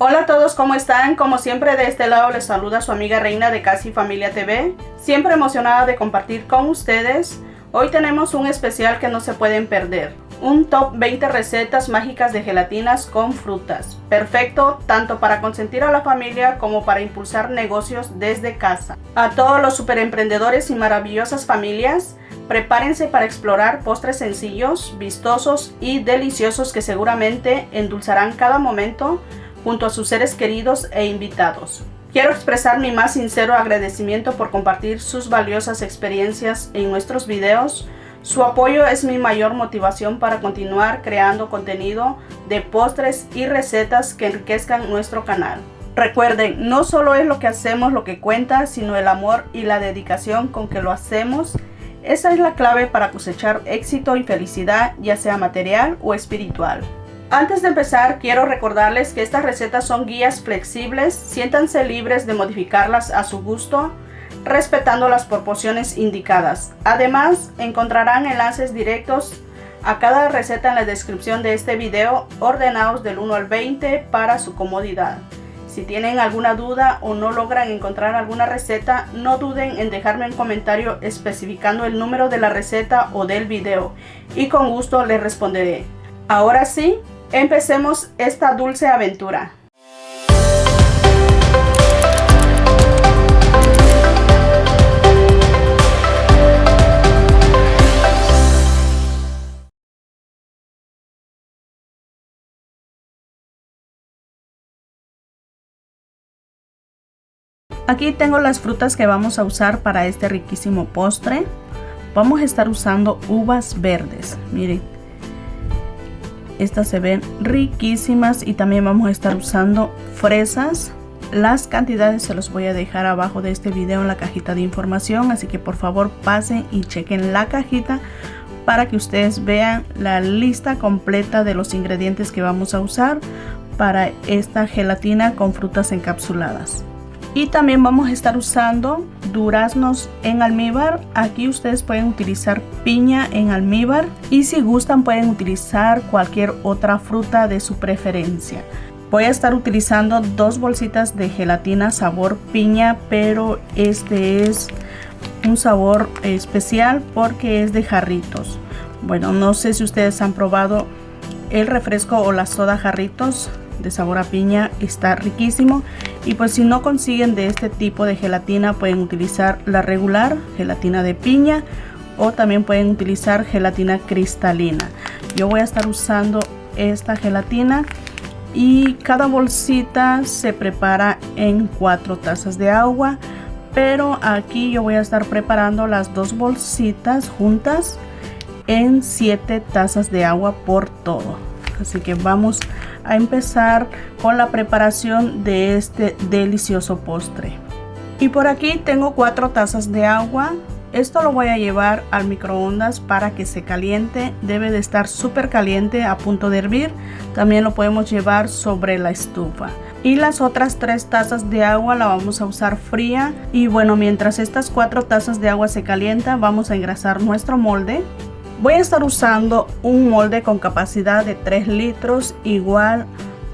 Hola a todos, ¿cómo están? Como siempre, de este lado les saluda su amiga Reina de Casi Familia TV. Siempre emocionada de compartir con ustedes. Hoy tenemos un especial que no se pueden perder. Un top 20 recetas mágicas de gelatinas con frutas. Perfecto tanto para consentir a la familia como para impulsar negocios desde casa. A todos los super emprendedores y maravillosas familias, prepárense para explorar postres sencillos, vistosos y deliciosos que seguramente endulzarán cada momento junto a sus seres queridos e invitados. Quiero expresar mi más sincero agradecimiento por compartir sus valiosas experiencias en nuestros videos. Su apoyo es mi mayor motivación para continuar creando contenido de postres y recetas que enriquezcan nuestro canal. Recuerden, no solo es lo que hacemos lo que cuenta, sino el amor y la dedicación con que lo hacemos. Esa es la clave para cosechar éxito y felicidad, ya sea material o espiritual. Antes de empezar, quiero recordarles que estas recetas son guías flexibles. Siéntanse libres de modificarlas a su gusto, respetando las proporciones indicadas. Además, encontrarán enlaces directos a cada receta en la descripción de este video, ordenados del 1 al 20 para su comodidad. Si tienen alguna duda o no logran encontrar alguna receta, no duden en dejarme un comentario especificando el número de la receta o del video y con gusto les responderé. Ahora sí, empecemos esta dulce aventura. Aquí tengo las frutas que vamos a usar para este riquísimo postre. Vamos a estar usando uvas verdes, miren. Estas se ven riquísimas, y también vamos a estar usando fresas. Las cantidades se los voy a dejar abajo de este video en la cajita de información, así que por favor pasen y chequen la cajita para que ustedes vean la lista completa de los ingredientes que vamos a usar para esta gelatina con frutas encapsuladas. Y también vamos a estar usando duraznos en almíbar. Aquí ustedes pueden utilizar piña en almíbar, y si gustan pueden utilizar cualquier otra fruta de su preferencia. Voy a estar utilizando 2 bolsitas de gelatina sabor piña, pero este es un sabor especial porque es de Jarritos. Bueno, no sé si ustedes han probado el refresco o la soda Jarritos de sabor a piña, está riquísimo. Y pues si no consiguen de este tipo de gelatina, pueden utilizar la regular, gelatina de piña, o también pueden utilizar gelatina cristalina. Yo voy a estar usando esta gelatina, y cada bolsita se prepara en 4 tazas de agua, pero aquí yo voy a estar preparando las 2 bolsitas juntas en 7 tazas de agua por todo. Así que vamos a empezar con la preparación de este delicioso postre. Y por aquí tengo 4 tazas de agua. Esto lo voy a llevar al microondas para que se caliente. Debe de estar súper caliente, a punto de hervir. También lo podemos llevar sobre la estufa. Y las otras 3 tazas de agua la vamos a usar fría. Y bueno, mientras estas 4 tazas de agua se calientan, vamos a engrasar nuestro molde. Voy a estar usando un molde con capacidad de 3 litros, igual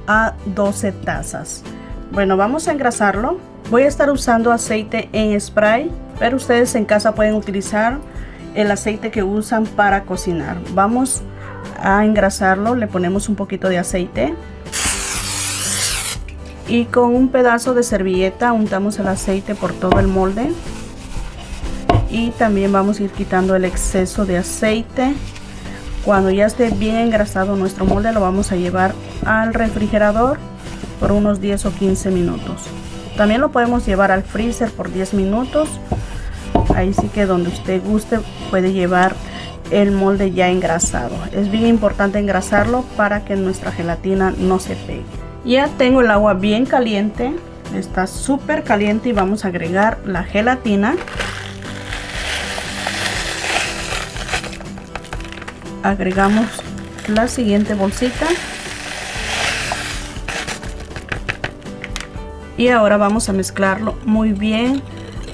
a 12 tazas. Bueno, vamos a engrasarlo. Voy a estar usando aceite en spray, pero ustedes en casa pueden utilizar el aceite que usan para cocinar. Vamos a engrasarlo, le ponemos un poquito de aceite. Y con un pedazo de servilleta untamos el aceite por todo el molde. Y también vamos a ir quitando el exceso de aceite. Cuando ya esté bien engrasado nuestro molde, lo vamos a llevar al refrigerador por unos 10 o 15 minutos. También lo podemos llevar al freezer por 10 minutos. Ahí sí que donde usted guste puede llevar el molde ya engrasado. Es bien importante engrasarlo para que nuestra gelatina no se pegue. Ya tengo el agua bien caliente, está súper caliente, y vamos a agregar la gelatina. Agregamos la siguiente bolsita, y ahora vamos a mezclarlo muy bien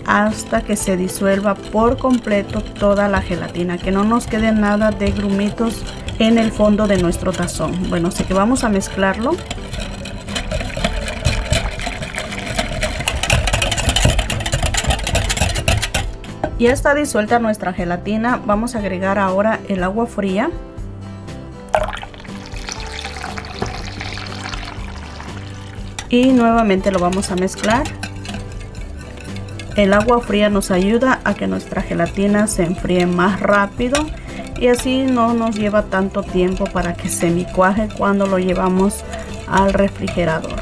hasta que se disuelva por completo toda la gelatina, que no nos quede nada de grumitos en el fondo de nuestro tazón. Bueno, así que vamos a mezclarlo. Ya está disuelta nuestra gelatina. Vamos a agregar ahora el agua fría. Y nuevamente lo vamos a mezclar. El agua fría nos ayuda a que nuestra gelatina se enfríe más rápido y así no nos lleva tanto tiempo para que se semicuaje cuando lo llevamos al refrigerador.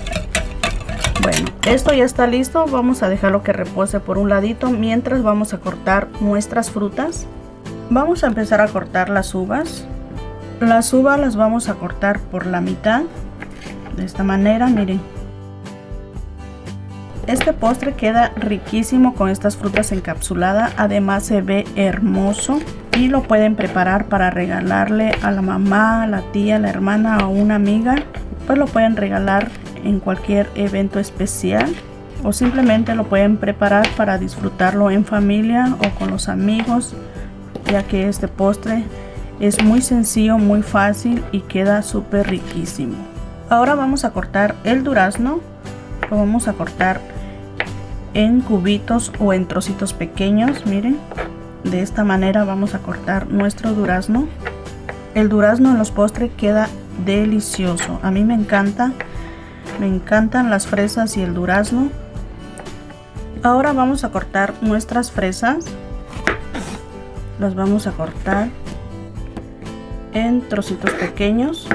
Bueno, esto ya está listo. Vamos a dejarlo que repose por un ladito mientras vamos a cortar nuestras frutas. Vamos a empezar a cortar las uvas. Las uvas las vamos a cortar por la mitad de esta manera, miren. Este postre queda riquísimo con estas frutas encapsuladas, además se ve hermoso y lo pueden preparar para regalarle a la mamá, a la tía, a la hermana o una amiga. Pues lo pueden regalar en cualquier evento especial o simplemente lo pueden preparar para disfrutarlo en familia o con los amigos, ya que este postre es muy sencillo, muy fácil y queda súper riquísimo. Ahora vamos a cortar el durazno. Lo vamos a cortar en cubitos o en trocitos pequeños, miren. De esta manera vamos a cortar nuestro durazno. El durazno en los postres queda delicioso. A mí me encanta. Me encantan las fresas y el durazno. Ahora vamos a cortar nuestras fresas. Las vamos a cortar en trocitos pequeños.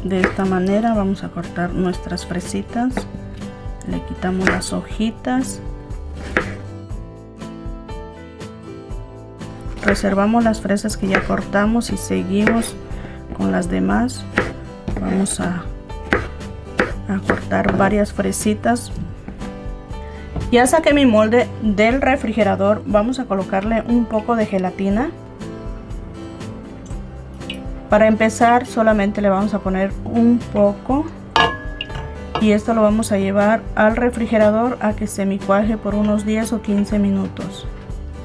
De esta manera vamos a cortar nuestras fresitas. Le quitamos las hojitas. Reservamos las fresas que ya cortamos y seguimos con las demás. Vamos a cortar varias fresitas. Ya saqué mi molde del refrigerador. Vamos a colocarle un poco de gelatina. Para empezar solamente le vamos a poner un poco y esto lo vamos a llevar al refrigerador a que semicuaje por unos 10 o 15 minutos.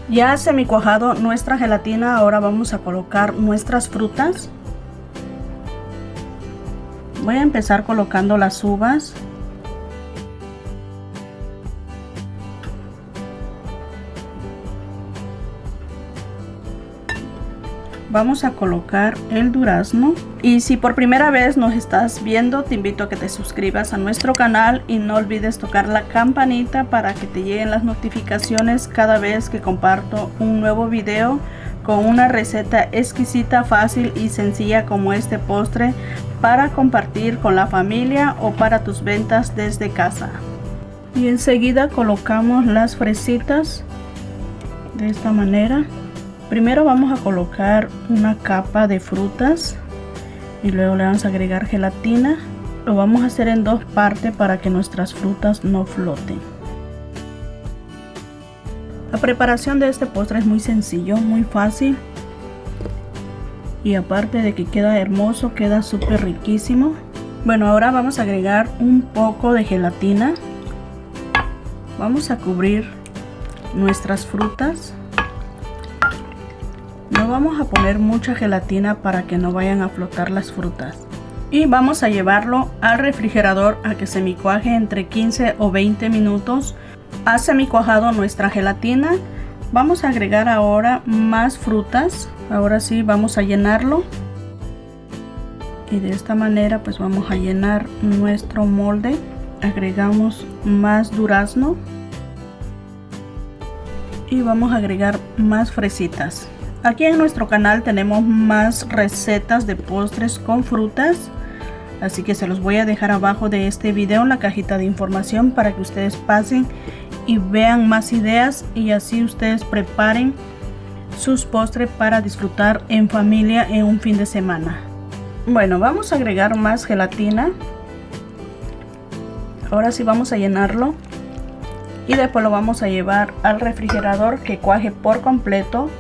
Ya semicuajado nuestra gelatina, ahora vamos a colocar nuestras frutas. Voy a empezar colocando las uvas. Vamos a colocar el durazno y si por primera vez nos estás viendo, te invito a que te suscribas a nuestro canal y no olvides tocar la campanita para que te lleguen las notificaciones cada vez que comparto un nuevo video con una receta exquisita, fácil y sencilla como este postre para compartir con la familia o para tus ventas desde casa. Y enseguida colocamos las fresitas de esta manera. Primero vamos a colocar una capa de frutas y luego le vamos a agregar gelatina. Lo vamos a hacer en dos partes para que nuestras frutas no floten. La preparación de este postre es muy sencillo, muy fácil. Y aparte de que queda hermoso, queda súper riquísimo. Bueno, ahora vamos a agregar un poco de gelatina. Vamos a cubrir nuestras frutas. No vamos a poner mucha gelatina para que no vayan a flotar las frutas. Y vamos a llevarlo al refrigerador a que semicuaje entre 15 o 20 minutos. Ha semicuajado nuestra gelatina. Vamos a agregar ahora más frutas. Ahora sí vamos a llenarlo. Y de esta manera pues vamos a llenar nuestro molde. Agregamos más durazno. Y vamos a agregar más fresitas. Aquí en nuestro canal tenemos más recetas de postres con frutas, así que se los voy a dejar abajo de este video en la cajita de información para que ustedes pasen y vean más ideas y así ustedes preparen sus postres para disfrutar en familia en un fin de semana. Bueno, vamos a agregar más gelatina. Ahora sí vamos a llenarlo y después lo vamos a llevar al refrigerador que cuaje por completo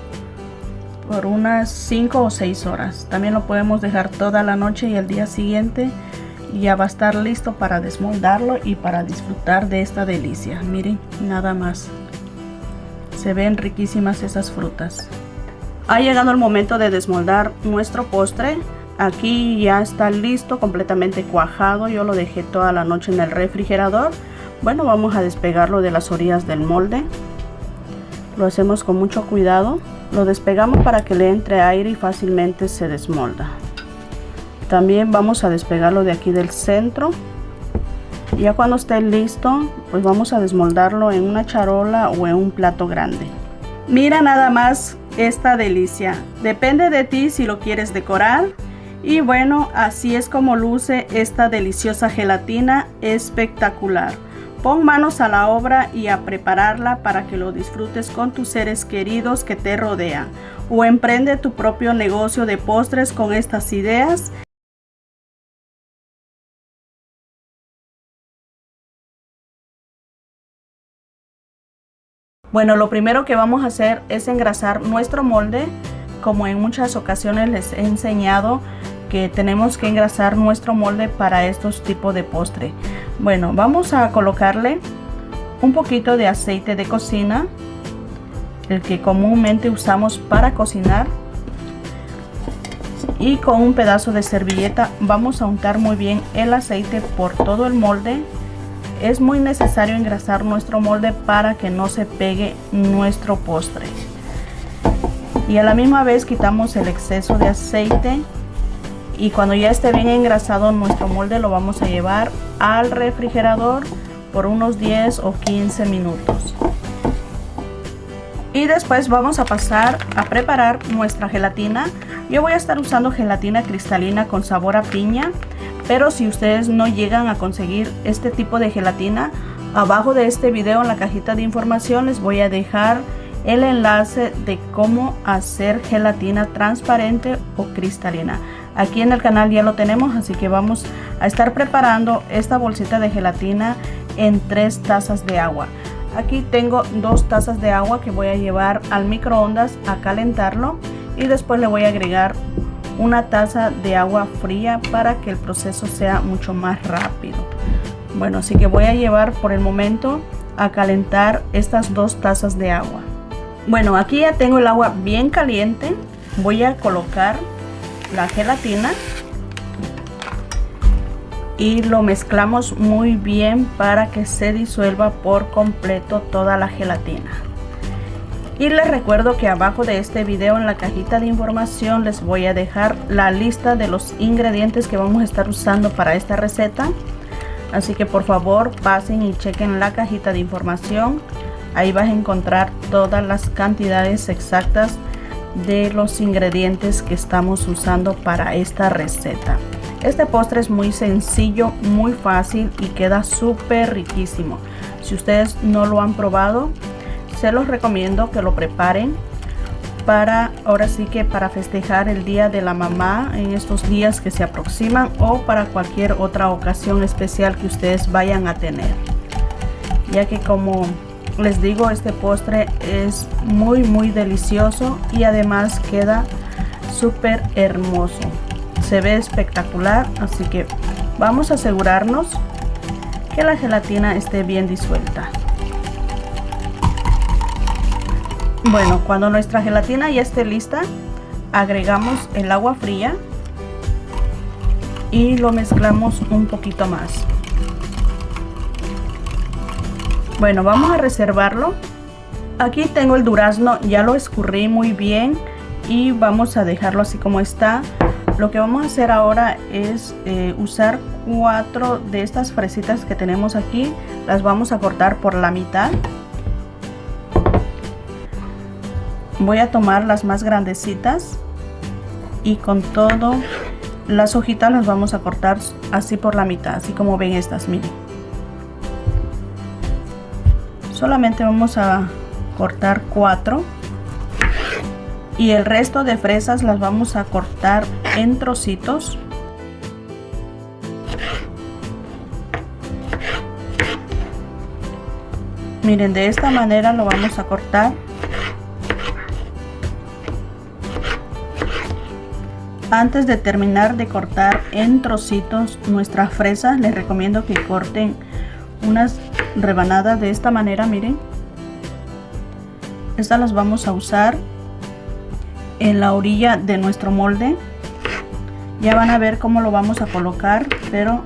por unas 5 o 6 horas. También lo podemos dejar toda la noche y el día siguiente ya va a estar listo para desmoldarlo y para disfrutar de esta delicia. Miren, nada más. Se ven riquísimas esas frutas. Ha llegado el momento de desmoldar nuestro postre. Aquí ya está listo, completamente cuajado. Yo lo dejé toda la noche en el refrigerador Bueno, vamos a despegarlo de las orillas del molde. Lo hacemos con mucho cuidado. Lo despegamos para que le entre aire y fácilmente se desmolda. También vamos a despegarlo de aquí del centro. Ya cuando esté listo, pues vamos a desmoldarlo en una charola o en un plato grande. Mira nada más esta delicia. Depende de ti si lo quieres decorar. Y bueno, así es como luce esta deliciosa gelatina espectacular. Pon manos a la obra y a prepararla para que lo disfrutes con tus seres queridos que te rodean. O emprende tu propio negocio de postres con estas ideas. Bueno, lo primero que vamos a hacer es engrasar nuestro molde. Como en muchas ocasiones les he enseñado que tenemos que engrasar nuestro molde para estos tipos de postre. Bueno, vamos a colocarle un poquito de aceite de cocina, el que comúnmente usamos para cocinar, y con un pedazo de servilleta vamos a untar muy bien el aceite por todo el molde. Es muy necesario engrasar nuestro molde para que no se pegue nuestro postre. Y a la misma vez quitamos el exceso de aceite. Y cuando ya esté bien engrasado nuestro molde, lo vamos a llevar al refrigerador por unos 10 o 15 minutos. Y después vamos a pasar a preparar nuestra gelatina. Yo voy a estar usando gelatina cristalina con sabor a piña. Pero si ustedes no llegan a conseguir este tipo de gelatina, abajo de este video en la cajita de información les voy a dejar el enlace de cómo hacer gelatina transparente o cristalina. Aquí en el canal ya lo tenemos, así que vamos a estar preparando esta bolsita de gelatina en 3 tazas de agua. Aquí tengo 2 tazas de agua que voy a llevar al microondas a calentarlo, y después le voy a agregar una taza de agua fría para que el proceso sea mucho más rápido. Bueno, así que voy a llevar por el momento a calentar estas 2 tazas de agua. Bueno, aquí ya tengo el agua bien caliente. Voy a colocar la gelatina y lo mezclamos muy bien para que se disuelva por completo toda la gelatina. Y les recuerdo que abajo de este video en la cajita de información les voy a dejar la lista de los ingredientes que vamos a estar usando para esta receta. Así que por favor pasen y chequen la cajita de información. Ahí vas a encontrar todas las cantidades exactas de los ingredientes que estamos usando para esta receta. Este postre es muy sencillo, muy fácil y queda súper riquísimo. Si ustedes no lo han probado, se los recomiendo que lo preparen para, ahora sí que para festejar el Día de la Mamá en estos días que se aproximan, o para cualquier otra ocasión especial que ustedes vayan a tener, ya que como les digo, este postre es muy delicioso y además queda súper hermoso, se ve espectacular. Así que vamos a asegurarnos que la gelatina esté bien disuelta. Bueno, cuando nuestra gelatina ya esté lista, agregamos el agua fría y lo mezclamos un poquito más. Bueno, vamos a reservarlo. Aquí tengo el durazno, ya lo escurrí muy bien y vamos a dejarlo así como está. Lo que vamos a hacer ahora es usar 4 de estas fresitas que tenemos aquí. Las vamos a cortar por la mitad. Voy a tomar las más grandecitas y con todo las hojitas las vamos a cortar así por la mitad, así como ven estas, miren. Solamente vamos a cortar 4 y el resto de fresas las vamos a cortar en trocitos. Miren, de esta manera lo vamos a cortar. Antes de terminar de cortar en trocitos nuestras fresas, les recomiendo que corten unas rebanadas de esta manera, miren. Estas las vamos a usar en la orilla de nuestro molde. Ya van a ver cómo lo vamos a colocar, pero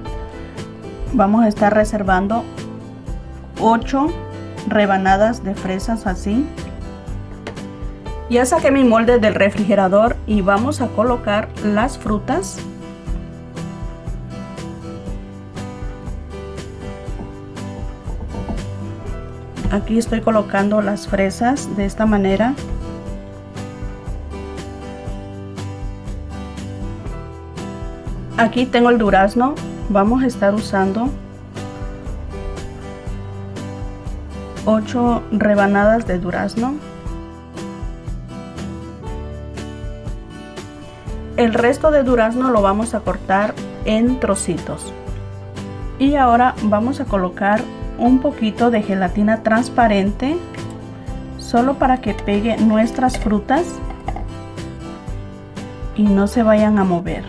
vamos a estar reservando 8 rebanadas de fresas así. Ya saqué mi molde del refrigerador y vamos a colocar las frutas. Aquí estoy colocando las fresas de esta manera. Aquí tengo el durazno. Vamos a estar usando 8 rebanadas de durazno. El resto de durazno lo vamos a cortar en trocitos. Y ahora vamos a colocar un poquito de gelatina transparente, solo para que pegue nuestras frutas y no se vayan a mover.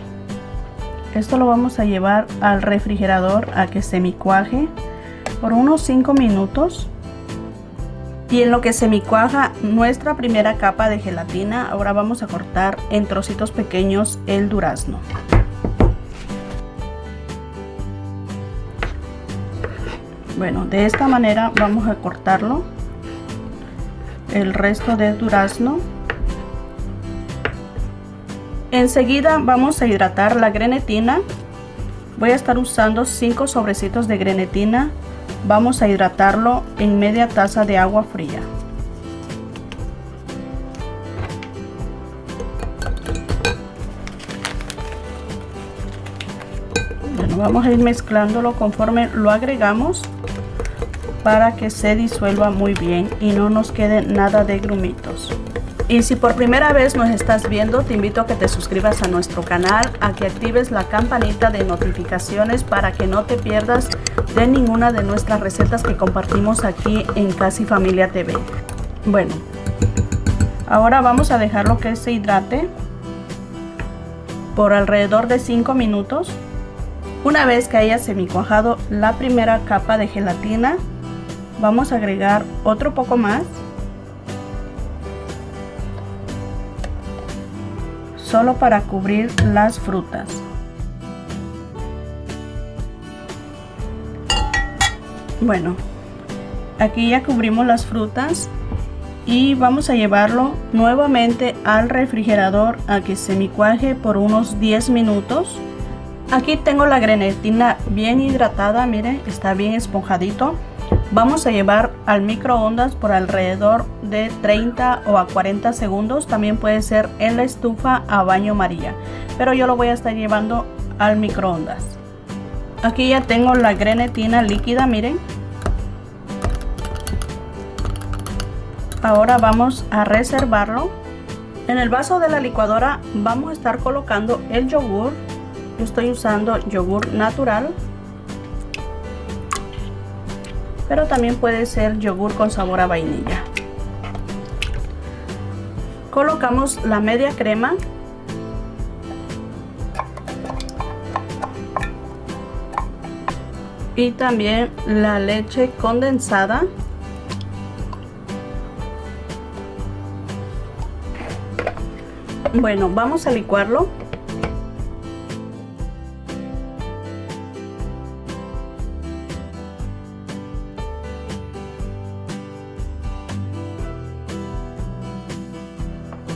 Esto lo vamos a llevar al refrigerador a que semicuaje por unos 5 minutos. Y en lo que semicuaja nuestra primera capa de gelatina, ahora vamos a cortar en trocitos pequeños el durazno. Bueno, de esta manera vamos a cortarlo, el resto del durazno. Enseguida vamos a hidratar la grenetina. Voy a estar usando 5 sobrecitos de grenetina. Vamos a hidratarlo en media taza de agua fría. Bueno, vamos a ir mezclándolo conforme lo agregamos para que se disuelva muy bien y no nos quede nada de grumitos. Y si por primera vez nos estás viendo, te invito a que te suscribas a nuestro canal, a que actives la campanita de notificaciones para que no te pierdas de ninguna de nuestras recetas que compartimos aquí en Casi Familia TV. Bueno, ahora vamos a dejarlo que se hidrate por alrededor de 5 minutos. Una vez que haya semicuajado la primera capa de gelatina, vamos a agregar otro poco más, solo para cubrir las frutas. Bueno, aquí ya cubrimos las frutas y vamos a llevarlo nuevamente al refrigerador a que semicuaje por unos 10 minutos. Aquí tengo la grenetina bien hidratada, miren, está bien esponjadito. Vamos a llevar al microondas por alrededor de 30 o a 40 segundos. También puede ser en la estufa a baño María, pero yo lo voy a estar llevando al microondas. Aquí ya tengo la grenetina líquida, miren. Ahora vamos a reservarlo. En el vaso de la licuadora vamos a estar colocando el yogur. Yo estoy usando yogur natural, pero también puede ser yogur con sabor a vainilla. Colocamos la media crema. Y también la leche condensada. Bueno, vamos a licuarlo.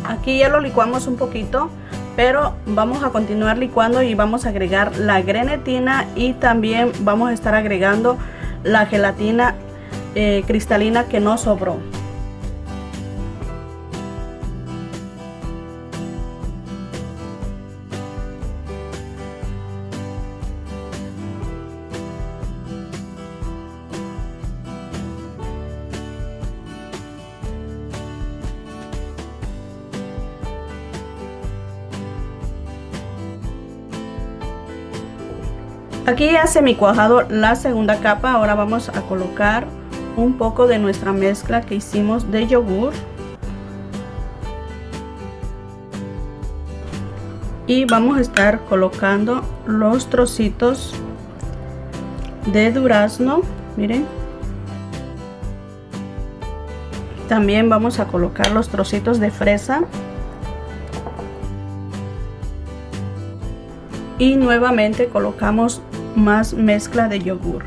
Aquí ya lo licuamos un poquito, pero vamos a continuar licuando y vamos a agregar la grenetina y también vamos a estar agregando la gelatina cristalina que nos sobró. Aquí ya semicuajado la segunda capa. Ahora vamos a colocar un poco de nuestra mezcla que hicimos de yogur. Y vamos a estar colocando los trocitos de durazno, miren. También vamos a colocar los trocitos de fresa. Y nuevamente colocamos más mezcla de yogur.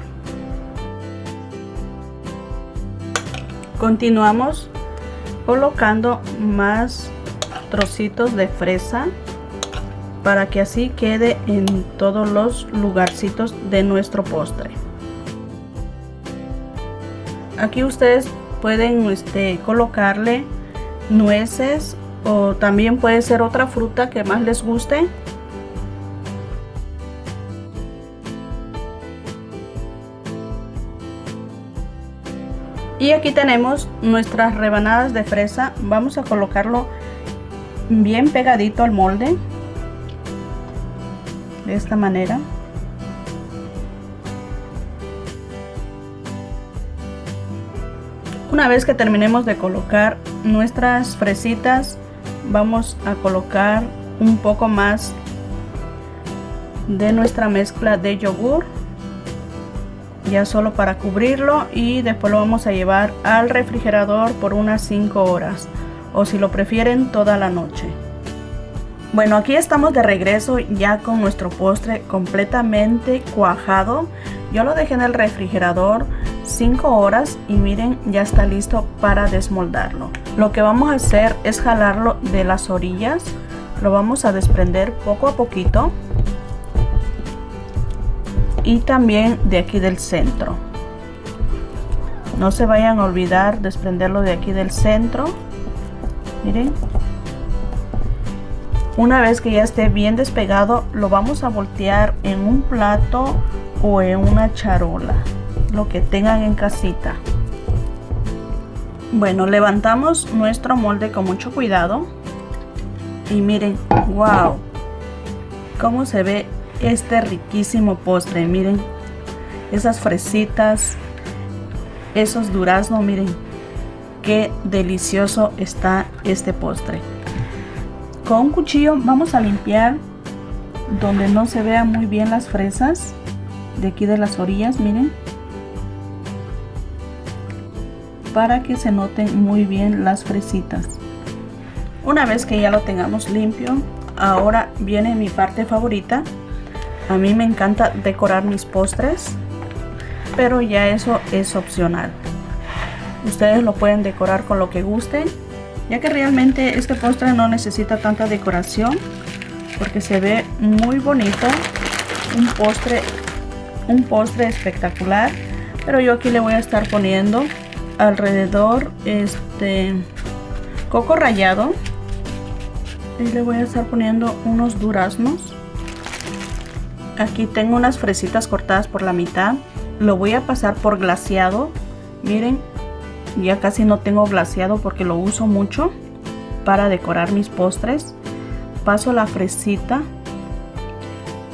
Continuamos colocando más trocitos de fresa para que así quede en todos los lugarcitos de nuestro postre. Aquí ustedes pueden colocarle nueces o también puede ser otra fruta que más les guste. Y aquí tenemos nuestras rebanadas de fresa. Vamos a colocarlo bien pegadito al molde, de esta manera. Una vez que terminemos de colocar nuestras fresitas, vamos a colocar un poco más de nuestra mezcla de yogur, ya solo para cubrirlo, y después lo vamos a llevar al refrigerador por unas 5 horas o si lo prefieren toda la noche. Bueno, aquí estamos de regreso ya con nuestro postre completamente cuajado. Yo lo dejé en el refrigerador 5 horas y miren, ya está listo para desmoldarlo. Lo que vamos a hacer es jalarlo de las orillas, lo vamos a desprender poco a poquito y también de aquí del centro. No se vayan a olvidar desprenderlo de aquí del centro. Miren, una vez que ya esté bien despegado, lo vamos a voltear en un plato o en una charola, lo que tengan en casita. Bueno, levantamos nuestro molde con mucho cuidado y miren, wow, cómo se ve este riquísimo postre. Miren esas fresitas, esos duraznos, miren qué delicioso está este postre. Con un cuchillo vamos a limpiar donde no se vean muy bien las fresas de aquí de las orillas, miren, para que se noten muy bien las fresitas. Una vez que ya lo tengamos limpio, ahora viene mi parte favorita. A mí me encanta decorar mis postres, pero ya eso es opcional. Ustedes lo pueden decorar con lo que gusten, ya que realmente este postre no necesita tanta decoración porque se ve muy bonito. Un postre espectacular. Pero yo aquí le voy a estar poniendo alrededor coco rallado y le voy a estar poniendo unos duraznos. Aquí tengo unas fresitas cortadas por la mitad. Lo voy a pasar por glaseado. Miren, ya casi no tengo glaseado porque lo uso mucho para decorar mis postres. Paso la fresita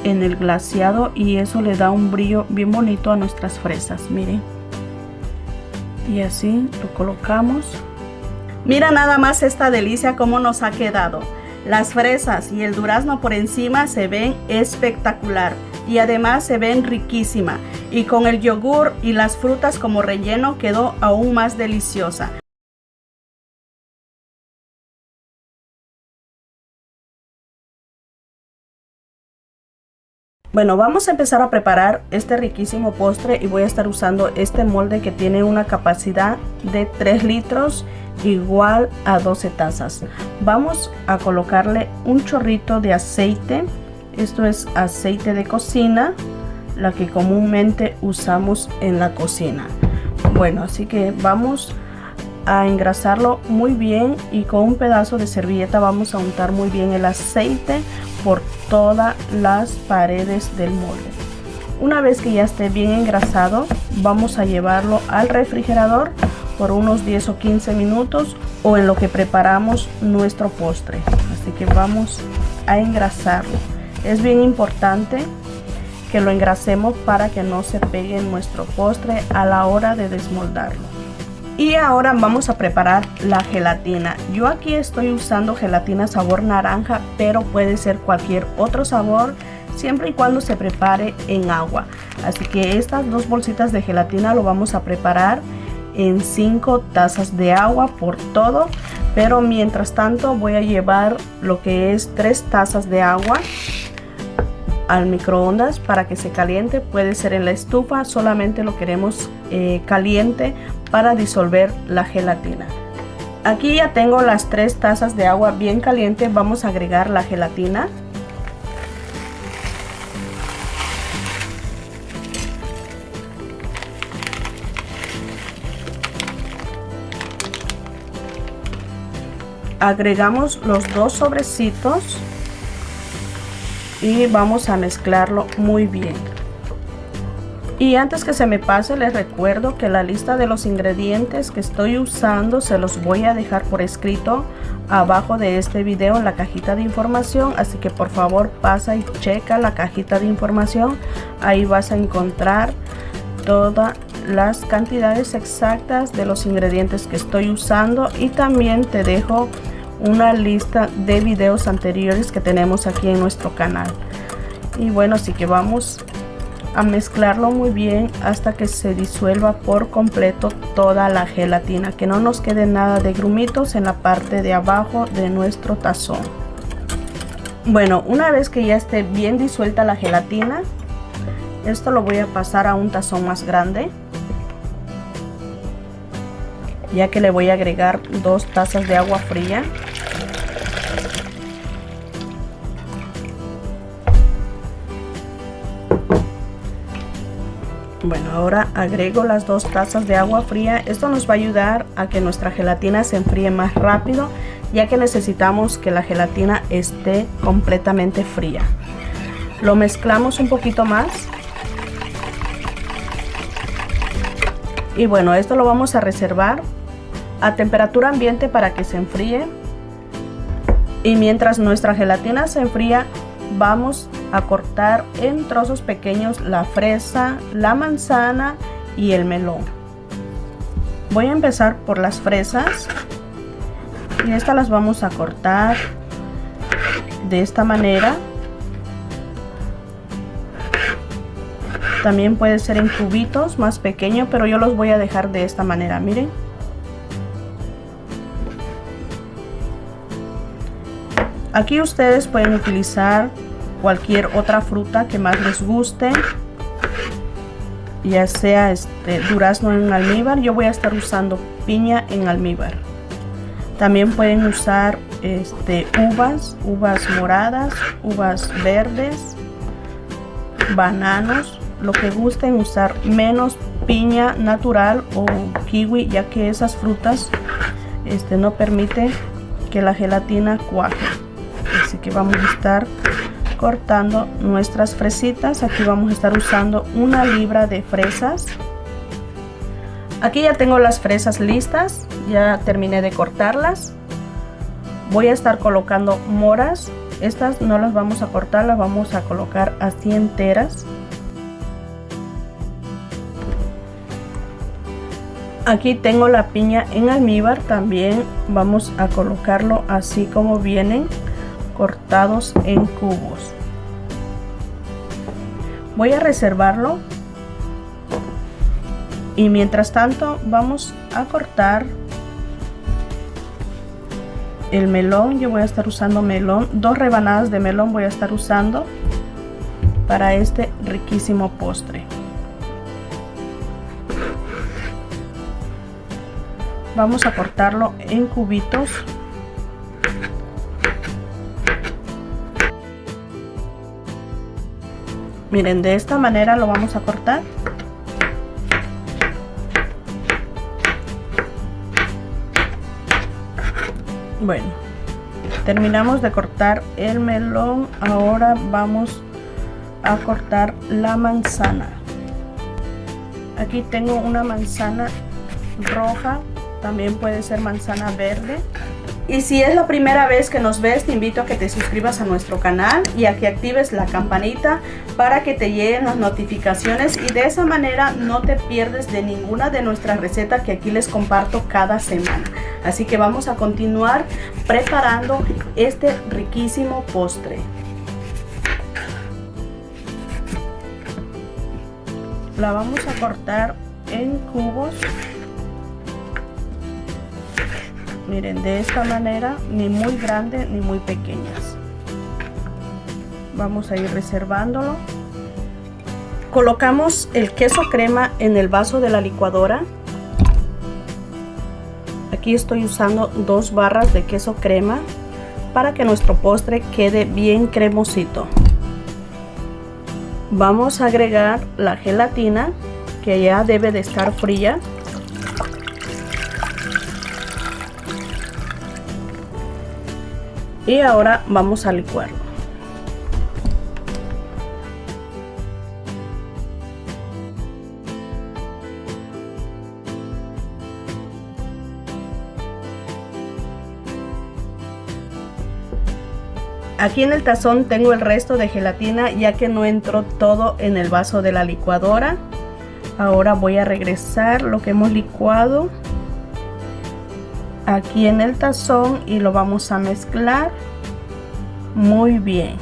en el glaseado y eso le da un brillo bien bonito a nuestras fresas. Miren, y así lo colocamos. Mira nada más esta delicia cómo nos ha quedado. Las fresas y el durazno por encima se ven espectacular y además se ven riquísima, y con el yogur y las frutas como relleno quedó aún más deliciosa. Bueno, vamos a empezar a preparar este riquísimo postre y voy a estar usando este molde que tiene una capacidad de 3 litros igual a 12 tazas. Vamos a colocarle un chorrito de aceite. Esto es aceite de cocina, la que comúnmente usamos en la cocina. Bueno, así que vamos a engrasarlo muy bien y con un pedazo de servilleta vamos a untar muy bien el aceite por todas las paredes del molde. Una vez que ya esté bien engrasado, vamos a llevarlo al refrigerador por unos 10 o 15 minutos o en lo que preparamos nuestro postre. Así que vamos a engrasarlo. Es bien importante que lo engrasemos para que no se pegue en nuestro postre a la hora de desmoldarlo. Y ahora vamos a preparar la gelatina. Yo aquí estoy usando gelatina sabor naranja, pero puede ser cualquier otro sabor siempre y cuando se prepare en agua. Así que estas 2 bolsitas de gelatina lo vamos a preparar en 5 tazas de agua por todo, pero mientras tanto voy a llevar lo que es 3 tazas de agua al microondas para que se caliente. Puede ser en la estufa, solamente lo queremos caliente para disolver la gelatina. Aquí ya tengo las 3 tazas de agua bien caliente. Vamos a agregar la gelatina. Agregamos los 2 sobrecitos y vamos a mezclarlo muy bien. Y antes que se me pase, les recuerdo que la lista de los ingredientes que estoy usando se los voy a dejar por escrito abajo de este video en la cajita de información, así que por favor pasa y checa la cajita de información. Ahí vas a encontrar todas las cantidades exactas de los ingredientes que estoy usando, y también te dejo una lista de videos anteriores que tenemos aquí en nuestro canal. Y bueno, así que vamos a mezclarlo muy bien hasta que se disuelva por completo toda la gelatina, que no nos quede nada de grumitos en la parte de abajo de nuestro tazón. Bueno, una vez que ya esté bien disuelta la gelatina, esto lo voy a pasar a un tazón más grande, ya que le voy a agregar 2 tazas de agua fría. Bueno, ahora agrego las 2 tazas de agua fría. Esto nos va a ayudar a que nuestra gelatina se enfríe más rápido, ya que necesitamos que la gelatina esté completamente fría. Lo mezclamos un poquito más. Y bueno, esto lo vamos a reservar a temperatura ambiente para que se enfríe. Y mientras nuestra gelatina se enfría, vamos a cortar en trozos pequeños la fresa, la manzana y el melón. Voy a empezar por las fresas y estas las vamos a cortar de esta manera. También puede ser en cubitos más pequeños, pero yo los voy a dejar de esta manera, miren. Aquí ustedes pueden utilizar cualquier otra fruta que más les guste, ya sea durazno en almíbar. Yo voy a estar usando piña en almíbar. También pueden usar uvas moradas, uvas verdes, bananos, lo que gusten usar, menos piña natural o kiwi, ya que esas frutas no permite que la gelatina cuaje. Así que vamos a estar cortando nuestras fresitas. Aquí vamos a estar usando 1 libra de fresas. Aquí ya tengo las fresas listas, ya terminé de cortarlas. Voy a estar colocando moras. Estas no las vamos a cortar, las vamos a colocar así enteras. Aquí tengo la piña en almíbar, también vamos a colocarlo así como vienen, cortados en cubos. Voy a reservarlo y mientras tanto vamos a cortar el melón. Yo voy a estar usando melón, 2 rebanadas de melón voy a estar usando para este riquísimo postre. Vamos a cortarlo en cubitos. Miren, de esta manera lo vamos a cortar. Bueno, terminamos de cortar el melón. Ahora vamos a cortar la manzana. Aquí tengo una manzana roja, también puede ser manzana verde. Y si es la primera vez que nos ves, te invito a que te suscribas a nuestro canal y a que actives la campanita para que te lleguen las notificaciones, y de esa manera no te pierdes de ninguna de nuestras recetas que aquí les comparto cada semana. Así que vamos a continuar preparando este riquísimo postre. La vamos a cortar en cubos. Miren, de esta manera, ni muy grande ni muy pequeñas. Vamos a ir reservándolo. Colocamos el queso crema en el vaso de la licuadora. Aquí estoy usando 2 barras de queso crema para que nuestro postre quede bien cremosito. Vamos a agregar la gelatina, que ya debe de estar fría. Y ahora vamos a licuarlo. Aquí en el tazón tengo el resto de gelatina, ya que no entró todo en el vaso de la licuadora. Ahora voy a regresar lo que hemos licuado aquí en el tazón y lo vamos a mezclar muy bien.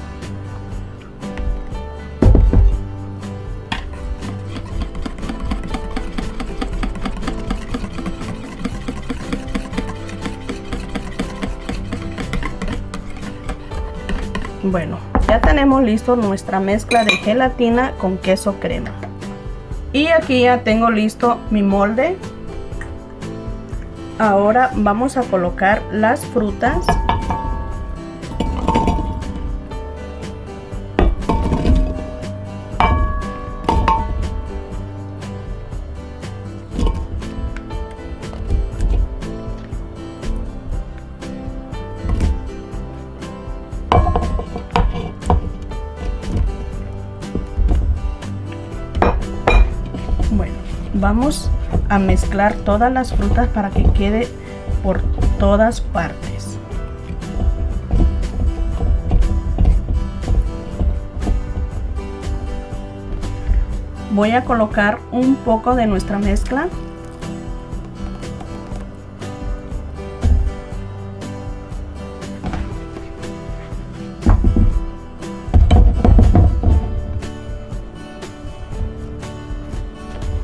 Bueno, ya tenemos listo nuestra mezcla de gelatina con queso crema. Y aquí ya tengo listo mi molde. Ahora vamos a colocar las frutas. Bueno, vamos a mezclar todas las frutas para que quede por todas partes. Voy a colocar un poco de nuestra mezcla.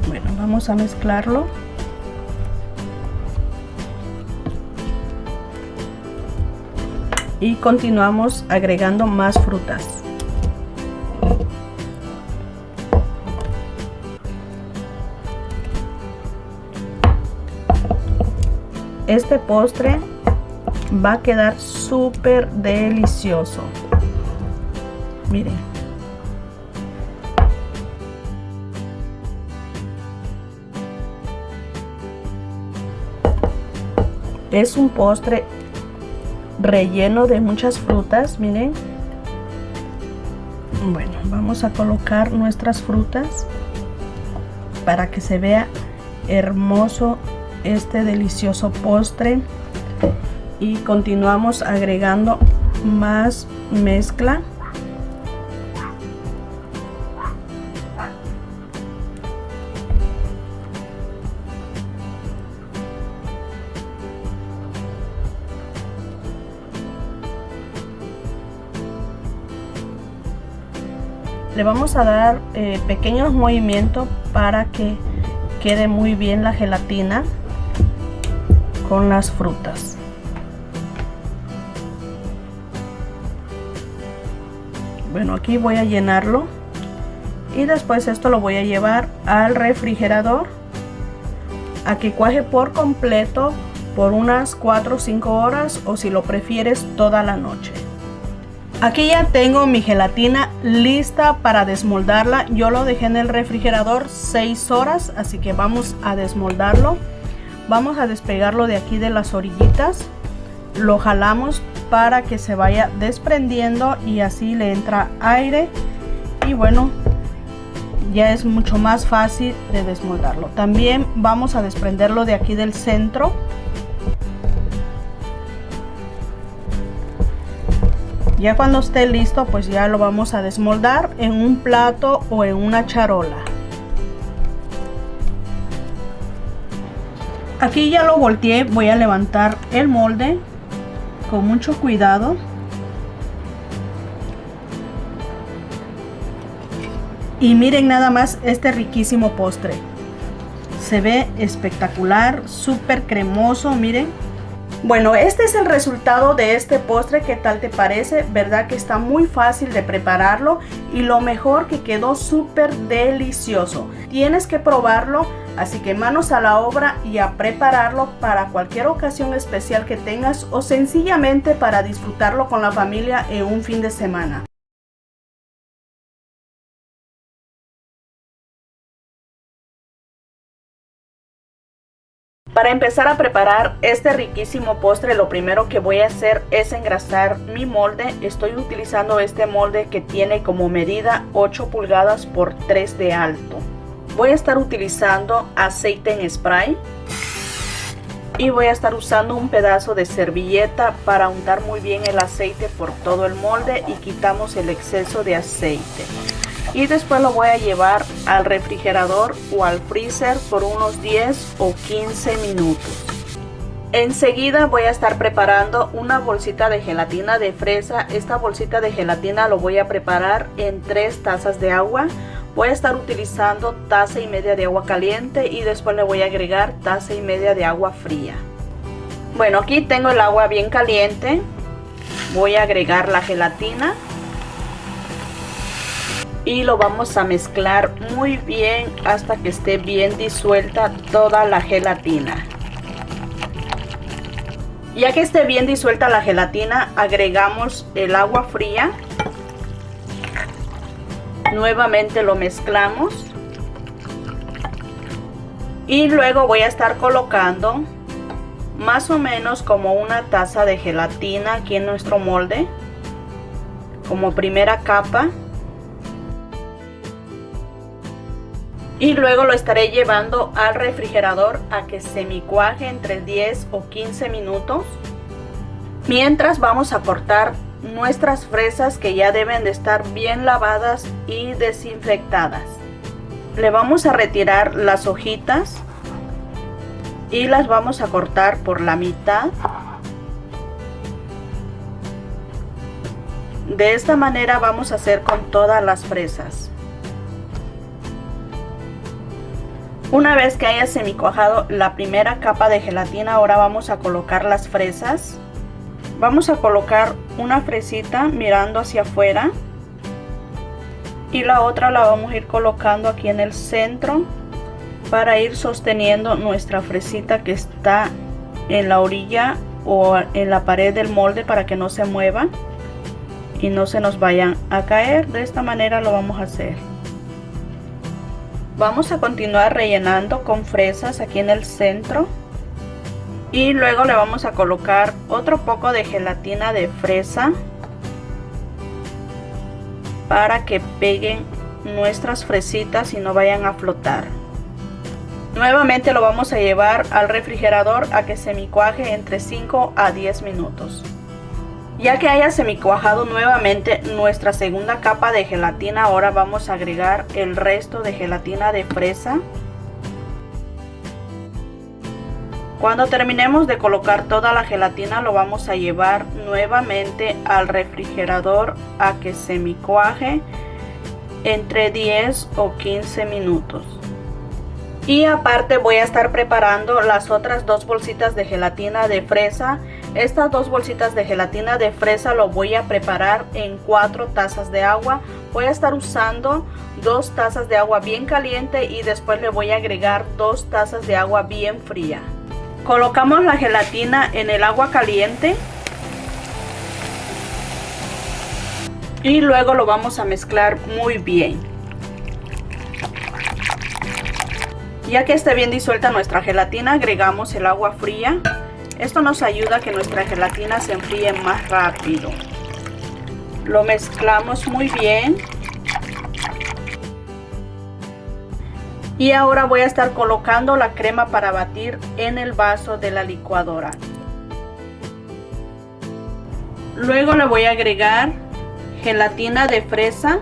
Bueno, vamos a mezclarlo. Y continuamos agregando más frutas. Este postre va a quedar súper delicioso. Miren. Es un postre relleno de muchas frutas, miren. Bueno, vamos a colocar nuestras frutas para que se vea hermoso este delicioso postre. Y continuamos agregando más mezcla. Le vamos a dar pequeños movimientos para que quede muy bien la gelatina con las frutas. Bueno, aquí voy a llenarlo y después esto lo voy a llevar al refrigerador a que cuaje por completo por unas 4 o 5 horas, o si lo prefieres toda la noche. Aquí ya tengo mi gelatina lista para desmoldarla. Yo lo dejé en el refrigerador 6 horas, así que vamos a desmoldarlo. Vamos a despegarlo de aquí de las orillitas. Lo jalamos para que se vaya desprendiendo y así le entra aire. Y bueno, ya es mucho más fácil de desmoldarlo. También vamos a desprenderlo de aquí del centro. Ya cuando esté listo, pues ya lo vamos a desmoldar en un plato o en una charola. Aquí ya lo volteé, voy a levantar el molde con mucho cuidado. Y miren nada más este riquísimo postre. Se ve espectacular, súper cremoso, miren. Bueno, este es el resultado de este postre. ¿Qué tal te parece? ¿Verdad que está muy fácil de prepararlo? Y lo mejor, que quedó súper delicioso. Tienes que probarlo, así que manos a la obra y a prepararlo para cualquier ocasión especial que tengas o sencillamente para disfrutarlo con la familia en un fin de semana. Para empezar a preparar este riquísimo postre, lo primero que voy a hacer es engrasar mi molde. Estoy utilizando este molde que tiene como medida 8 pulgadas por 3 de alto. Voy a estar utilizando aceite en spray y voy a estar usando un pedazo de servilleta para untar muy bien el aceite por todo el molde y quitamos el exceso de aceite. Y después lo voy a llevar al refrigerador o al freezer por unos 10 o 15 minutos. Enseguida voy a estar preparando una bolsita de gelatina de fresa. Esta bolsita de gelatina lo voy a preparar en 3 tazas de agua. Voy a estar utilizando taza y media de agua caliente y después le voy a agregar taza y media de agua fría. Bueno, aquí tengo el agua bien caliente. Voy a agregar la gelatina y lo vamos a mezclar muy bien hasta que esté bien disuelta toda la gelatina. Ya que esté bien disuelta la gelatina, agregamos el agua fría. Nuevamente lo mezclamos y luego voy a estar colocando más o menos como una taza de gelatina aquí en nuestro molde como primera capa. Y luego lo estaré llevando al refrigerador a que semicuaje entre 10 o 15 minutos. Mientras vamos a cortar nuestras fresas, que ya deben de estar bien lavadas y desinfectadas. Le vamos a retirar las hojitas y las vamos a cortar por la mitad. De esta manera vamos a hacer con todas las fresas. Una vez que haya semicuajado la primera capa de gelatina, ahora vamos a colocar las fresas. Vamos a colocar una fresita mirando hacia afuera y la otra la vamos a ir colocando aquí en el centro para ir sosteniendo nuestra fresita que está en la orilla o en la pared del molde para que no se mueva y no se nos vayan a caer. De esta manera lo vamos a hacer. Vamos a continuar rellenando con fresas aquí en el centro y luego le vamos a colocar otro poco de gelatina de fresa para que peguen nuestras fresitas y no vayan a flotar. Nuevamente lo vamos a llevar al refrigerador a que semicuaje entre 5 a 10 minutos. Ya que haya semicuajado nuevamente nuestra segunda capa de gelatina, ahora vamos a agregar el resto de gelatina de fresa. Cuando terminemos de colocar toda la gelatina, lo vamos a llevar nuevamente al refrigerador a que semicuaje entre 10 o 15 minutos. Y aparte voy a estar preparando las otras 2 bolsitas de gelatina de fresa. Estas 2 bolsitas de gelatina de fresa lo voy a preparar en 4 tazas de agua. Voy a estar usando 2 tazas de agua bien caliente y después le voy a agregar 2 tazas de agua bien fría. Colocamos la gelatina en el agua caliente y luego lo vamos a mezclar muy bien. Ya que esté bien disuelta nuestra gelatina, agregamos el agua fría. Esto nos ayuda a que nuestra gelatina se enfríe más rápido. Lo mezclamos muy bien. Y ahora voy a estar colocando la crema para batir en el vaso de la licuadora. Luego le voy a agregar gelatina de fresa.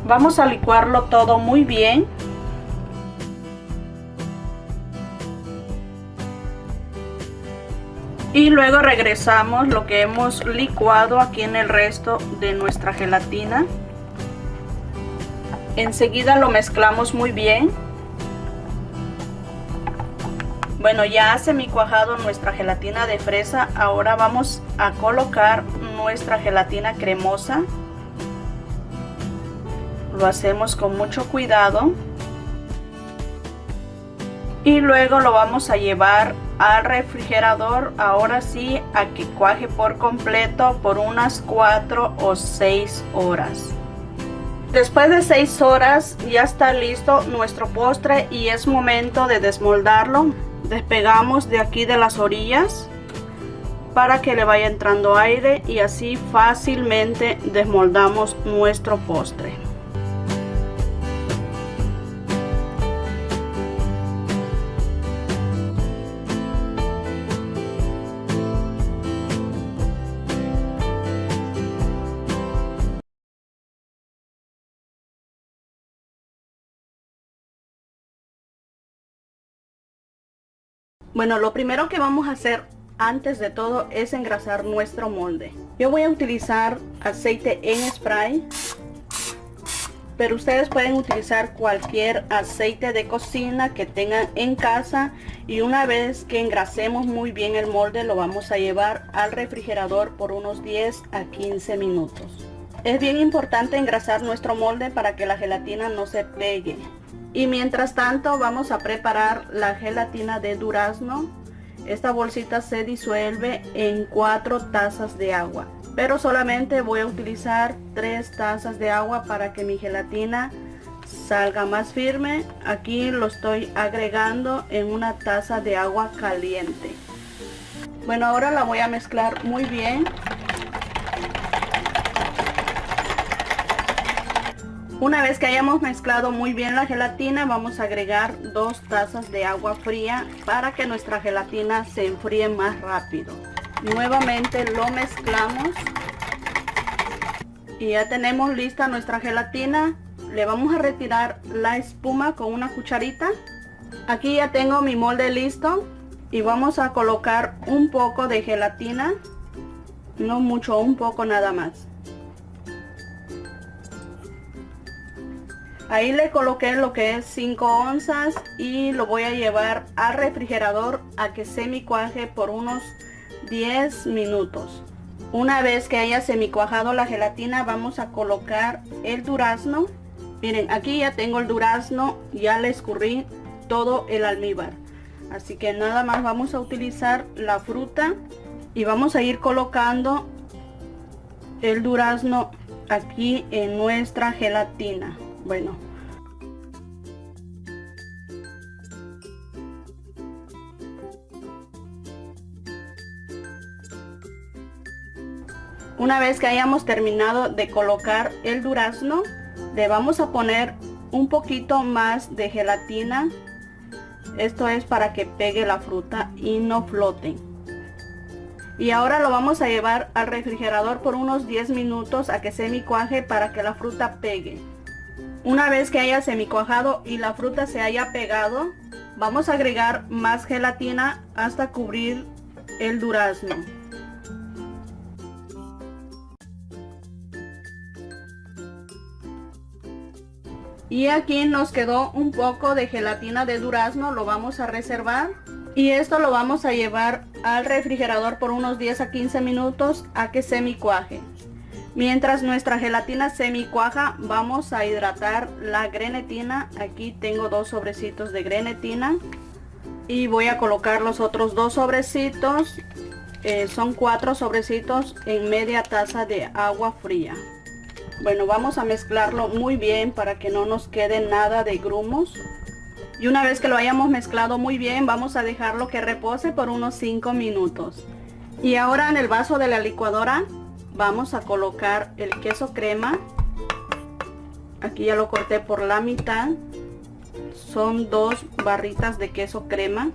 Vamos a licuarlo todo muy bien. Y luego regresamos lo que hemos licuado aquí en el resto de nuestra gelatina. Enseguida lo mezclamos muy bien. Bueno, ya semi-cuajado nuestra gelatina de fresa. Ahora vamos a colocar nuestra gelatina cremosa. Lo hacemos con mucho cuidado. Y luego lo vamos a llevar al refrigerador, ahora sí, a que cuaje por completo por unas 4 o 6 horas. Después de 6 horas ya está listo nuestro postre y es momento de desmoldarlo. Despegamos de aquí de las orillas para que le vaya entrando aire y así fácilmente desmoldamos nuestro postre. Bueno, lo primero que vamos a hacer antes de todo es engrasar nuestro molde. Yo voy a utilizar aceite en spray, pero ustedes pueden utilizar cualquier aceite de cocina que tengan en casa. Y una vez que engrasemos muy bien el molde, lo vamos a llevar al refrigerador por unos 10 a 15 minutos. Es bien importante engrasar nuestro molde para que la gelatina no se pegue. Y mientras tanto vamos a preparar la gelatina de durazno. Esta bolsita se disuelve en 4 tazas de agua, pero solamente voy a utilizar 3 tazas de agua para que mi gelatina salga más firme. Aquí lo estoy agregando en una taza de agua caliente. Bueno, ahora la voy a mezclar muy bien. Una vez que hayamos mezclado muy bien la gelatina, vamos a agregar 2 tazas de agua fría para que nuestra gelatina se enfríe más rápido. Nuevamente lo mezclamos y ya tenemos lista nuestra gelatina. Le vamos a retirar la espuma con una cucharita. Aquí ya tengo mi molde listo y vamos a colocar un poco de gelatina, no mucho, un poco nada más. Ahí le coloqué lo que es 5 onzas y lo voy a llevar al refrigerador a que semicuaje por unos 10 minutos. Una vez que haya semicuajado la gelatina, vamos a colocar el durazno. Miren, aquí ya tengo el durazno, ya le escurrí todo el almíbar. Así que nada más vamos a utilizar la fruta y vamos a ir colocando el durazno aquí en nuestra gelatina. Bueno, una vez que hayamos terminado de colocar el durazno, le vamos a poner un poquito más de gelatina. Esto es para que pegue la fruta y no floten. Y ahora lo vamos a llevar al refrigerador por unos 10 minutos a que semicuaje para que la fruta pegue. Una vez que haya semicuajado y la fruta se haya pegado, vamos a agregar más gelatina hasta cubrir el durazno. Y aquí nos quedó un poco de gelatina de durazno, lo vamos a reservar. Y esto lo vamos a llevar al refrigerador por unos 10 a 15 minutos a que semicuaje. Mientras nuestra gelatina semicuaja, vamos a hidratar la grenetina. Aquí tengo 2 sobrecitos de grenetina. Y voy a colocar los otros 2 sobrecitos. Son 4 sobrecitos en media taza de agua fría. Bueno, vamos a mezclarlo muy bien para que no nos quede nada de grumos. Y una vez que lo hayamos mezclado muy bien, vamos a dejarlo que repose por unos 5 minutos. Y ahora en el vaso de la licuadora vamos a colocar el queso crema. Aquí ya lo corté por la mitad. Son 2 barritas de queso crema.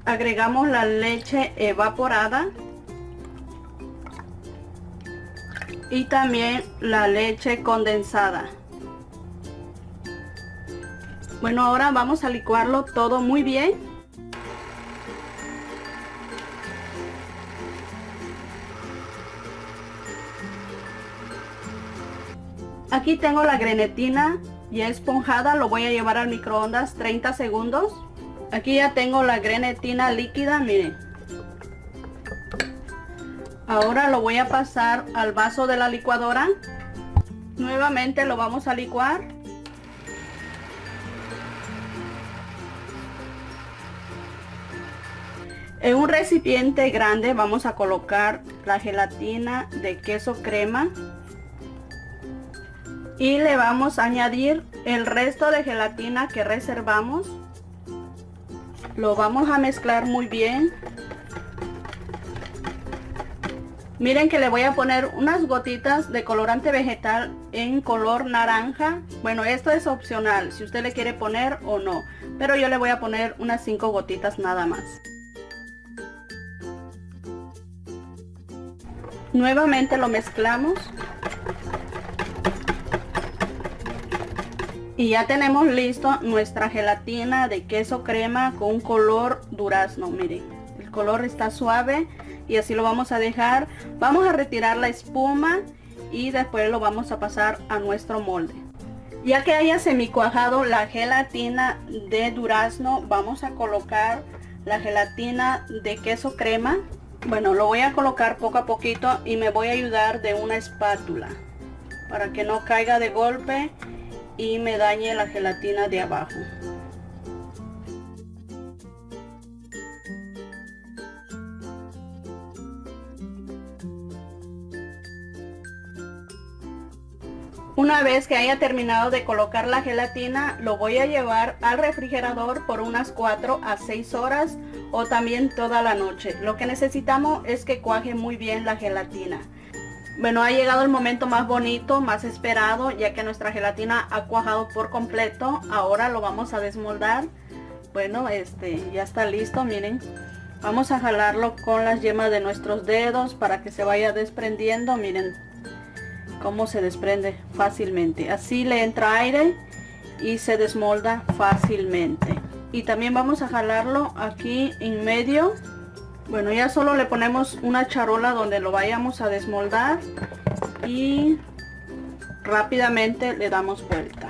Agregamos la leche evaporada. Y también la leche condensada. Bueno, ahora vamos a licuarlo todo muy bien. Aquí tengo la grenetina ya esponjada, lo voy a llevar al microondas 30 segundos. Aquí ya tengo la grenetina líquida, miren. Ahora lo voy a pasar al vaso de la licuadora. Nuevamente lo vamos a licuar. En un recipiente grande vamos a colocar la gelatina de queso crema. Y le vamos a añadir el resto de gelatina que reservamos. Lo vamos a mezclar muy bien. Miren que le voy a poner unas gotitas de colorante vegetal en color naranja. Bueno, esto es opcional, si usted le quiere poner o no. Pero yo le voy a poner unas 5 gotitas nada más. Nuevamente lo mezclamos. Y ya tenemos listo nuestra gelatina de queso crema con un color durazno. Miren, el color está suave. Y así lo vamos a dejar. Vamos a retirar la espuma y después lo vamos a pasar a nuestro molde. Ya que haya semicuajado la gelatina de durazno, vamos a colocar la gelatina de queso crema. Bueno, lo voy a colocar poco a poquito y me voy a ayudar de una espátula para que no caiga de golpe y me dañe la gelatina de abajo. Una vez que haya terminado de colocar la gelatina, lo voy a llevar al refrigerador por unas 4 a 6 horas o también toda la noche. Lo que necesitamos es que cuaje muy bien la gelatina. Bueno, ha llegado el momento más bonito, más esperado, ya que nuestra gelatina ha cuajado por completo. Ahora lo vamos a desmoldar. Bueno, ya está listo, miren. Vamos a jalarlo con las yemas de nuestros dedos para que se vaya desprendiendo. Miren cómo se desprende fácilmente. Así le entra aire y se desmolda fácilmente. Y también vamos a jalarlo aquí en medio. Bueno, ya solo le ponemos una charola donde lo vayamos a desmoldar y rápidamente le damos vuelta.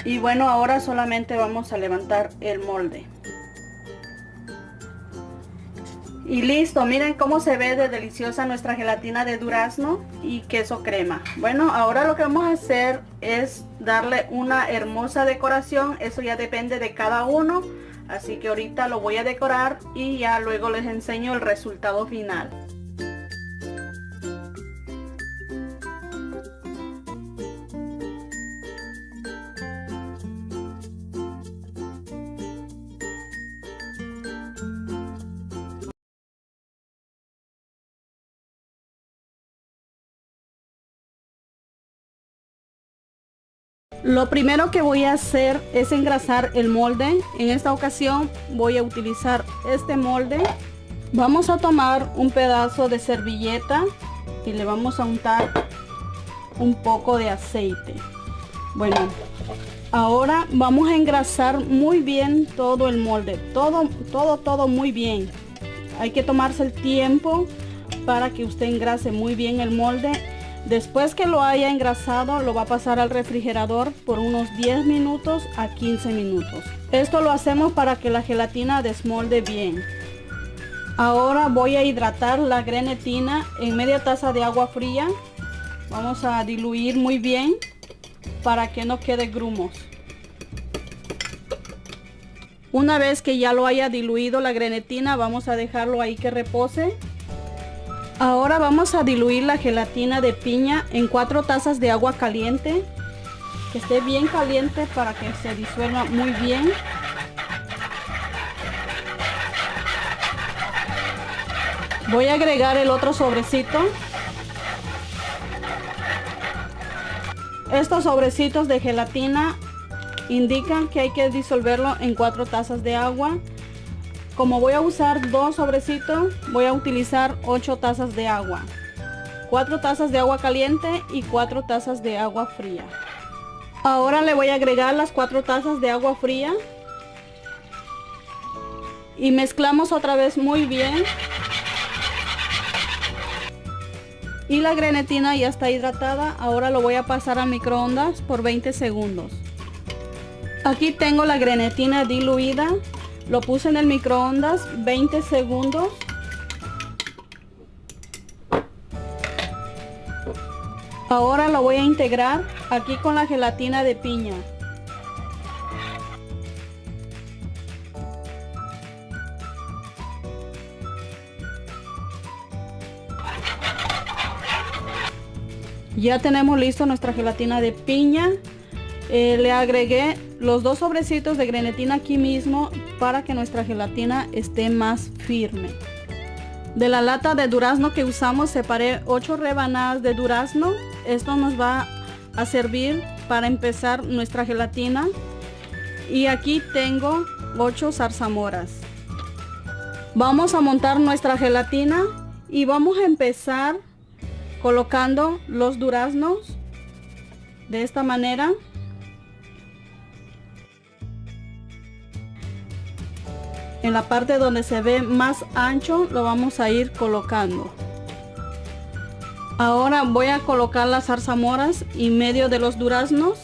Y bueno, ahora solamente vamos a levantar el molde. Y listo, miren cómo se ve de deliciosa nuestra gelatina de durazno y queso crema. Bueno, ahora lo que vamos a hacer es darle una hermosa decoración. Eso ya depende de cada uno. Así que ahorita lo voy a decorar y ya luego les enseño el resultado final. Lo primero que voy a hacer es engrasar el molde. En esta ocasión voy a utilizar este molde. Vamos a tomar un pedazo de servilleta y le vamos a untar un poco de aceite. Bueno, ahora vamos a engrasar muy bien todo el molde. Todo muy bien. Hay que tomarse el tiempo para que usted engrase muy bien el molde. Después que lo haya engrasado, lo va a pasar al refrigerador por unos 10 minutos a 15 minutos. Esto lo hacemos para que la gelatina desmolde bien. Ahora voy a hidratar la grenetina en media taza de agua fría. Vamos a diluir muy bien para que no quede grumos. Una vez que ya lo haya diluido la grenetina, vamos a dejarlo ahí que repose. Ahora vamos a diluir la gelatina de piña en 4 tazas de agua caliente. Que esté bien caliente para que se disuelva muy bien. Voy a agregar el otro sobrecito. Estos sobrecitos de gelatina indican que hay que disolverlo en 4 tazas de agua. Como voy a usar 2 sobrecitos, voy a utilizar 8 tazas de agua. 4 tazas de agua caliente y 4 tazas de agua fría. Ahora le voy a agregar las 4 tazas de agua fría. Y mezclamos otra vez muy bien. Y la grenetina ya está hidratada. Ahora lo voy a pasar a microondas por 20 segundos. Aquí tengo la grenetina diluida. Lo puse en el microondas 20 segundos. Ahora lo voy a integrar aquí con la gelatina de piña. Ya tenemos listo nuestra gelatina de piña. Le agregué los 2 sobrecitos de grenetina aquí mismo para que nuestra gelatina esté más firme. De la lata de durazno que usamos separé 8 rebanadas de durazno. Esto nos va a servir para empezar nuestra gelatina. Y aquí tengo 8 zarzamoras. Vamos a montar nuestra gelatina y vamos a empezar colocando los duraznos de esta manera. En la parte donde se ve más ancho lo vamos a ir colocando. Ahora voy a colocar las zarzamoras en medio de los duraznos.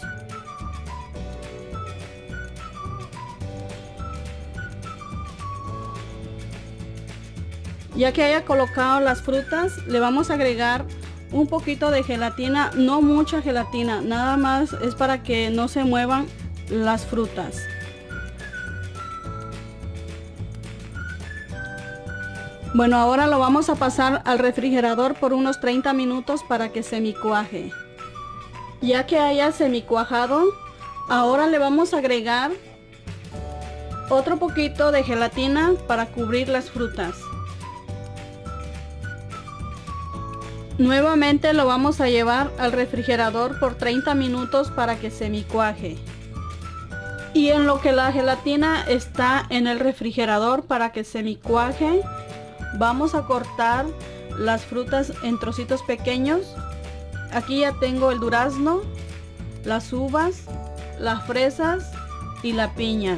Ya que haya colocado las frutas, le vamos a agregar un poquito de gelatina, no mucha gelatina, nada más es para que no se muevan las frutas. Bueno, ahora lo vamos a pasar al refrigerador por unos 30 minutos para que semicuaje. Ya que haya semicuajado, ahora le vamos a agregar otro poquito de gelatina para cubrir las frutas. Nuevamente lo vamos a llevar al refrigerador por 30 minutos para que semicuaje. Y en lo que la gelatina está en el refrigerador para que semicuaje, vamos a cortar las frutas en trocitos pequeños. Aquí ya tengo el durazno, las uvas, las fresas y la piña.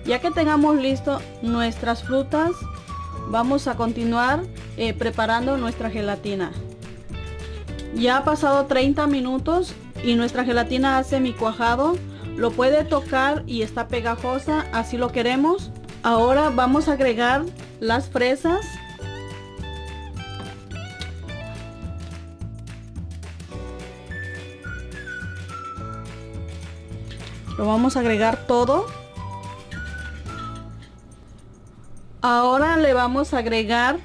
Ya que tengamos listo nuestras frutas, vamos a continuar preparando nuestra gelatina. Ya ha pasado 30 minutos y nuestra gelatina ha semicuajado. Lo puede tocar y está pegajosa, así lo queremos. Ahora vamos a agregar las fresas. Lo vamos a agregar todo. Ahora le vamos a agregar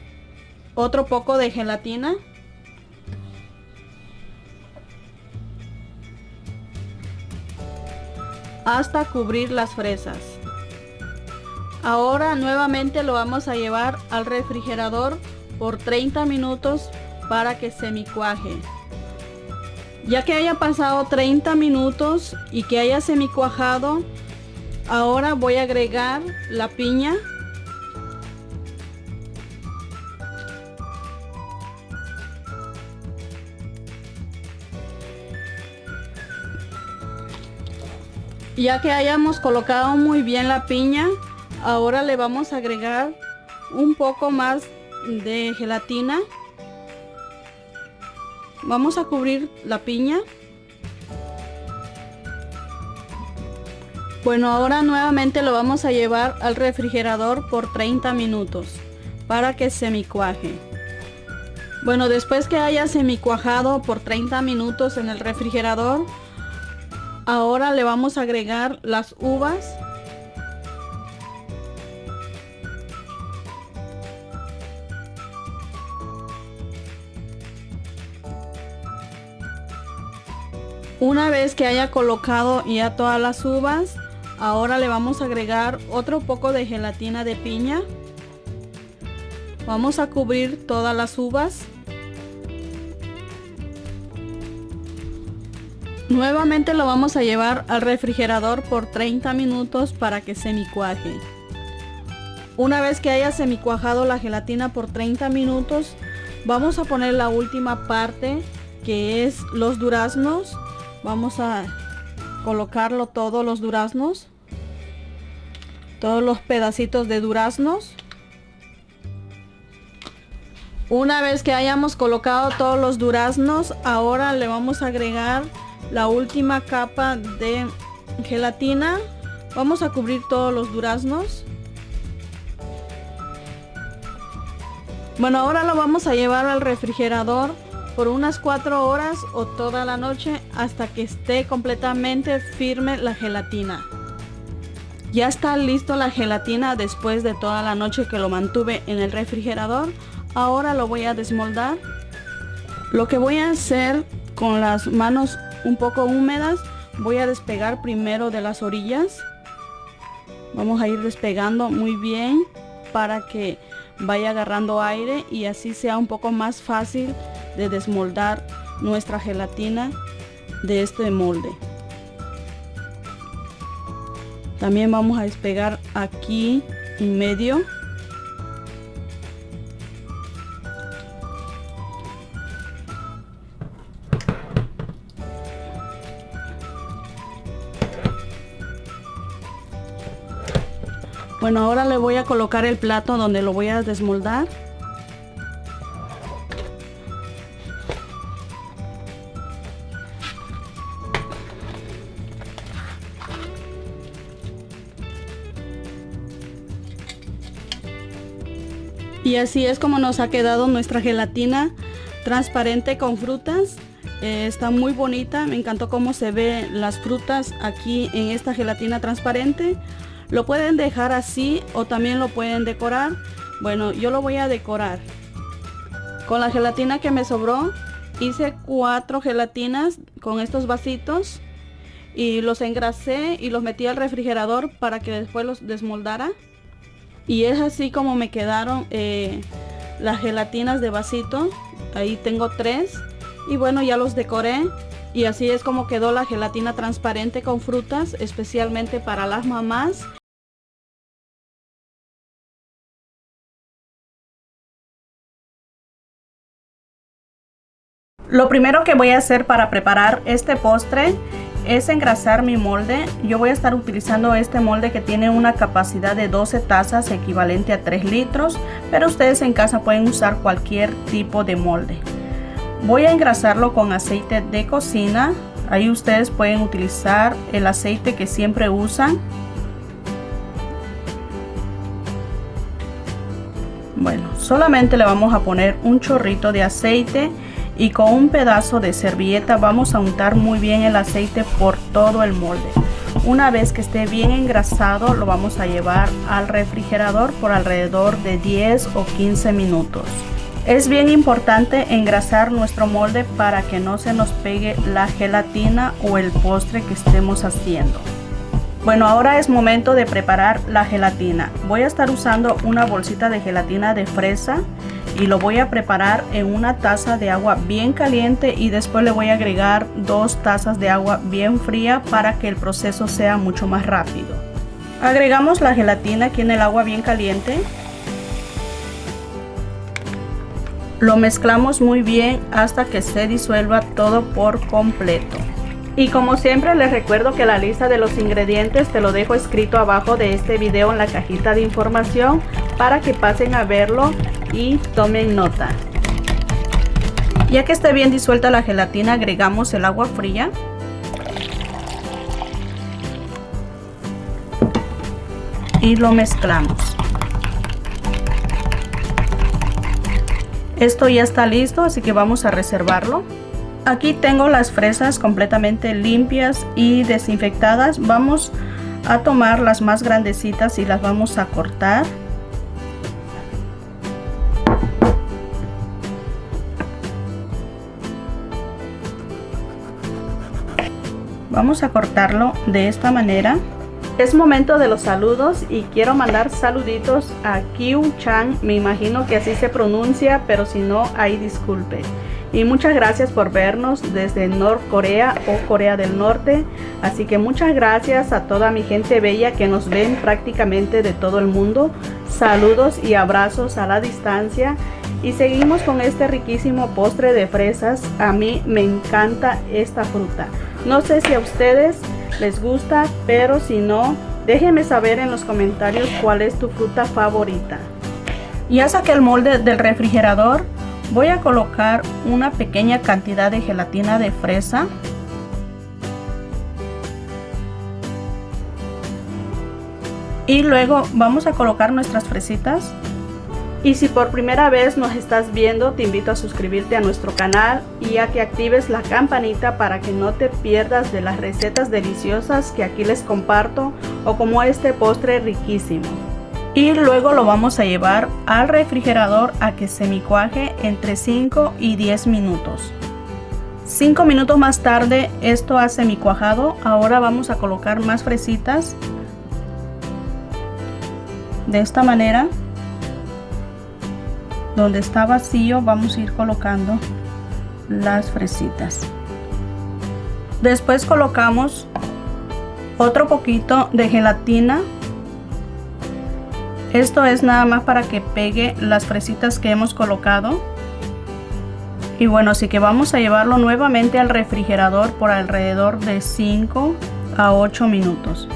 otro poco de gelatina. Hasta cubrir las fresas. Ahora nuevamente lo vamos a llevar al refrigerador por 30 minutos para que semicuaje. Ya que haya pasado 30 minutos y que haya semicuajado, ahora voy a agregar la piña. Ya que hayamos colocado muy bien la piña, ahora le vamos a agregar un poco más de gelatina. Vamos a cubrir la piña. Bueno, ahora nuevamente lo vamos a llevar al refrigerador por 30 minutos para que semicuaje. Bueno, después que haya semicuajado por 30 minutos en el refrigerador, ahora le vamos a agregar las uvas. Una vez que haya colocado ya todas las uvas, ahora le vamos a agregar otro poco de gelatina de piña. Vamos a cubrir todas las uvas. Nuevamente lo vamos a llevar al refrigerador por 30 minutos para que semicuaje. Una vez que haya semicuajado la gelatina por 30 minutos, vamos a poner la última parte, que es los duraznos. Vamos a colocarlo todos los duraznos, todos los pedacitos de duraznos. Una vez que hayamos colocado todos los duraznos, ahora le vamos a agregar la última capa de gelatina vamos a cubrir todos los duraznos. Bueno, ahora lo vamos a llevar al refrigerador por unas 4 horas o toda la noche hasta que esté completamente firme la gelatina. Ya está listo la gelatina después de toda la noche que lo mantuve en el refrigerador. Ahora lo voy a desmoldar. Lo que voy a hacer con las manos un poco húmedas, voy a despegar primero de las orillas. Vamos a ir despegando muy bien para que vaya agarrando aire y así sea un poco más fácil de desmoldar nuestra gelatina de este molde. También vamos a despegar aquí en medio. Bueno, ahora le voy a colocar el plato donde lo voy a desmoldar. Y así es como nos ha quedado nuestra gelatina transparente con frutas. Está muy bonita, me encantó cómo se ven las frutas aquí en esta gelatina transparente. Lo pueden dejar así o también lo pueden decorar. Bueno, yo lo voy a decorar. Con la gelatina que me sobró, hice 4 gelatinas con estos vasitos y los engrasé y los metí al refrigerador para que después los desmoldara. Y es así como me quedaron las gelatinas de vasito. Ahí tengo 3 y bueno, ya los decoré. Y así es como quedó la gelatina transparente con frutas, especialmente para las mamás. Lo primero que voy a hacer para preparar este postre es engrasar mi molde. Yo voy a estar utilizando este molde que tiene una capacidad de 12 tazas, equivalente a 3 litros, pero ustedes en casa pueden usar cualquier tipo de molde. Voy a engrasarlo con aceite de cocina. Ahí ustedes pueden utilizar el aceite que siempre usan. Bueno, solamente le vamos a poner un chorrito de aceite y con un pedazo de servilleta vamos a untar muy bien el aceite por todo el molde. Una vez que esté bien engrasado, lo vamos a llevar al refrigerador por alrededor de 10 o 15 minutos. Es bien importante engrasar nuestro molde para que no se nos pegue la gelatina o el postre que estemos haciendo. Bueno, ahora es momento de preparar la gelatina. Voy a estar usando una bolsita de gelatina de fresa y lo voy a preparar en una taza de agua bien caliente y después le voy a agregar 2 tazas de agua bien fría para que el proceso sea mucho más rápido. Agregamos la gelatina aquí en el agua bien caliente. Lo mezclamos muy bien hasta que se disuelva todo por completo. Y como siempre les recuerdo que la lista de los ingredientes te lo dejo escrito abajo de este video en la cajita de información para que pasen a verlo y tomen nota. Ya que esté bien disuelta la gelatina, agregamos el agua fría. Y lo mezclamos. Esto ya está listo, así que vamos a reservarlo. Aquí tengo las fresas completamente limpias y desinfectadas. Vamos a tomar las más grandecitas y las vamos a cortar. Vamos a cortarlo de esta manera. Es momento de los saludos y quiero mandar saluditos a Kiu Chan. Me imagino que así se pronuncia, pero si no, ahí disculpe. Y muchas gracias por vernos desde Norcorea o Corea del Norte. Así que muchas gracias a toda mi gente bella que nos ven prácticamente de todo el mundo. Saludos y abrazos a la distancia. Y seguimos con este riquísimo postre de fresas. A mí me encanta esta fruta. No sé si a ustedes les gusta, pero si no, déjenme saber en los comentarios cuál es tu fruta favorita. Ya saqué el molde del refrigerador. Voy a colocar una pequeña cantidad de gelatina de fresa. Y luego vamos a colocar nuestras fresitas. Y si por primera vez nos estás viendo, te invito a suscribirte a nuestro canal y a que actives la campanita para que no te pierdas de las recetas deliciosas que aquí les comparto, o como este postre riquísimo. Y luego lo vamos a llevar al refrigerador a que semicuaje entre 5 y 10 minutos. 5 minutos más tarde esto ha semicuajado. Ahora vamos a colocar más fresitas. De esta manera, donde está vacío vamos a ir colocando las fresitas. Después colocamos otro poquito de gelatina. Esto es nada más para que pegue las fresitas que hemos colocado. Y bueno, así que vamos a llevarlo nuevamente al refrigerador por alrededor de 5 a 8 minutos.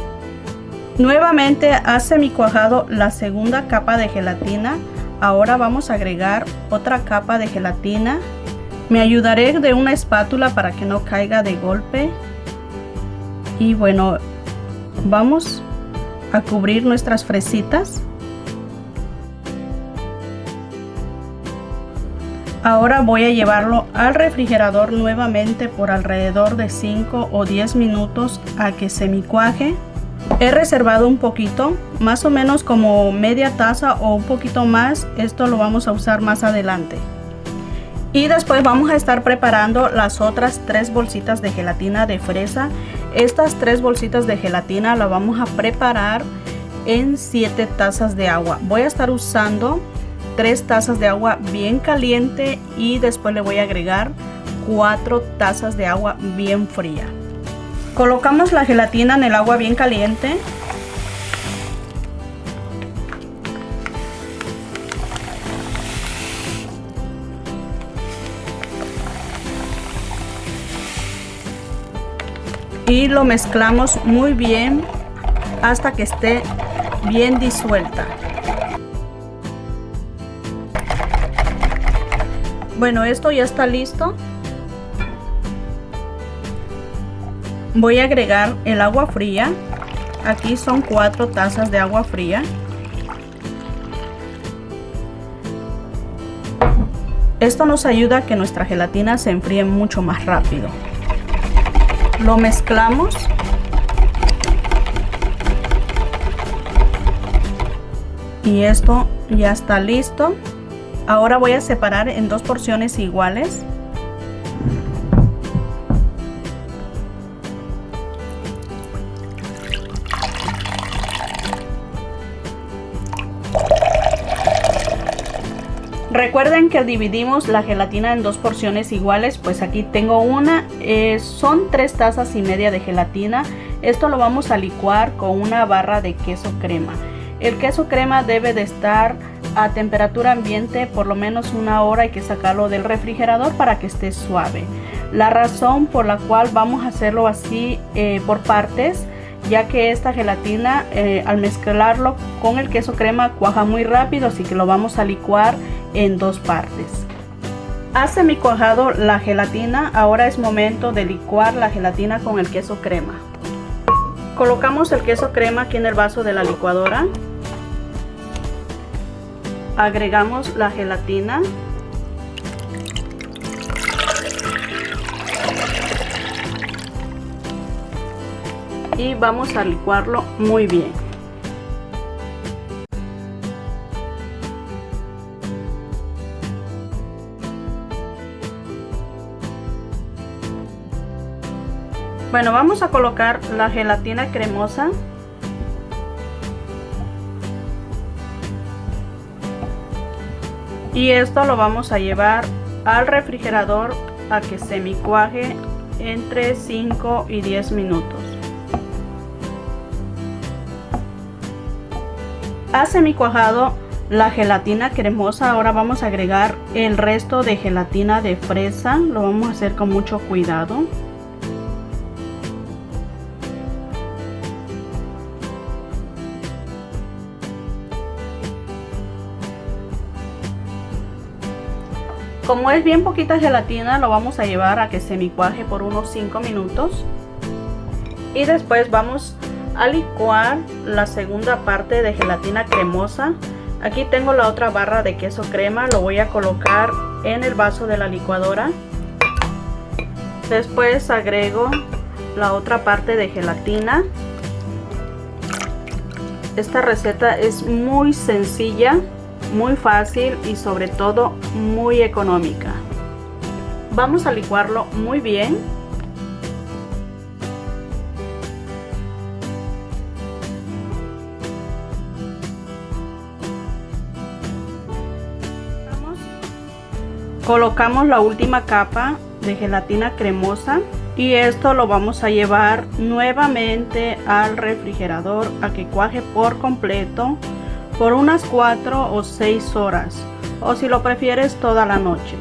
Nuevamente ha semicuajado la segunda capa de gelatina. Ahora vamos a agregar otra capa de gelatina. Me ayudaré de una espátula para que no caiga de golpe. Y bueno, vamos a cubrir nuestras fresitas. Ahora voy a llevarlo al refrigerador nuevamente por alrededor de 5 o 10 minutos a que semicuaje. He reservado un poquito, más o menos como media taza o un poquito más. Esto lo vamos a usar más adelante. Y después vamos a estar preparando las otras 3 bolsitas de gelatina de fresa. Estas 3 bolsitas de gelatina las vamos a preparar en 7 tazas de agua. Voy a estar usando 3 tazas de agua bien caliente y después le voy a agregar 4 tazas de agua bien fría. Colocamos la gelatina en el agua bien caliente. Y lo mezclamos muy bien hasta que esté bien disuelta. Bueno, esto ya está listo. Voy a agregar el agua fría. Aquí son 4 tazas de agua fría. Esto nos ayuda a que nuestra gelatina se enfríe mucho más rápido. Lo mezclamos. Y esto ya está listo. Ahora voy a separar en 2 porciones iguales. Recuerden que dividimos la gelatina en 2 porciones iguales, pues aquí tengo una, son 3 tazas y media de gelatina. Esto lo vamos a licuar con una barra de queso crema. El queso crema debe de estar a temperatura ambiente por lo menos 1 hora. Hay que sacarlo del refrigerador para que esté suave. La razón por la cual vamos a hacerlo así por partes, ya que esta gelatina al mezclarlo con el queso crema cuaja muy rápido, así que lo vamos a licuar en 2 partes. Ha semicuajado la gelatina. Ahora es momento de licuar la gelatina con el queso crema. Colocamos el queso crema aquí en el vaso de la licuadora. Agregamos la gelatina. Y vamos a licuarlo muy bien. Bueno, vamos a colocar la gelatina cremosa. Y esto lo vamos a llevar al refrigerador a que semicuaje entre 5 y 10 minutos. Ha semicuajado la gelatina cremosa. Ahora vamos a agregar el resto de gelatina de fresa. Lo vamos a hacer con mucho cuidado. Como es bien poquita gelatina, lo vamos a llevar a que semicuaje por unos 5 minutos. Y después vamos a licuar la segunda parte de gelatina cremosa. Aquí tengo la otra barra de queso crema, lo voy a colocar en el vaso de la licuadora. Después agrego la otra parte de gelatina. Esta receta es muy sencilla, muy fácil y sobre todo muy económica. Vamos a licuarlo muy bien. Colocamos la última capa de gelatina cremosa y esto lo vamos a llevar nuevamente al refrigerador a que cuaje por completo por unas 4 o 6 horas, o si lo prefieres toda la noche.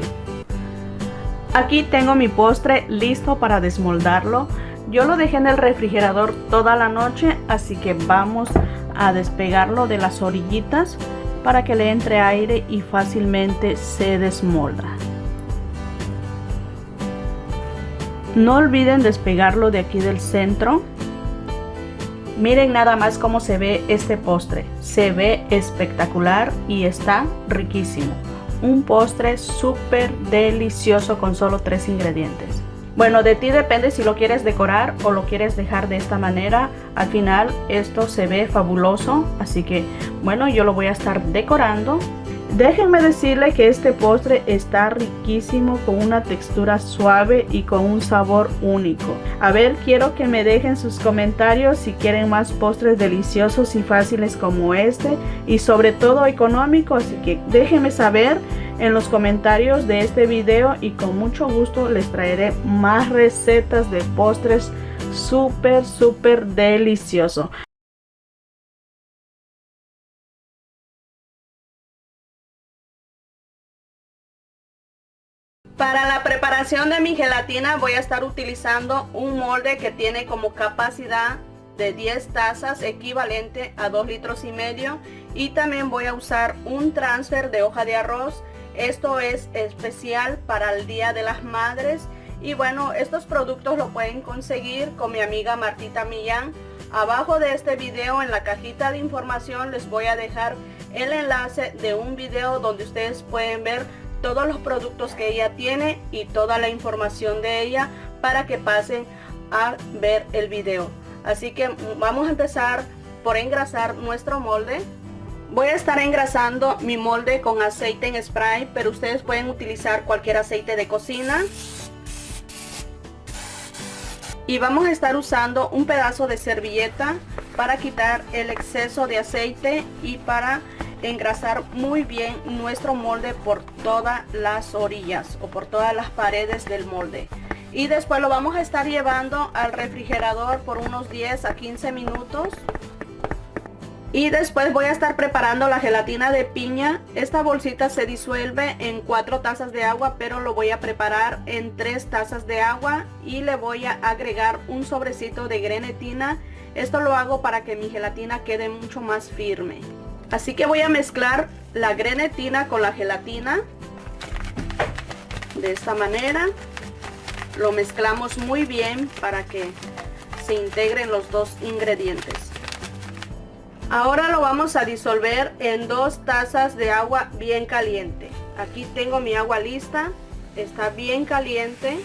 Aquí tengo mi postre listo para desmoldarlo. Yo lo dejé en el refrigerador toda la noche, así que vamos a despegarlo de las orillitas para que le entre aire y fácilmente se desmolda. No olviden despegarlo de aquí del centro. Miren nada más cómo se ve este postre. Se ve espectacular y está riquísimo. Un postre súper delicioso con solo 3 ingredientes. Bueno, de ti depende si lo quieres decorar o lo quieres dejar de esta manera. Al final esto se ve fabuloso, así que bueno, yo lo voy a estar decorando. Déjenme decirle que este postre está riquísimo, con una textura suave y con un sabor único. A ver, quiero que me dejen sus comentarios si quieren más postres deliciosos y fáciles como este, y sobre todo económico, así que déjenme saber en los comentarios de este video y con mucho gusto les traeré más recetas de postres súper deliciosos. Para la preparación de mi gelatina voy a estar utilizando un molde que tiene como capacidad de 10 tazas, equivalente a 2,5 litros, y también voy a usar un transfer de hoja de arroz. Esto es especial para el Día de las Madres, y bueno, estos productos lo pueden conseguir con mi amiga Martita Millán. Abajo de este video, en la cajita de información, les voy a dejar el enlace de un video donde ustedes pueden ver todos los productos que ella tiene y toda la información de ella para que pasen a ver el video. Así que vamos a empezar por engrasar nuestro molde. Voy a estar engrasando mi molde con aceite en spray, pero ustedes pueden utilizar cualquier aceite de cocina. Y vamos a estar usando un pedazo de servilleta para quitar el exceso de aceite y para engrasar muy bien nuestro molde por todas las orillas o por todas las paredes del molde. Y después lo vamos a estar llevando al refrigerador por unos 10 a 15 minutos. Y después voy a estar preparando la gelatina de piña. Esta bolsita se disuelve en 4 tazas de agua, pero lo voy a preparar en 3 tazas de agua y le voy a agregar un sobrecito de grenetina. Esto lo hago para que mi gelatina quede mucho más firme. Así que voy a mezclar la grenetina con la gelatina de esta manera. Lo mezclamos muy bien para que se integren los dos ingredientes. Ahora lo vamos a disolver en 2 tazas de agua bien caliente. Aquí tengo mi agua lista, está bien caliente.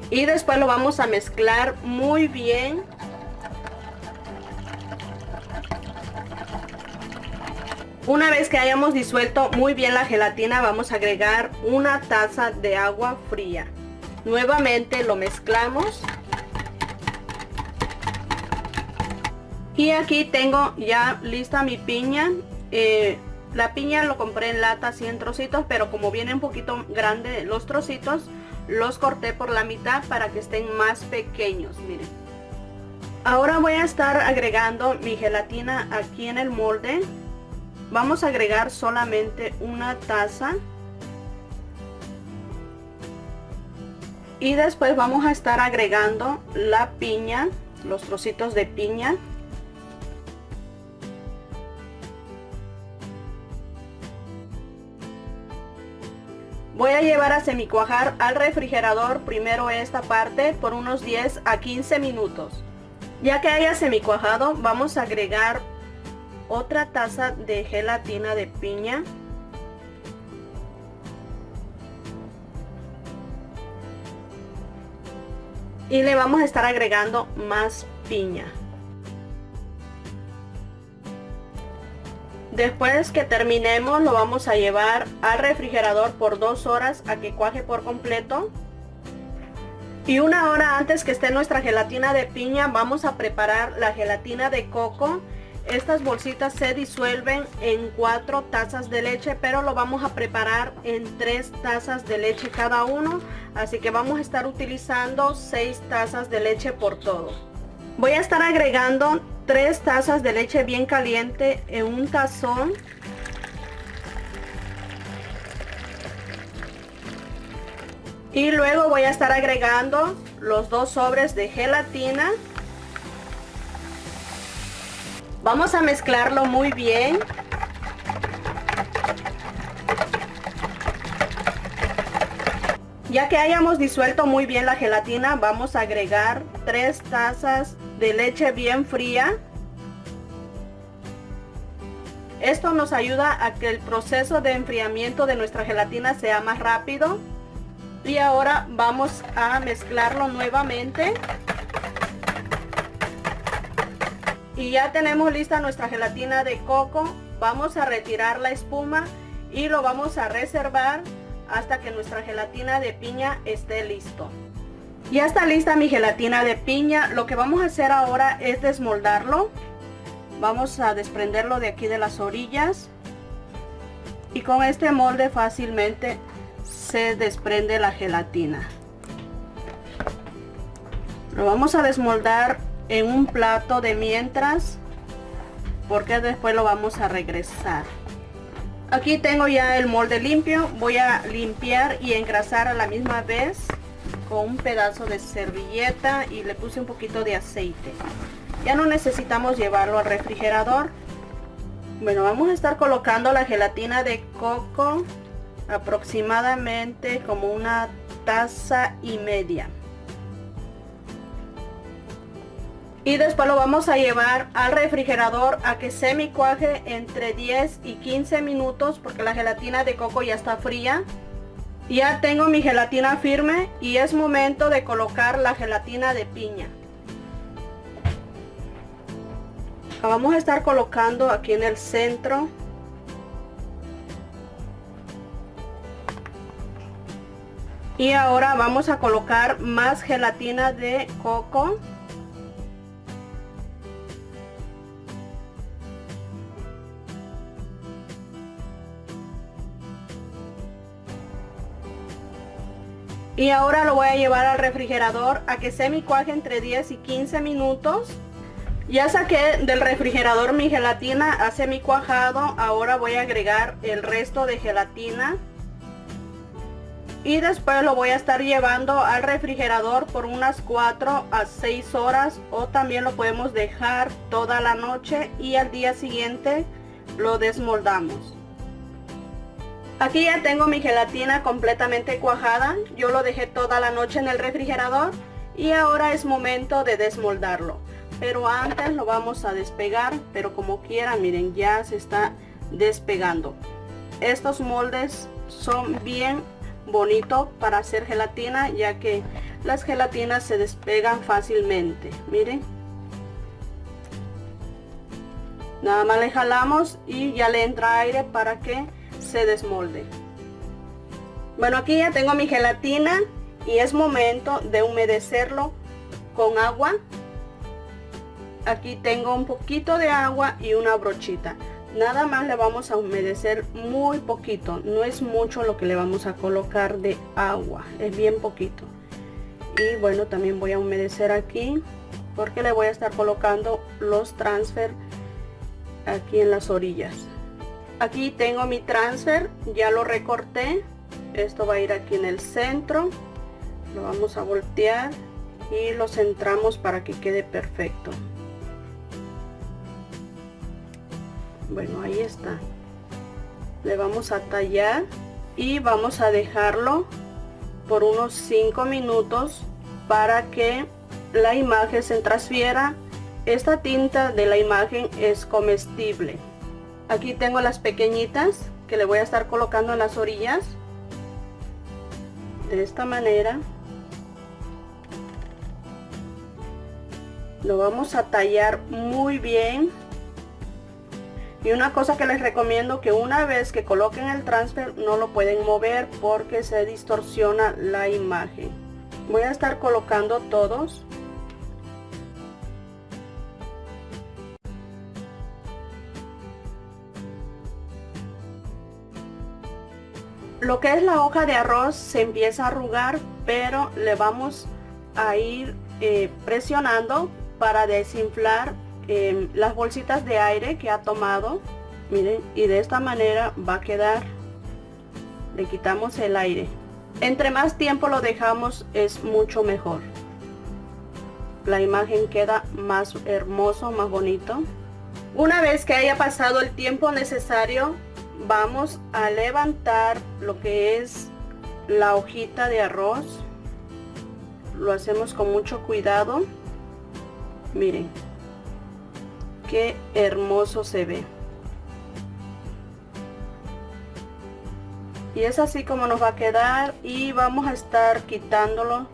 Y después lo vamos a mezclar muy bien. Una vez que hayamos disuelto muy bien la gelatina, vamos a agregar 1 taza de agua fría. Nuevamente lo mezclamos. Y aquí tengo ya lista mi piña. La piña lo compré en lata, así en trocitos, pero como viene un poquito grande los trocitos, los corté por la mitad para que estén más pequeños, miren. Ahora voy a estar agregando mi gelatina aquí en el molde. Vamos a agregar solamente 1 taza. Y después vamos a estar agregando la piña, los trocitos de piña. Voy a llevar a semicuajar al refrigerador primero esta parte por unos 10 a 15 minutos. Ya que haya semicuajado, vamos a agregar otra taza de gelatina de piña. Y le vamos a estar agregando más piña. Después que terminemos, lo vamos a llevar al refrigerador por 2 horas a que cuaje por completo. Y 1 hora antes que esté nuestra gelatina de piña, vamos a preparar la gelatina de coco. Estas bolsitas se disuelven en 4 tazas de leche, pero lo vamos a preparar en 3 tazas de leche cada uno. Así que vamos a estar utilizando 6 tazas de leche por todo. Voy a estar agregando 3 tazas de leche bien caliente en un tazón. Y luego voy a estar agregando los 2 sobres de gelatina. Vamos a mezclarlo muy bien. Ya que hayamos disuelto muy bien la gelatina, vamos a agregar 3 tazas de leche bien fría. Esto nos ayuda a que el proceso de enfriamiento de nuestra gelatina sea más rápido. Y ahora vamos a mezclarlo nuevamente. Y ya tenemos lista nuestra gelatina de coco. Vamos a retirar la espuma y lo vamos a reservar hasta que nuestra gelatina de piña esté listo. Ya está lista mi gelatina de piña. Lo que vamos a hacer ahora es desmoldarlo. Vamos a desprenderlo de aquí de las orillas. Y con este molde fácilmente se desprende la gelatina. Lo vamos a desmoldar en un plato de mientras, porque después lo vamos a regresar. Aquí tengo ya el molde limpio. Voy a limpiar y engrasar a la misma vez con un pedazo de servilleta y le puse un poquito de aceite. Ya no necesitamos llevarlo al refrigerador. Bueno, vamos a estar colocando la gelatina de coco aproximadamente como 1,5 tazas. Y después lo vamos a llevar al refrigerador a que semicuaje entre 10 y 15 minutos, porque la gelatina de coco ya está fría. Ya tengo mi gelatina firme y es momento de colocar la gelatina de piña. La vamos a estar colocando aquí en el centro. Y ahora vamos a colocar más gelatina de coco. Y ahora lo voy a llevar al refrigerador a que semicuaje entre 10 y 15 minutos. Ya saqué del refrigerador mi gelatina a semicuajado. Ahora voy a agregar el resto de gelatina. Y después lo voy a estar llevando al refrigerador por unas 4 a 6 horas. O también lo podemos dejar toda la noche y al día siguiente lo desmoldamos. Aquí ya tengo mi gelatina completamente cuajada. Yo lo dejé toda la noche en el refrigerador y ahora es momento de desmoldarlo. Pero antes lo vamos a despegar, pero como quieran, miren, ya se está despegando. Estos moldes son bien bonitos para hacer gelatina, ya que las gelatinas se despegan fácilmente. Miren. Nada más le jalamos y ya le entra aire para que se desmolde. Bueno, aquí ya tengo mi gelatina y es momento de humedecerlo con agua. Aquí tengo un poquito de agua y una brochita. Nada más le vamos a humedecer muy poquito, no es mucho lo que le vamos a colocar de agua, es bien poquito. Y bueno, también voy a humedecer aquí porque le voy a estar colocando los transfer aquí en las orillas. Aquí tengo mi transfer, ya lo recorté. Esto va a ir aquí en el centro. Lo vamos a voltear y lo centramos para que quede perfecto. Bueno, ahí está. Le vamos a tallar y vamos a dejarlo por unos 5 minutos para que la imagen se transfiera Esta tinta de la imagen es comestible. Aquí tengo las pequeñitas que le voy a estar colocando en las orillas. De esta manera. Lo vamos a tallar muy bien. Y una cosa que les recomiendo, que una vez que coloquen el transfer no lo pueden mover porque se distorsiona la imagen. Voy a estar colocando todos. Lo que es la hoja de arroz se empieza a arrugar, pero le vamos a ir presionando para desinflar las bolsitas de aire que ha tomado. Miren, y de esta manera va a quedar. Le quitamos el aire. Entre más tiempo lo dejamos es mucho mejor. La imagen queda más hermoso, más bonito. Una vez que haya pasado el tiempo necesario, vamos a levantar lo que es la hojita de arroz. Lo hacemos con mucho cuidado. Miren qué hermoso se ve. Y es así como nos va a quedar, y vamos a estar quitándolo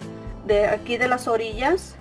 de aquí de las orillas.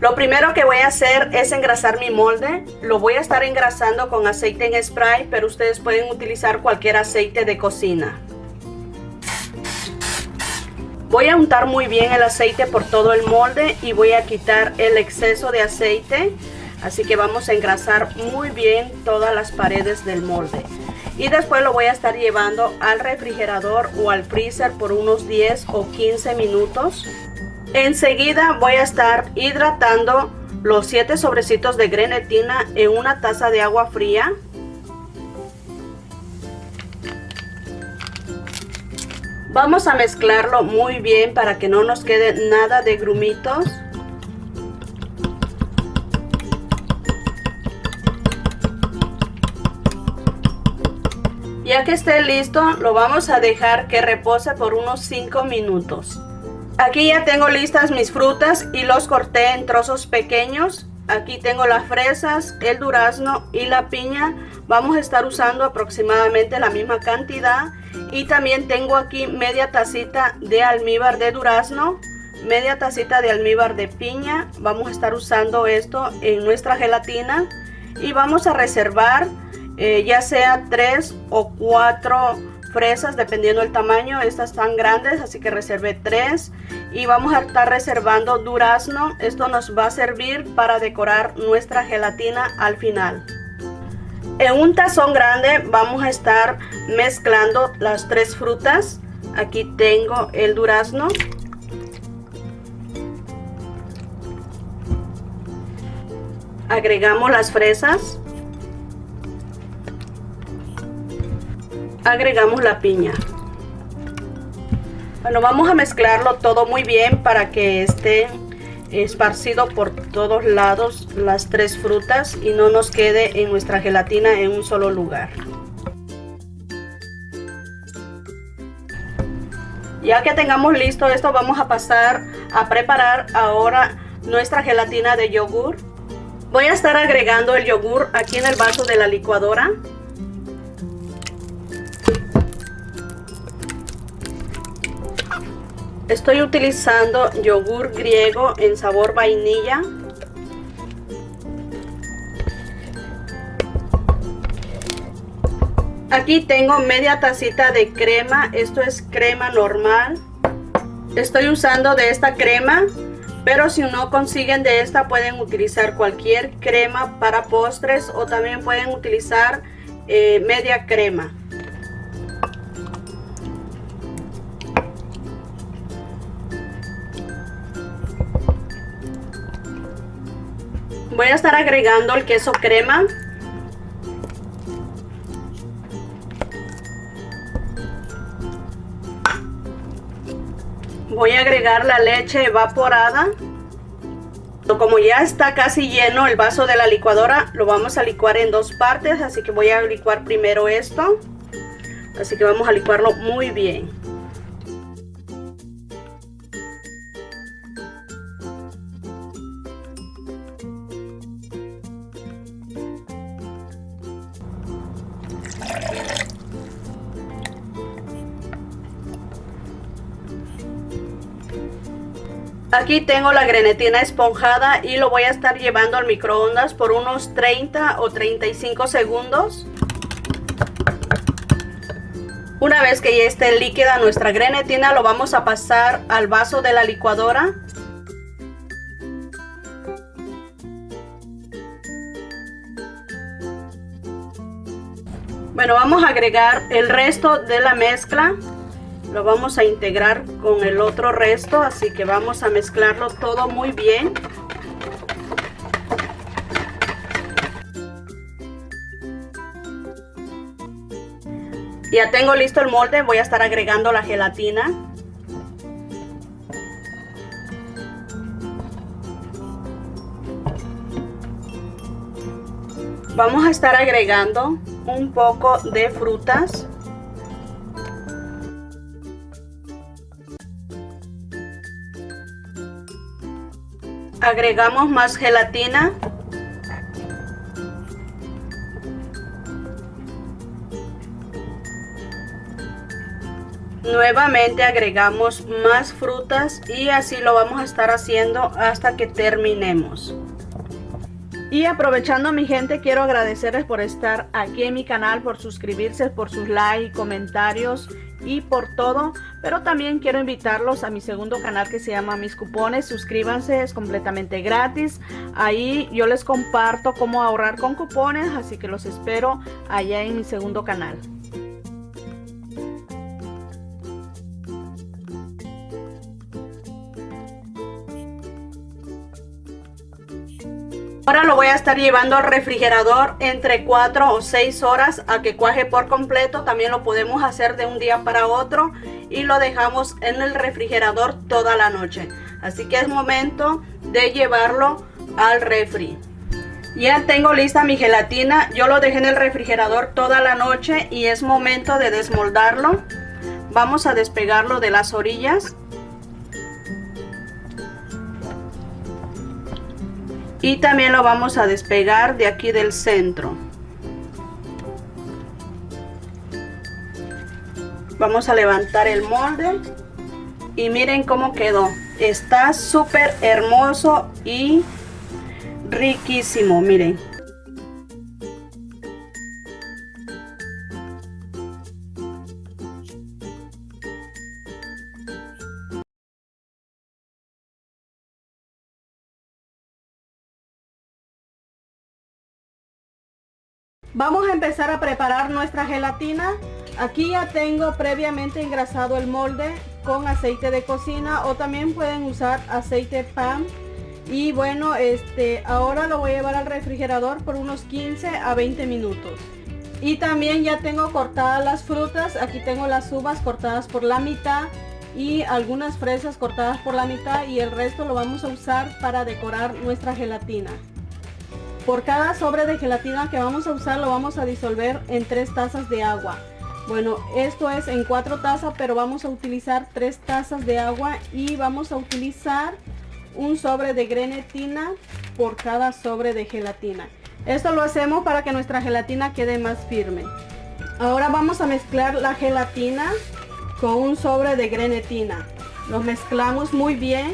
Lo primero que voy a hacer es engrasar mi molde. Lo voy a estar engrasando con aceite en spray, pero ustedes pueden utilizar cualquier aceite de cocina. Voy a untar muy bien el aceite por todo el molde y voy a quitar el exceso de aceite. Así que vamos a engrasar muy bien todas las paredes del molde. Y después lo voy a estar llevando al refrigerador o al freezer por unos 10 o 15 minutos. Enseguida voy a estar hidratando los 7 sobrecitos de grenetina en una taza de agua fría. Vamos a mezclarlo muy bien para que no nos quede nada de grumitos. Ya que esté listo, lo vamos a dejar que repose por unos 5 minutos. Aquí ya tengo listas mis frutas y los corté en trozos pequeños. Aquí tengo las fresas, el durazno y la piña. Vamos a estar usando aproximadamente la misma cantidad. Y también tengo aquí media tacita de almíbar de durazno, media tacita de almíbar de piña. Vamos a estar usando esto en nuestra gelatina. Y vamos a reservar ya sea 3 o 4 fresas dependiendo del tamaño. Estas están grandes, así que reservé 3. Y vamos a estar reservando durazno. Esto nos va a servir para decorar nuestra gelatina al final. En un tazón grande vamos a estar mezclando las 3 frutas. Aquí tengo el durazno, agregamos las fresas, agregamos la piña. Bueno, vamos a mezclarlo todo muy bien para que esté esparcido por todos lados las 3 frutas y no nos quede en nuestra gelatina en un solo lugar. Ya que tengamos listo esto, vamos a pasar a preparar ahora nuestra gelatina de yogur. Voy a estar agregando el yogur aquí en el vaso de la licuadora. Estoy utilizando yogur griego en sabor vainilla. Aquí tengo media tacita de crema. Esto es crema normal. Estoy usando de esta crema, pero si no consiguen de esta pueden utilizar cualquier crema para postres o también pueden utilizar media crema. Voy a estar agregando el queso crema. Voy a agregar la leche evaporada. Como ya está casi lleno el vaso de la licuadora, lo vamos a licuar en dos partes, así que voy a licuar primero esto. Así que vamos a licuarlo muy bien. Aquí tengo la grenetina esponjada y lo voy a estar llevando al microondas por unos 30 o 35 segundos. Una vez que ya esté líquida nuestra grenetina, lo vamos a pasar al vaso de la licuadora. Bueno, vamos a agregar el resto de la mezcla. Lo vamos a integrar con el otro resto, así que vamos a mezclarlo todo muy bien. Ya tengo listo el molde, voy a estar agregando la gelatina. Vamos a estar agregando un poco de frutas. Agregamos más gelatina. Nuevamente agregamos más frutas y así lo vamos a estar haciendo hasta que terminemos. Y aprovechando, mi gente, quiero agradecerles por estar aquí en mi canal, por suscribirse, por sus likes, comentarios y por todo. Pero también quiero invitarlos a mi segundo canal que se llama Mis Cupones. Suscríbanse, es completamente gratis. Ahí yo les comparto cómo ahorrar con cupones, así que los espero allá en mi segundo canal. Ahora lo voy a estar llevando al refrigerador entre 4 o 6 horas a que cuaje por completo. También lo podemos hacer de un día para otro y lo dejamos en el refrigerador toda la noche. Así que es momento de llevarlo al refri. Ya tengo lista mi gelatina. Yo lo dejé en el refrigerador toda la noche y es momento de desmoldarlo. Vamos a despegarlo de las orillas. Y también lo vamos a despegar de aquí del centro. Vamos a levantar el molde y miren cómo quedó. Está súper hermoso y riquísimo, miren. Vamos a empezar a preparar nuestra gelatina. Aquí ya tengo previamente engrasado el molde con aceite de cocina o también pueden usar aceite pan. Y bueno, ahora lo voy a llevar al refrigerador por unos 15 a 20 minutos. Y también ya tengo cortadas las frutas. Aquí tengo las uvas cortadas por la mitad y algunas fresas cortadas por la mitad, y el resto lo vamos a usar para decorar nuestra gelatina. Por cada sobre de gelatina que vamos a usar lo vamos a disolver en 3 tazas de agua. Bueno, esto es en 4 tazas, pero vamos a utilizar 3 tazas de agua y vamos a utilizar un sobre de grenetina por cada sobre de gelatina. Esto lo hacemos para que nuestra gelatina quede más firme. Ahora vamos a mezclar la gelatina con un sobre de grenetina. Lo mezclamos muy bien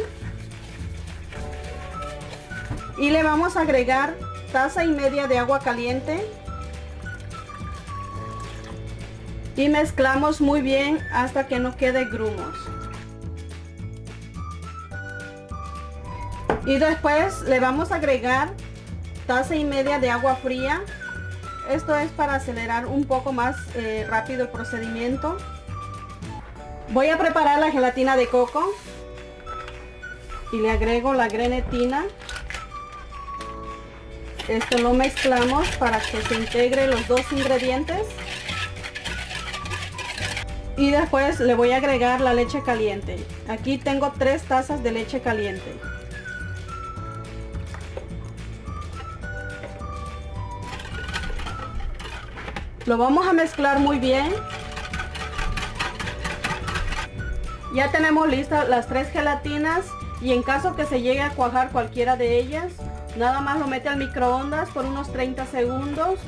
y le vamos a agregar 1,5 tazas de agua caliente y mezclamos muy bien hasta que no quede grumos. Y después le vamos a agregar 1,5 tazas de agua fría. Esto es para acelerar un poco más rápido el procedimiento. Voy a preparar la gelatina de coco y le agrego la grenetina. Esto lo mezclamos para que se integren los dos ingredientes. Y después le voy a agregar la leche caliente. Aquí tengo 3 tazas de leche caliente. Lo vamos a mezclar muy bien. Ya tenemos listas las 3 gelatinas y en caso que se llegue a cuajar cualquiera de ellas, nada más lo mete al microondas por unos 30 segundos.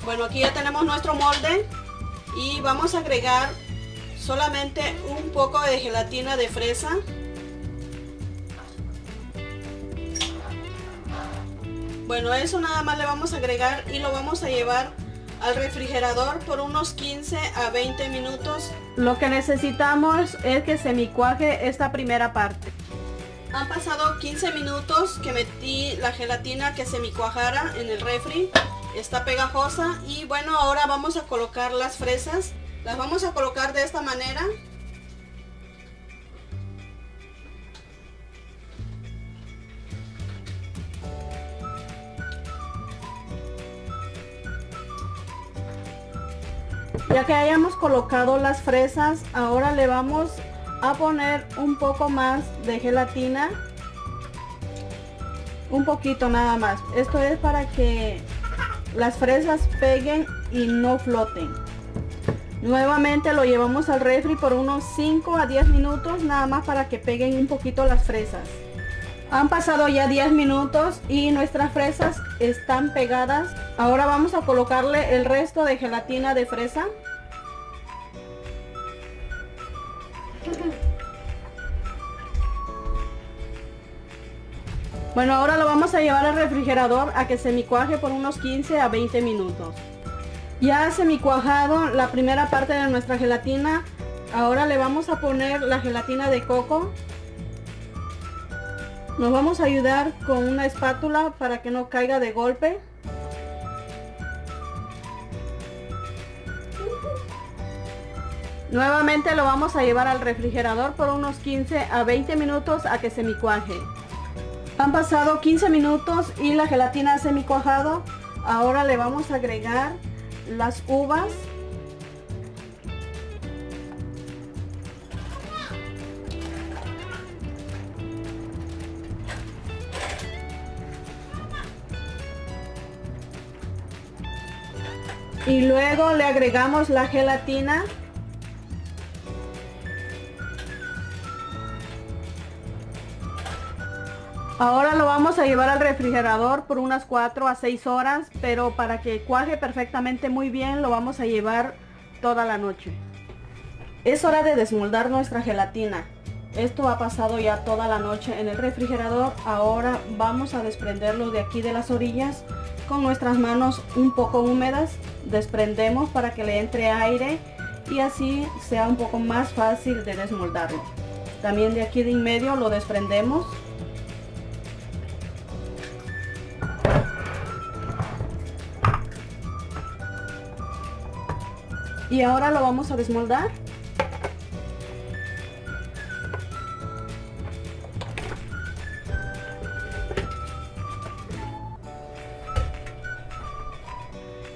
Bueno, aquí ya tenemos nuestro molde y vamos a agregar solamente un poco de gelatina de fresa. Bueno, eso nada más le vamos a agregar y lo vamos a llevar al refrigerador por unos 15 a 20 minutos. Lo que necesitamos es que se cuaje esta primera parte. Han pasado 15 minutos que metí la gelatina que se cuajara en el refri. Está pegajosa y bueno, ahora vamos a colocar las fresas. Las vamos a colocar de esta manera. Ya que hayamos colocado las fresas, ahora le vamos a poner un poco más de gelatina. Un poquito nada más. Esto es para que las fresas peguen y no floten. Nuevamente lo llevamos al refri por unos 5 a 10 minutos, nada más para que peguen un poquito las fresas. Han pasado ya 10 minutos y nuestras fresas están pegadas. Ahora vamos a colocarle el resto de gelatina de fresa. Bueno, ahora lo vamos a llevar al refrigerador a que semicuaje por unos 15 a 20 minutos. Ya semicuajado la primera parte de nuestra gelatina. Ahora le vamos a poner la gelatina de coco. Nos vamos a ayudar con una espátula para que no caiga de golpe. Nuevamente lo vamos a llevar al refrigerador por unos 15 a 20 minutos a que semicuaje. Han pasado 15 minutos y la gelatina ha semicuajado. Ahora le vamos a agregar las uvas. Y luego le agregamos la gelatina. Ahora lo vamos a llevar al refrigerador por unas 4 a 6 horas, pero para que cuaje perfectamente muy bien lo vamos a llevar toda la noche. Es hora de desmoldar nuestra gelatina. Esto ha pasado ya toda la noche en el refrigerador. Ahora vamos a desprenderlo de aquí de las orillas. Con nuestras manos un poco húmedas desprendemos para que le entre aire y así sea un poco más fácil de desmoldarlo. También de aquí de en medio lo desprendemos. Y ahora lo vamos a desmoldar.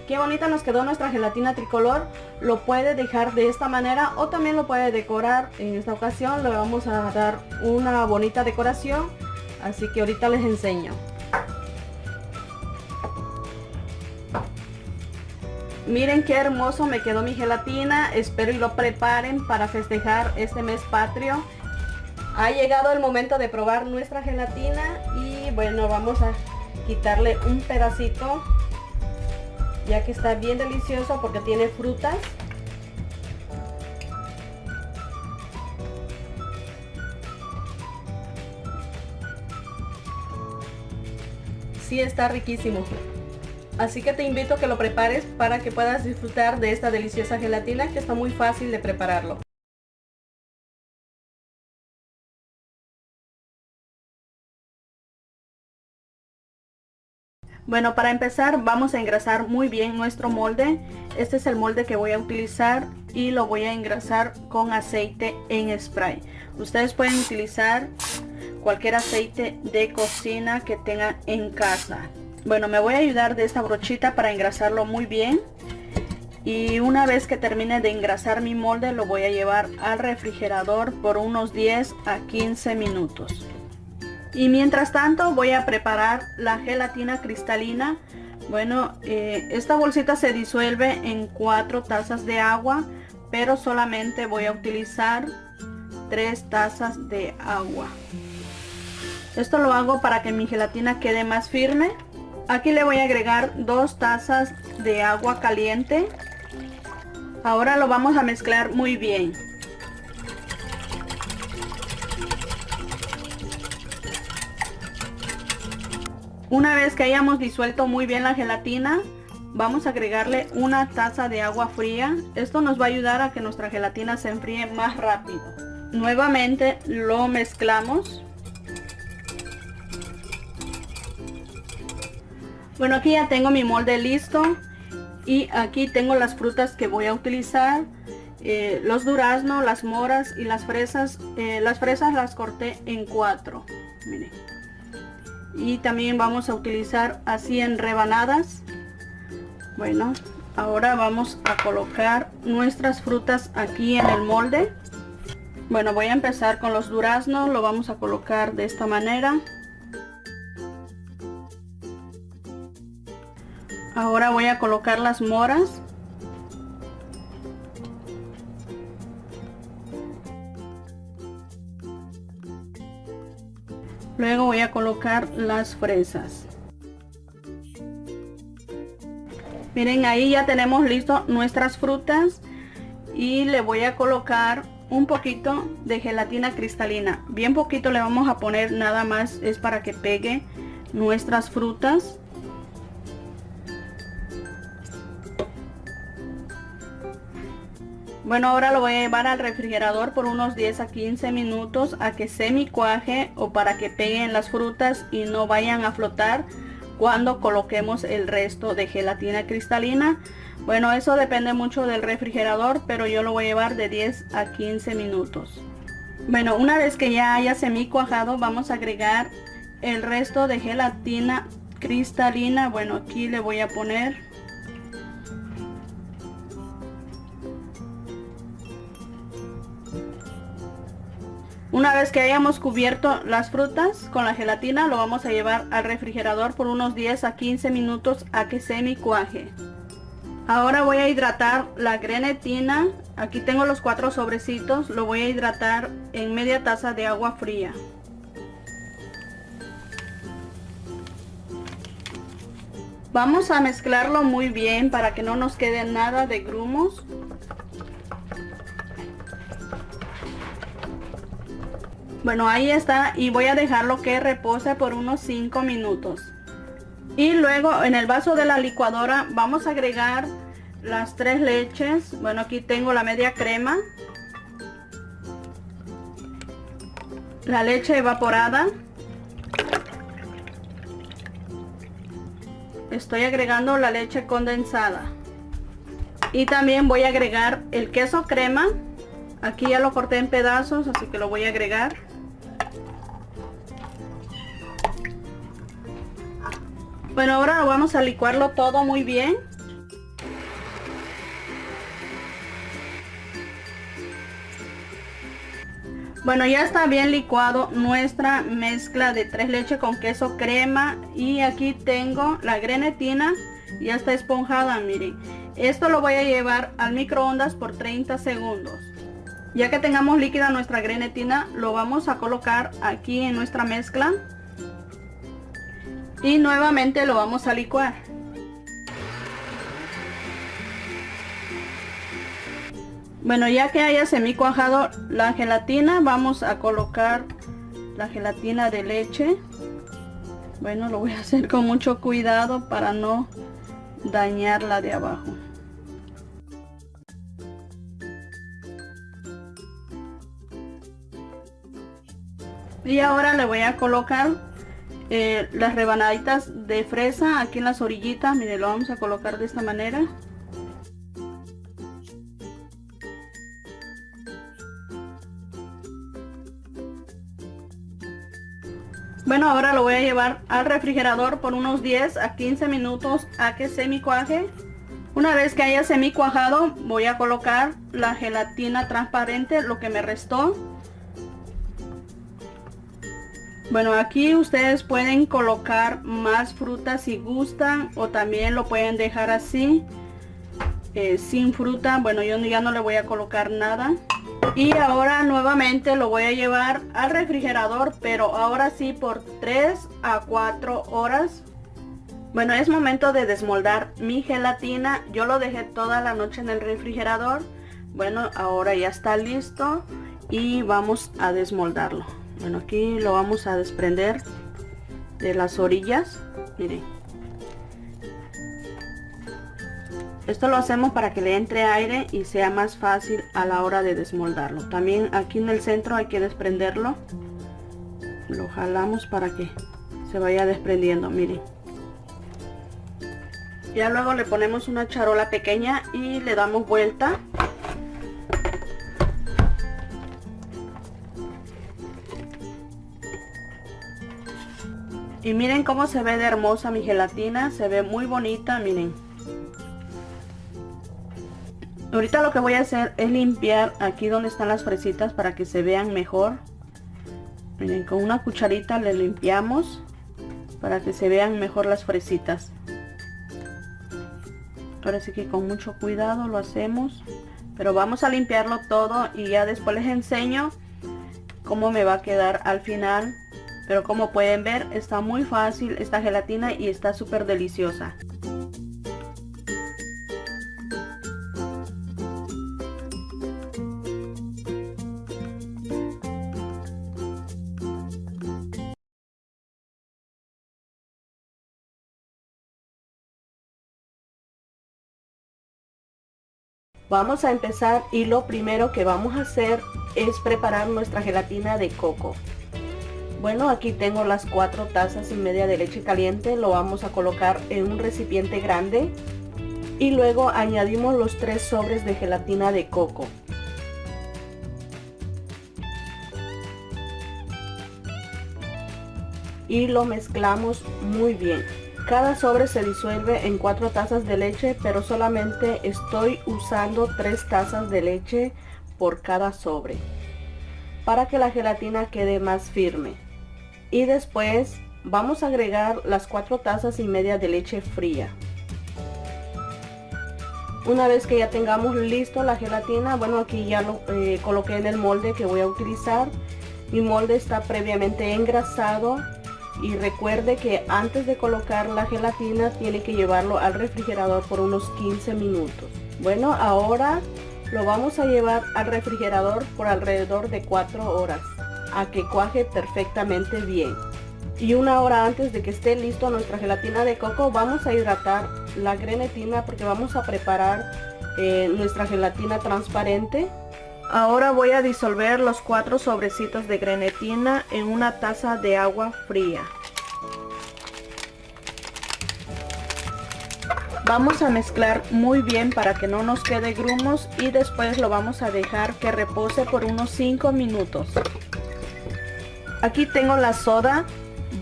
Qué bonita nos quedó nuestra gelatina tricolor. Lo puede dejar de esta manera o también lo puede decorar. En esta ocasión le vamos a dar una bonita decoración, así que ahorita les enseño. Miren qué hermoso me quedó mi gelatina. Espero y lo preparen para festejar este mes patrio. Ha llegado el momento de probar nuestra gelatina y bueno, vamos a quitarle un pedacito, ya que está bien delicioso porque tiene frutas. Sí, está riquísimo. Así que te invito a que lo prepares para que puedas disfrutar de esta deliciosa gelatina, que está muy fácil de prepararlo. Bueno, para empezar vamos a engrasar muy bien nuestro molde. Este es el molde que voy a utilizar y lo voy a engrasar con aceite en spray. Ustedes pueden utilizar cualquier aceite de cocina que tengan en casa. Bueno, me voy a ayudar de esta brochita para engrasarlo muy bien. Y una vez que termine de engrasar mi molde, lo voy a llevar al refrigerador por unos 10 a 15 minutos. Y mientras tanto voy a preparar la gelatina cristalina. Bueno, esta bolsita se disuelve en 4 tazas de agua, pero solamente voy a utilizar 3 tazas de agua. Esto lo hago para que mi gelatina quede más firme. Aquí le voy a agregar 2 tazas de agua caliente. Ahora lo vamos a mezclar muy bien. Una vez que hayamos disuelto muy bien la gelatina, vamos a agregarle 1 taza de agua fría. Esto nos va a ayudar a que nuestra gelatina se enfríe más rápido. Nuevamente lo mezclamos. Bueno, aquí ya tengo mi molde listo y aquí tengo las frutas que voy a utilizar. Los duraznos, las moras y las fresas. Las fresas las corté en 4. Miren. Y también vamos a utilizar así en rebanadas. Bueno, ahora vamos a colocar nuestras frutas aquí en el molde. Bueno, voy a empezar con los duraznos. Lo vamos a colocar de esta manera. Ahora voy a colocar las moras. Luego voy a colocar las fresas. Miren, ahí ya tenemos listo nuestras frutas y le voy a colocar un poquito de gelatina cristalina. Bien poquito le vamos a poner, nada más es para que pegue nuestras frutas. Bueno, ahora lo voy a llevar al refrigerador por unos 10 a 15 minutos a que semi cuaje o para que peguen las frutas y no vayan a flotar cuando coloquemos el resto de gelatina cristalina. Bueno, eso depende mucho del refrigerador, pero yo lo voy a llevar de 10 a 15 minutos. Bueno, una vez que ya haya semi cuajado, vamos a agregar el resto de gelatina cristalina. Bueno, aquí le voy a poner. Una vez que hayamos cubierto las frutas con la gelatina, lo vamos a llevar al refrigerador por unos 10 a 15 minutos a que semi cuaje. Ahora voy a hidratar la grenetina. Aquí tengo los 4 sobrecitos. Lo voy a hidratar en media taza de agua fría. Vamos a mezclarlo muy bien para que no nos quede nada de grumos. Bueno, ahí está y voy a dejarlo que repose por unos 5 minutos. Y luego en el vaso de la licuadora vamos a agregar las 3 leches. Bueno, aquí tengo la media crema, la leche evaporada. Estoy agregando la leche condensada. Y también voy a agregar el queso crema. Aquí ya lo corté en pedazos, así que lo voy a agregar. Bueno, ahora vamos a licuarlo todo muy bien. Bueno, ya está bien licuado nuestra mezcla de 3 leches con queso crema. Y aquí tengo la grenetina, ya está esponjada, miren. Esto lo voy a llevar al microondas por 30 segundos. Ya que tengamos líquida nuestra grenetina, lo vamos a colocar aquí en nuestra mezcla. Y nuevamente lo vamos a licuar. Bueno, ya que haya semi cuajado la gelatina, vamos a colocar la gelatina de leche. Bueno, lo voy a hacer con mucho cuidado para no dañarla de abajo. Y ahora le voy a colocar las rebanaditas de fresa aquí en las orillitas. Mire, lo vamos a colocar de esta manera. Bueno, ahora lo voy a llevar al refrigerador por unos 10 a 15 minutos a que semi cuaje. Una vez que haya semi cuajado, voy a colocar la gelatina transparente, lo que me restó. Bueno, aquí ustedes pueden colocar más frutas si gustan, o también lo pueden dejar así, sin fruta. Bueno, yo ya no le voy a colocar nada. Y ahora nuevamente lo voy a llevar al refrigerador, pero ahora sí por 3 a 4 horas. Bueno, es momento de desmoldar mi gelatina. Yo lo dejé toda la noche en el refrigerador. Bueno, ahora ya está listo y vamos a desmoldarlo. Bueno, aquí lo vamos a desprender de las orillas. Miren. Esto lo hacemos para que le entre aire y sea más fácil a la hora de desmoldarlo. También aquí en el centro hay que desprenderlo. Lo jalamos para que se vaya desprendiendo, miren. Ya luego le ponemos una charola pequeña y le damos vuelta. Y miren cómo se ve de hermosa mi gelatina, se ve muy bonita, miren. Ahorita lo que voy a hacer es limpiar aquí donde están las fresitas para que se vean mejor. Miren, con una cucharita le limpiamos para que se vean mejor las fresitas. Ahora sí que con mucho cuidado lo hacemos, pero vamos a limpiarlo todo y ya después les enseño cómo me va a quedar al final. Pero como pueden ver, está muy fácil esta gelatina y está súper deliciosa. Vamos a empezar y lo primero que vamos a hacer es preparar nuestra gelatina de coco. Bueno, aquí tengo las 4 tazas y media de leche caliente. Lo vamos a colocar en un recipiente grande y luego añadimos los 3 sobres de gelatina de coco. Y lo mezclamos muy bien. Cada sobre se disuelve en 4 tazas de leche, pero solamente estoy usando 3 tazas de leche por cada sobre, para que la gelatina quede más firme. Y después vamos a agregar las 4 tazas y media de leche fría. Una vez que ya tengamos listo la gelatina, bueno, aquí ya lo coloqué en el molde que voy a utilizar. Mi molde está previamente engrasado. Y recuerde que antes de colocar la gelatina tiene que llevarlo al refrigerador por unos 15 minutos. Bueno, ahora lo vamos a llevar al refrigerador por alrededor de 4 horas a que cuaje perfectamente bien. Y 1 hora antes de que esté listo nuestra gelatina de coco, vamos a hidratar la grenetina porque vamos a preparar nuestra gelatina transparente. Ahora voy a disolver los 4 sobrecitos de grenetina en una taza de agua fría. Vamos a mezclar muy bien para que no nos quede grumos y después lo vamos a dejar que repose por unos 5 minutos. Aquí tengo la soda.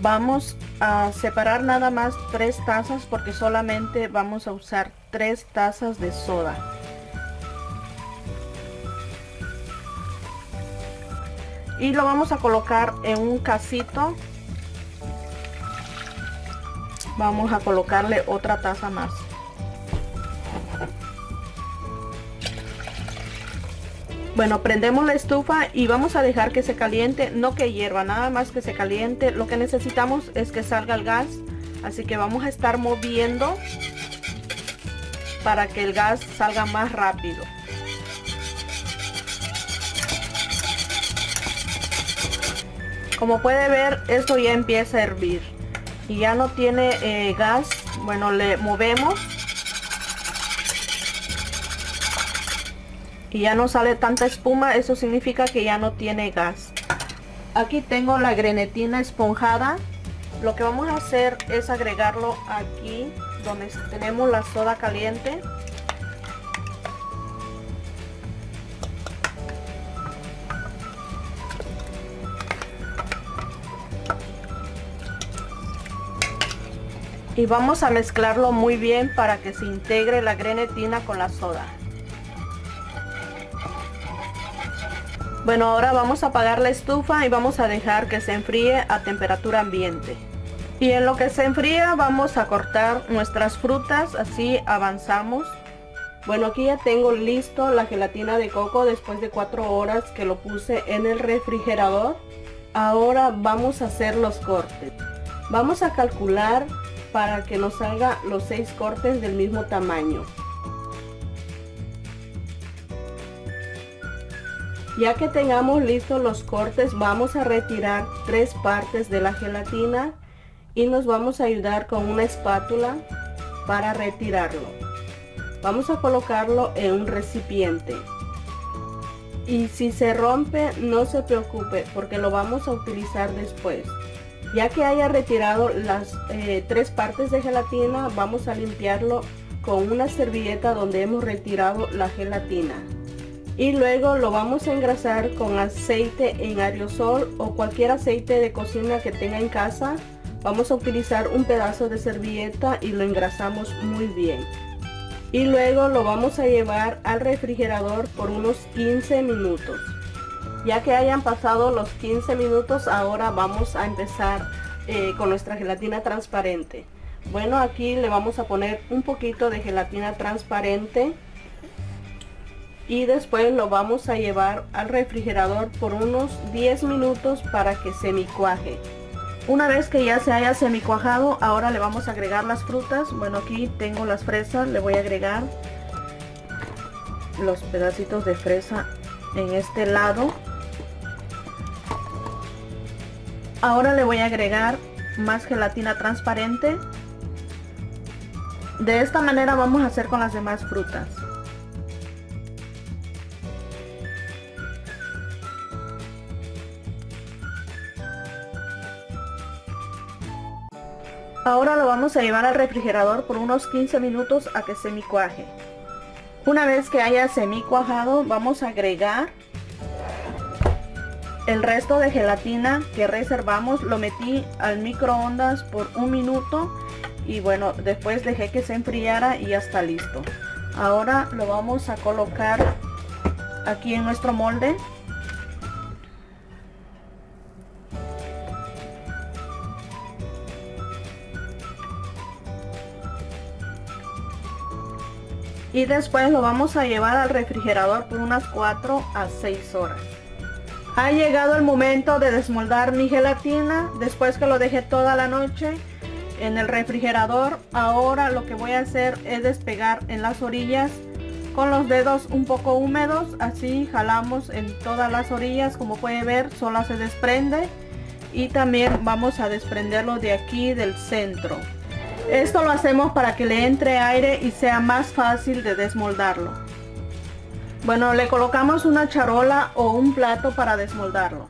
Vamos a separar nada más 3 tazas porque solamente vamos a usar 3 tazas de soda. Y lo vamos a colocar en un casito. Vamos a colocarle otra taza más. Bueno, prendemos la estufa y vamos a dejar que se caliente, no que hierva, nada más que se caliente. Lo que necesitamos es que salga el gas, así que vamos a estar moviendo para que el gas salga más rápido. Como puede ver, esto ya empieza a hervir y ya no tiene gas. Bueno, le movemos y ya no sale tanta espuma. Eso significa que ya no tiene gas. Aquí tengo la grenetina esponjada. Lo que vamos a hacer es agregarlo aquí donde tenemos la soda caliente. y vamos a mezclarlo muy bien para que se integre la grenetina con la soda. Bueno, ahora vamos a apagar la estufa y vamos a dejar que se enfríe a temperatura ambiente. Y en lo que se enfría vamos a cortar nuestras frutas, así avanzamos. Bueno, aquí ya tengo listo la gelatina de coco después de 4 horas que lo puse en el refrigerador. Ahora vamos a hacer los cortes. Vamos a calcular para que nos salga los 6 cortes del mismo tamaño. Ya que tengamos listos los cortes, vamos a retirar 3 partes de la gelatina y nos vamos a ayudar con una espátula para retirarlo. Vamos a colocarlo en un recipiente. Y si se rompe, no se preocupe porque lo vamos a utilizar después. Ya que haya retirado las 3 partes de gelatina, vamos a limpiarlo con una servilleta donde hemos retirado la gelatina. Y luego lo vamos a engrasar con aceite en aerosol o cualquier aceite de cocina que tenga en casa. Vamos a utilizar un pedazo de servilleta y lo engrasamos muy bien. Y luego lo vamos a llevar al refrigerador por unos 15 minutos. Ya que hayan pasado los 15 minutos, ahora vamos a empezar con nuestra gelatina transparente. Bueno, aquí le vamos a poner un poquito de gelatina transparente. Y después lo vamos a llevar al refrigerador por unos 10 minutos para que semicuaje. Una vez que ya se haya semicuajado, ahora le vamos a agregar las frutas. Bueno, aquí tengo las fresas, le voy a agregar los pedacitos de fresa en este lado. Ahora le voy a agregar más gelatina transparente. De esta manera vamos a hacer con las demás frutas. Ahora lo vamos a llevar al refrigerador por unos 15 minutos a que semicuaje. Una vez que haya semicuajado, vamos a agregar el resto de gelatina que reservamos. Lo metí al microondas por 1 minuto y bueno, después dejé que se enfriara y ya está listo. Ahora lo vamos a colocar aquí en nuestro molde. Y después lo vamos a llevar al refrigerador por unas 4 a 6 horas. Ha llegado el momento de desmoldar mi gelatina después que lo dejé toda la noche en el refrigerador. Ahora lo que voy a hacer es despegar en las orillas con los dedos un poco húmedos. Así jalamos en todas las orillas, como puede ver, sola se desprende. Y también vamos a desprenderlo de aquí del centro. Esto lo hacemos para que le entre aire y sea más fácil de desmoldarlo. Bueno, le colocamos una charola o un plato para desmoldarlo.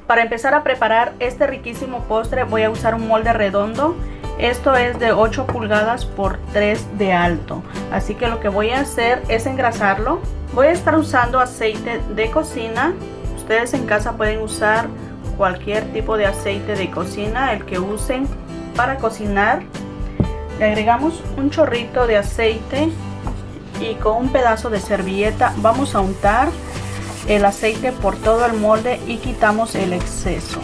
Para empezar a preparar este riquísimo postre voy a usar un molde redondo. Esto es de 8 pulgadas por 3 de alto. Así que lo que voy a hacer es engrasarlo. Voy a estar usando aceite de cocina. Ustedes en casa pueden usar cualquier tipo de aceite de cocina, el que usen para cocinar. Le agregamos un chorrito de aceite y con un pedazo de servilleta vamos a untar el aceite por todo el molde y quitamos el exceso.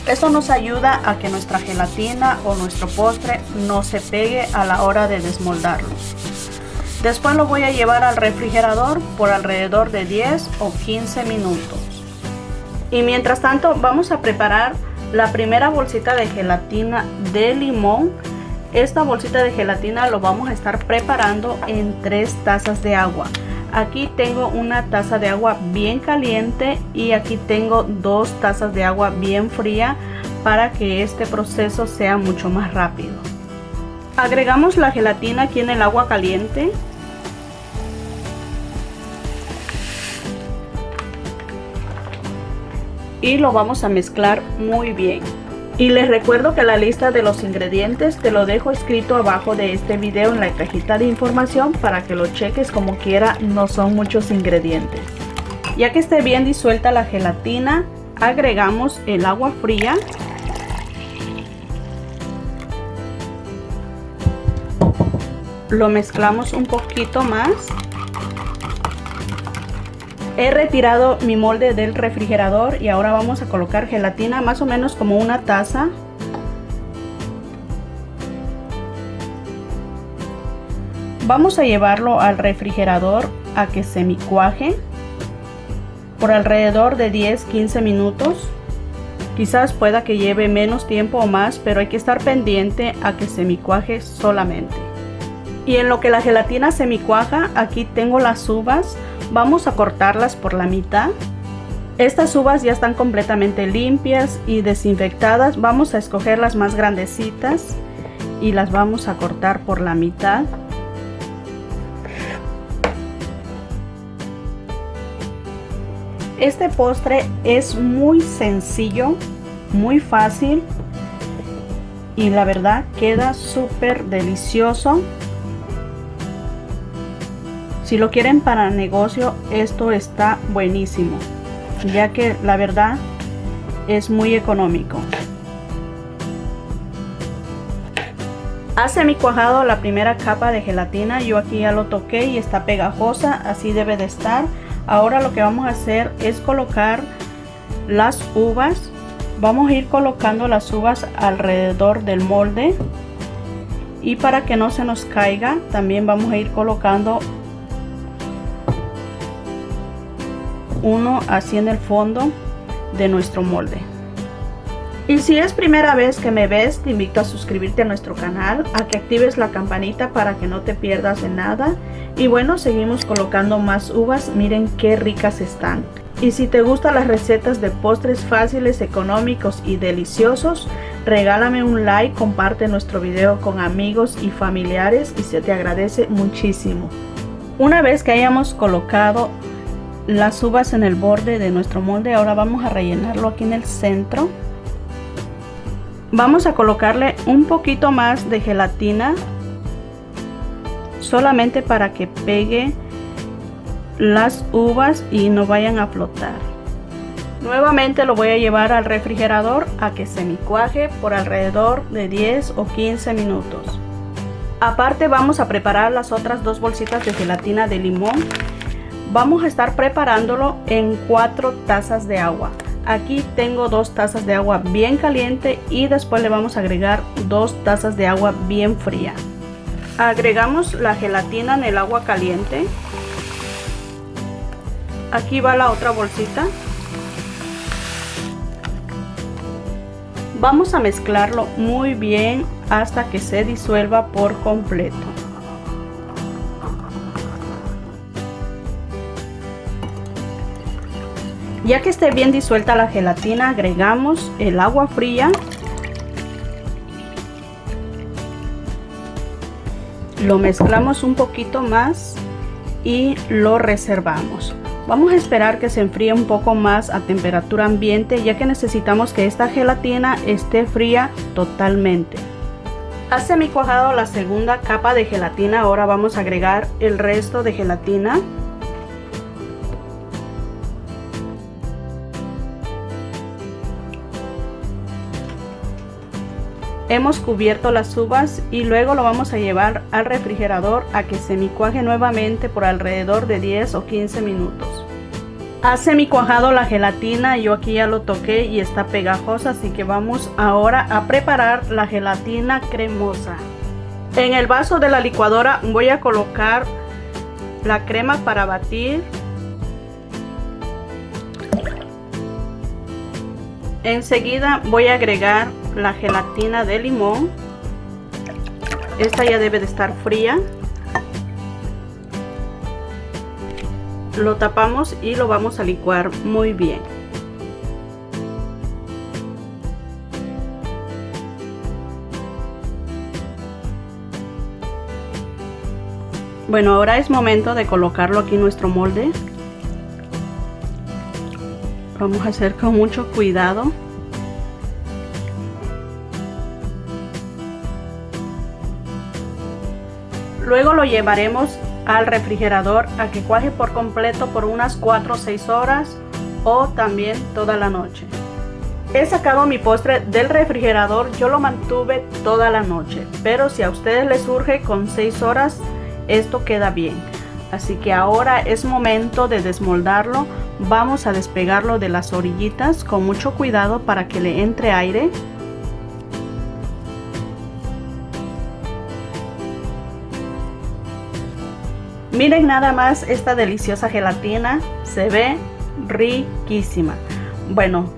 Esto nos ayuda a que nuestra gelatina o nuestro postre no se pegue a la hora de desmoldarlo. Después lo voy a llevar al refrigerador por alrededor de 10 o 15 minutos. Y mientras tanto vamos a preparar la primera bolsita de gelatina de limón. Esta bolsita de gelatina lo vamos a estar preparando en 3 tazas de agua. Aquí tengo una taza de agua bien caliente y aquí tengo 2 tazas de agua bien fría para que este proceso sea mucho más rápido. Agregamos la gelatina aquí en el agua caliente y lo vamos a mezclar muy bien. Y les recuerdo que la lista de los ingredientes te lo dejo escrito abajo de este video en la cajita de información para que lo cheques como quiera, no son muchos ingredientes. Ya que esté bien disuelta la gelatina, agregamos el agua fría. Lo mezclamos un poquito más. He retirado mi molde del refrigerador y ahora vamos a colocar gelatina más o menos como una taza. Vamos a llevarlo al refrigerador a que semicuaje por alrededor de 10-15 minutos. Quizás pueda que lleve menos tiempo o más, pero hay que estar pendiente a que semicuaje solamente. Y en lo que la gelatina semicuaja, aquí tengo las uvas. Vamos a cortarlas por la mitad. Estas uvas ya están completamente limpias y desinfectadas. Vamos a escoger las más grandecitas y las vamos a cortar por la mitad. Este postre es muy sencillo, muy fácil y la verdad queda súper delicioso. Si lo quieren para negocio, esto está buenísimo, ya que la verdad es muy económico. Ha semicuajado la primera capa de gelatina, yo aquí ya lo toqué y está pegajosa, así debe de estar. Ahora lo que vamos a hacer es colocar las uvas. Vamos a ir colocando las uvas alrededor del molde y para que no se nos caiga, también vamos a ir colocando uno así en el fondo de nuestro molde. Y si es primera vez que me ves, te invito a suscribirte a nuestro canal, a que actives la campanita para que no te pierdas de nada. Y bueno, seguimos colocando más uvas, miren qué ricas están. Y si te gustan las recetas de postres fáciles, económicos y deliciosos, regálame un like, comparte nuestro video con amigos y familiares y se te agradece muchísimo. Una vez que hayamos colocado las uvas en el borde de nuestro molde, ahora vamos a rellenarlo aquí en el centro. Vamos a colocarle un poquito más de gelatina, solamente para que pegue las uvas y no vayan a flotar. Nuevamente lo voy a llevar al refrigerador a que semicuaje por alrededor de 10 o 15 minutos. Aparte vamos a preparar las otras dos bolsitas de gelatina de limón. Vamos a estar preparándolo en 4 tazas de agua. Aquí tengo 2 tazas de agua bien caliente y después le vamos a agregar 2 tazas de agua bien fría. Agregamos la gelatina en el agua caliente. Aquí va la otra bolsita. Vamos a mezclarlo muy bien hasta que se disuelva por completo. Ya que esté bien disuelta la gelatina, agregamos el agua fría. Lo mezclamos un poquito más y lo reservamos. Vamos a esperar que se enfríe un poco más a temperatura ambiente, ya que necesitamos que esta gelatina esté fría totalmente. Ha semicuajado la segunda capa de gelatina, ahora vamos a agregar el resto de gelatina. Hemos cubierto las uvas y luego lo vamos a llevar al refrigerador a que semicuaje nuevamente por alrededor de 10 o 15 minutos. Ha semicuajado la gelatina, yo aquí ya lo toqué y está pegajosa, así que vamos ahora a preparar la gelatina cremosa. En el vaso de la licuadora voy a colocar la crema para batir. Enseguida voy a agregar la gelatina de limón. Esta ya debe de estar fría. Lo tapamos y lo vamos a licuar muy bien. Bueno, ahora es momento de colocarlo aquí en nuestro molde. Vamos a hacer con mucho cuidado. Luego lo llevaremos al refrigerador a que cuaje por completo por unas 4 o 6 horas o también toda la noche. He sacado mi postre del refrigerador, yo lo mantuve toda la noche, pero si a ustedes les surge con 6 horas, esto queda bien. Así que ahora es momento de desmoldarlo. Vamos a despegarlo de las orillitas con mucho cuidado para que le entre aire. Miren nada más esta deliciosa gelatina, se ve riquísima. Bueno,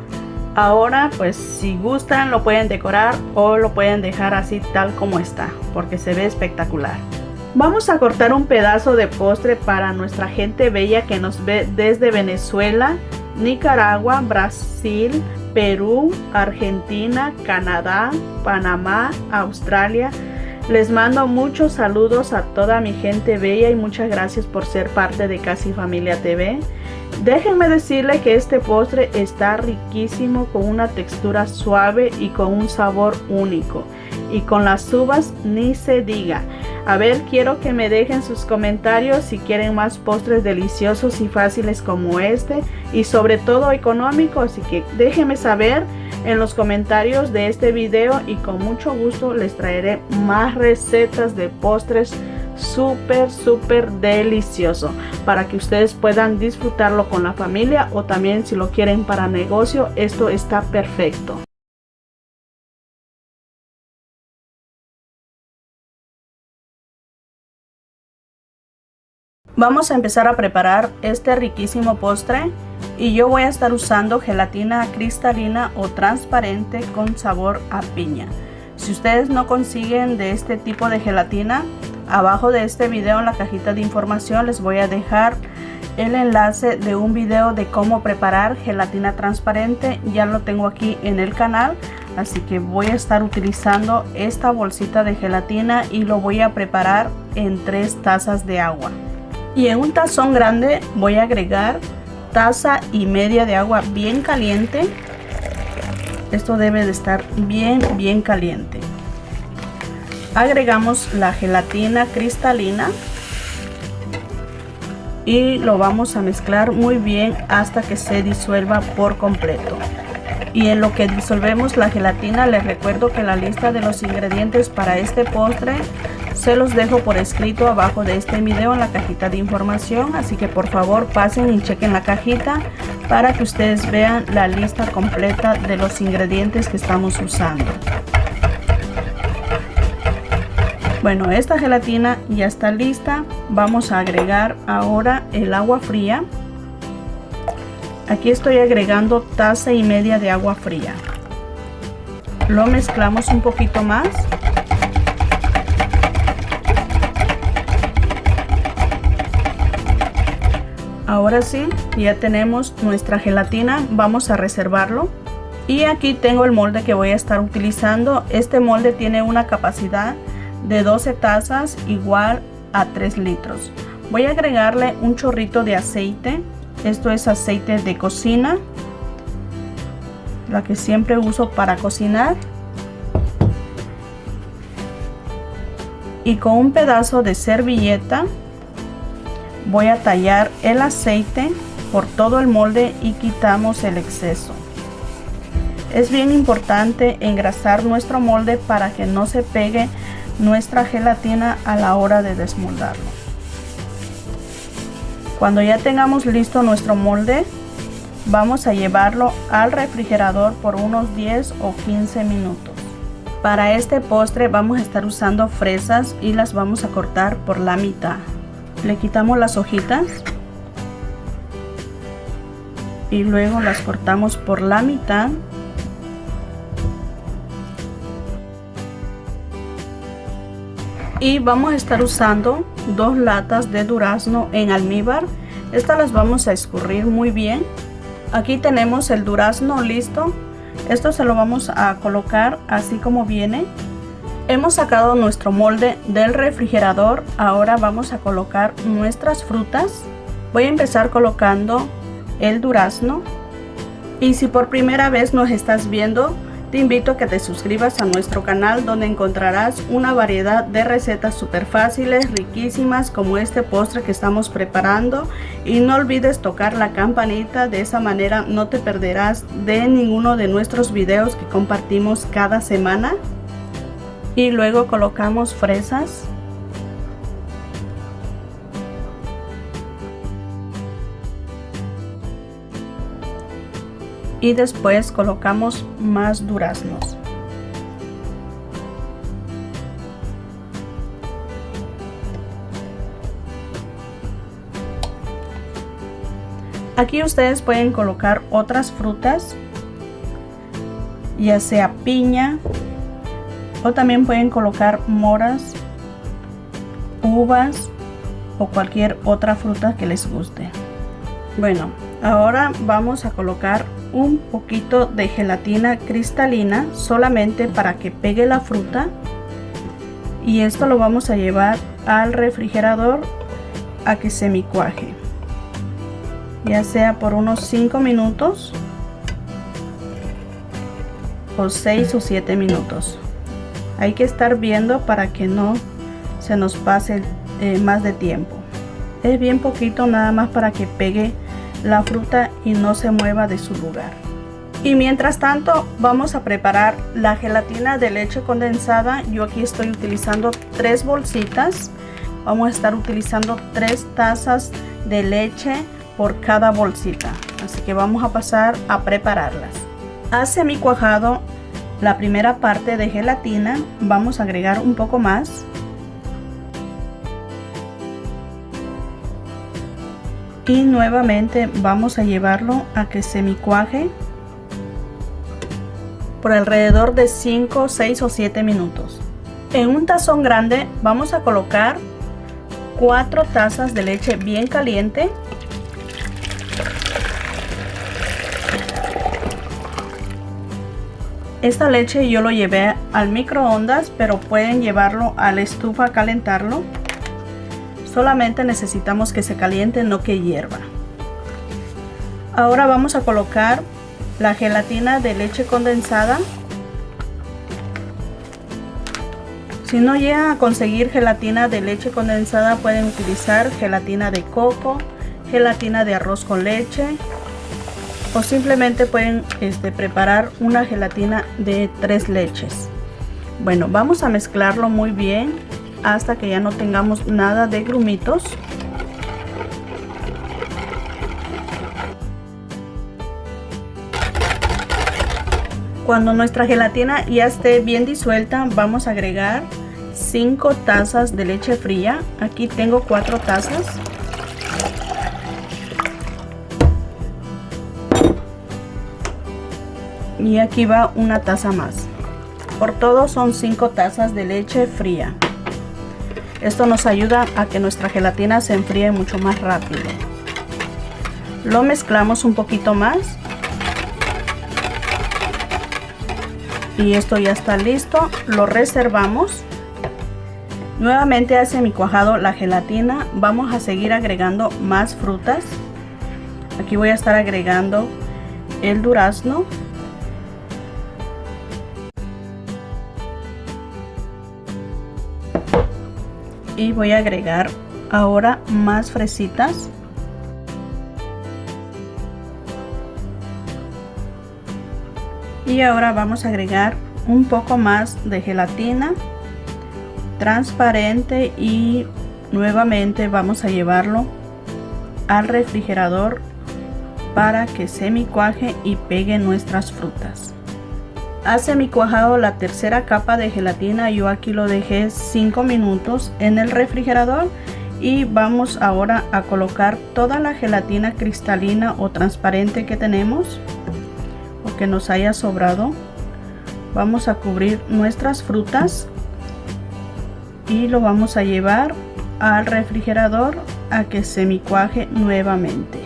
ahora pues si gustan lo pueden decorar o lo pueden dejar así tal como está, porque se ve espectacular. Vamos a cortar un pedazo de postre para nuestra gente bella que nos ve desde Venezuela, Nicaragua, Brasil, Perú, Argentina, Canadá, Panamá, Australia. Les mando muchos saludos a toda mi gente bella y muchas gracias por ser parte de Casi Familia TV. Déjenme decirle que este postre está riquísimo, con una textura suave y con un sabor único. Y con las uvas ni se diga. A ver, quiero que me dejen sus comentarios si quieren más postres deliciosos y fáciles como este, y sobre todo económicos. Así que déjenme saber en los comentarios de este video y con mucho gusto les traeré más recetas de postres súper delicioso para que ustedes puedan disfrutarlo con la familia, o también si lo quieren para negocio, esto está perfecto. Vamos a empezar a preparar este riquísimo postre y yo voy a estar usando gelatina cristalina o transparente con sabor a piña. Si ustedes no consiguen de este tipo de gelatina, abajo de este video en la cajita de información les voy a dejar el enlace de un video de cómo preparar gelatina transparente. Ya lo tengo aquí en el canal, así que voy a estar utilizando esta bolsita de gelatina y lo voy a preparar en 3 tazas de agua. Y en un tazón grande voy a agregar 1,5 tazas de agua bien caliente. Esto debe de estar bien caliente. Agregamos la gelatina cristalina y lo vamos a mezclar muy bien hasta que se disuelva por completo. Y en lo que disolvemos la gelatina, les recuerdo que la lista de los ingredientes para este postre se los dejo por escrito abajo de este video en la cajita de información, así que por favor pasen y chequen la cajita para que ustedes vean la lista completa de los ingredientes que estamos usando. Bueno, esta gelatina ya está lista. Vamos a agregar ahora el agua fría. Aquí estoy agregando 1,5 tazas de agua fría. Lo mezclamos un poquito más. Ahora sí, ya tenemos nuestra gelatina. Vamos a reservarlo. Y aquí tengo el molde que voy a estar utilizando. Este molde tiene una capacidad de 12 tazas, igual a 3 litros. Voy a agregarle un chorrito de aceite. Esto es aceite de cocina, la que siempre uso para cocinar. Y con un pedazo de servilleta voy a tallar el aceite por todo el molde y quitamos el exceso. Es bien importante engrasar nuestro molde para que no se pegue nuestra gelatina a la hora de desmoldarlo. Cuando ya tengamos listo nuestro molde, vamos a llevarlo al refrigerador por unos 10 o 15 minutos. Para este postre vamos a estar usando fresas y las vamos a cortar por la mitad. Le quitamos las hojitas y luego las cortamos por la mitad. Y vamos a estar usando 2 latas de durazno en almíbar. Estas las vamos a escurrir muy bien. Aquí tenemos el durazno listo. Esto se lo vamos a colocar así como viene. Hemos sacado nuestro molde del refrigerador. Ahora vamos a colocar nuestras frutas. Voy a empezar colocando el durazno. Y si por primera vez nos estás viendo, te invito a que te suscribas a nuestro canal, donde encontrarás una variedad de recetas súper fáciles, riquísimas, como este postre que estamos preparando. Y no olvides tocar la campanita, de esa manera no te perderás de ninguno de nuestros videos que compartimos cada semana. Y luego colocamos fresas. Y después colocamos más duraznos. Aquí ustedes pueden colocar otras frutas, ya sea piña, o también pueden colocar moras, uvas o cualquier otra fruta que les guste. Bueno, ahora vamos a colocar un poquito de gelatina cristalina, solamente para que pegue la fruta, y esto lo vamos a llevar al refrigerador a que semicuaje, ya sea por unos 5 minutos o 6 o 7 minutos. Hay que estar viendo para que no se nos pase más de tiempo. Es bien poquito, nada más para que pegue la fruta y no se mueva de su lugar. Y mientras tanto vamos a preparar la gelatina de leche condensada. Yo aquí estoy utilizando 3 bolsitas. Vamos a estar utilizando 3 tazas de leche por cada bolsita, así que vamos a pasar a prepararlas. A semicuajado la primera parte de gelatina, vamos a agregar un poco más. Y nuevamente vamos a llevarlo a que semicuaje por alrededor de 5, 6 o 7 minutos. En un tazón grande vamos a colocar 4 tazas de leche bien caliente. Esta leche yo lo llevé al microondas, pero pueden llevarlo a la estufa a calentarlo. Solamente necesitamos que se caliente, no que hierva. Ahora vamos a colocar la gelatina de leche condensada. Si no llegan a conseguir gelatina de leche condensada, pueden utilizar gelatina de coco, gelatina de arroz con leche, o simplemente pueden preparar una gelatina de 3 leches. Bueno, vamos a mezclarlo muy bien hasta que ya no tengamos nada de grumitos. Cuando nuestra gelatina ya esté bien disuelta, vamos a agregar 5 tazas de leche fría. Aquí tengo 4 tazas. Y aquí va una taza más. Por todo son 5 tazas de leche fría. Esto nos ayuda a que nuestra gelatina se enfríe mucho más rápido. Lo mezclamos un poquito más. Y esto ya está listo. Lo reservamos. Nuevamente a semicuajado la gelatina, vamos a seguir agregando más frutas. Aquí voy a estar agregando el durazno. Y voy a agregar ahora más fresitas. Y ahora vamos a agregar un poco más de gelatina transparente y nuevamente vamos a llevarlo al refrigerador para que semicuaje y pegue nuestras frutas. Ha semicuajado la tercera capa de gelatina. Yo aquí lo dejé 5 minutos en el refrigerador y vamos ahora a colocar toda la gelatina cristalina o transparente que tenemos o que nos haya sobrado. Vamos a cubrir nuestras frutas y lo vamos a llevar al refrigerador a que semicuaje nuevamente.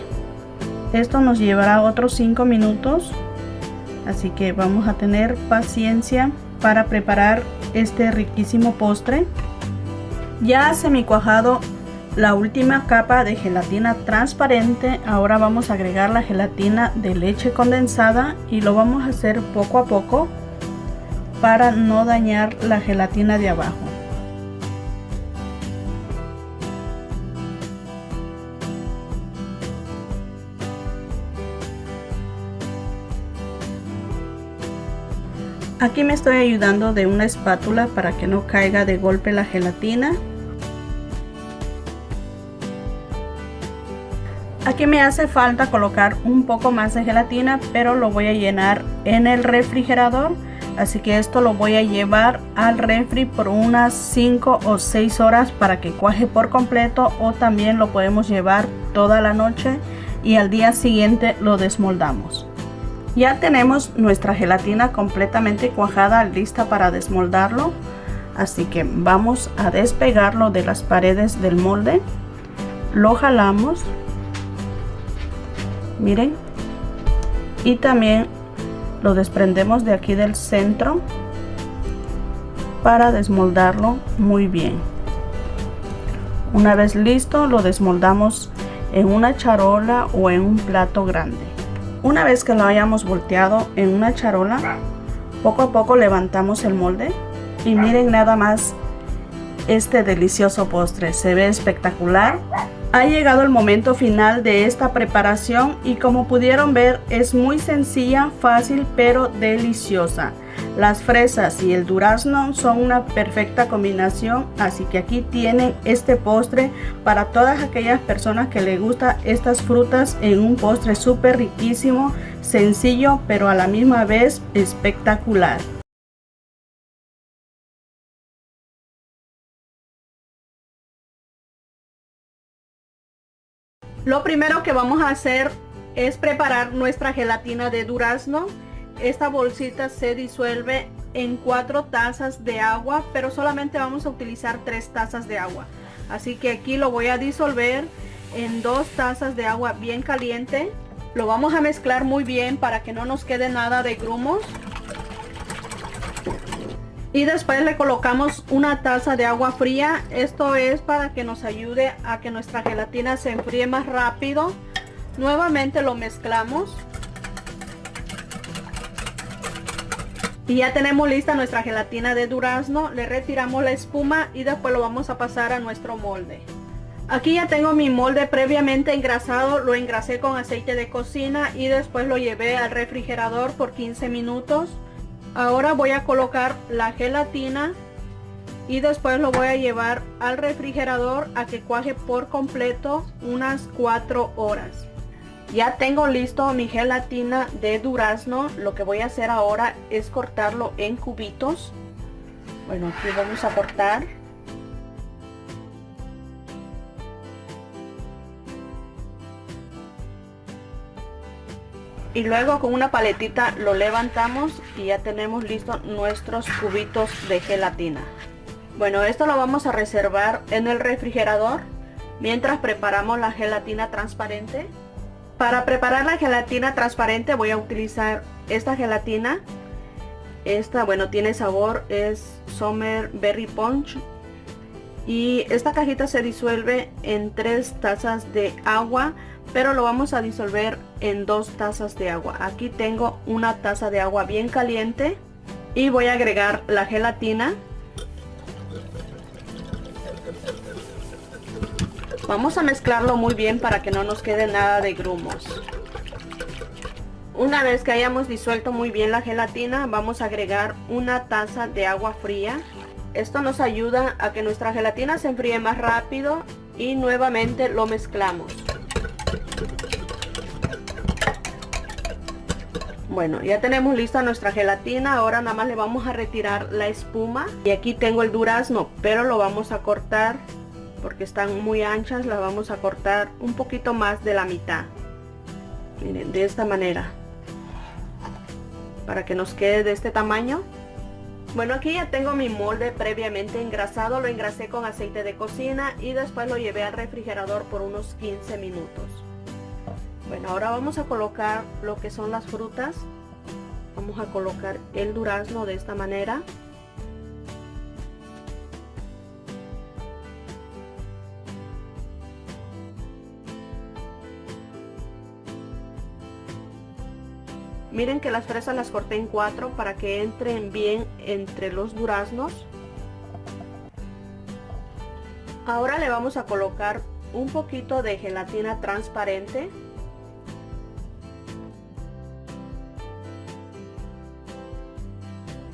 Esto nos llevará otros 5 minutos. Así que vamos a tener paciencia para preparar este riquísimo postre. Ya semicuajado la última capa de gelatina transparente. Ahora vamos a agregar la gelatina de leche condensada y lo vamos a hacer poco a poco para no dañar la gelatina de abajo. Aquí me estoy ayudando de una espátula para que no caiga de golpe la gelatina. Aquí me hace falta colocar un poco más de gelatina, pero lo voy a llenar en el refrigerador. Así que esto lo voy a llevar al refri por unas 5 o 6 horas para que cuaje por completo, o también lo podemos llevar toda la noche y al día siguiente lo desmoldamos. Ya tenemos nuestra gelatina completamente cuajada, lista para desmoldarlo. Así que vamos a despegarlo de las paredes del molde. Lo jalamos. Miren. Y también lo desprendemos de aquí del centro para desmoldarlo muy bien. Una vez listo, lo desmoldamos en una charola o en un plato grande. Una vez que lo hayamos volteado en una charola, poco a poco levantamos el molde y miren nada más este delicioso postre. Se ve espectacular. Ha llegado el momento final de esta preparación y como pudieron ver es muy sencilla, fácil pero deliciosa. Las fresas y el durazno son una perfecta combinación, así que aquí tienen este postre para todas aquellas personas que les gustan estas frutas en un postre súper riquísimo, sencillo pero a la misma vez espectacular. Lo primero que vamos a hacer es preparar nuestra gelatina de durazno. Esta bolsita se disuelve en 4 tazas de agua, pero solamente vamos a utilizar 3 tazas de agua. Así que aquí lo voy a disolver en 2 tazas de agua bien caliente. Lo vamos a mezclar muy bien para que no nos quede nada de grumos. Y después le colocamos una taza de agua fría. Esto es para que nos ayude a que nuestra gelatina se enfríe más rápido. Nuevamente lo mezclamos. Y ya tenemos lista nuestra gelatina de durazno. Le retiramos la espuma y después lo vamos a pasar a nuestro molde. Aquí ya tengo mi molde previamente engrasado. Lo engrasé con aceite de cocina y después lo llevé al refrigerador por 15 minutos. Ahora voy a colocar la gelatina y después lo voy a llevar al refrigerador a que cuaje por completo unas 4 horas. Ya tengo listo mi gelatina de durazno. Lo que voy a hacer ahora es cortarlo en cubitos. Bueno, aquí vamos a cortar. Y luego con una paletita lo levantamos y ya tenemos listos nuestros cubitos de gelatina. Bueno, esto lo vamos a reservar en el refrigerador mientras preparamos la gelatina transparente. Para preparar la gelatina transparente voy a utilizar esta gelatina. Esta, bueno, tiene sabor, es Summer Berry Punch. Y esta cajita se disuelve en 3 tazas de agua, pero lo vamos a disolver en 2 tazas de agua. Aquí tengo una taza de agua bien caliente y voy a agregar la gelatina. Vamos a mezclarlo muy bien para que no nos quede nada de grumos. Una vez que hayamos disuelto muy bien la gelatina, vamos a agregar una taza de agua fría. Esto nos ayuda a que nuestra gelatina se enfríe más rápido y nuevamente lo mezclamos. Bueno, ya tenemos lista nuestra gelatina. Ahora nada más le vamos a retirar la espuma. Y aquí tengo el durazno, pero lo vamos a cortar porque están muy anchas. Las vamos a cortar un poquito más de la mitad. Miren, de esta manera, para que nos quede de este tamaño. Bueno, aquí ya tengo mi molde previamente engrasado. Lo engrasé con aceite de cocina y después lo llevé al refrigerador por unos 15 minutos. Bueno, ahora vamos a colocar lo que son las frutas. Vamos a colocar el durazno de esta manera. Miren que las fresas las corté en 4 para que entren bien entre los duraznos. Ahora le vamos a colocar un poquito de gelatina transparente.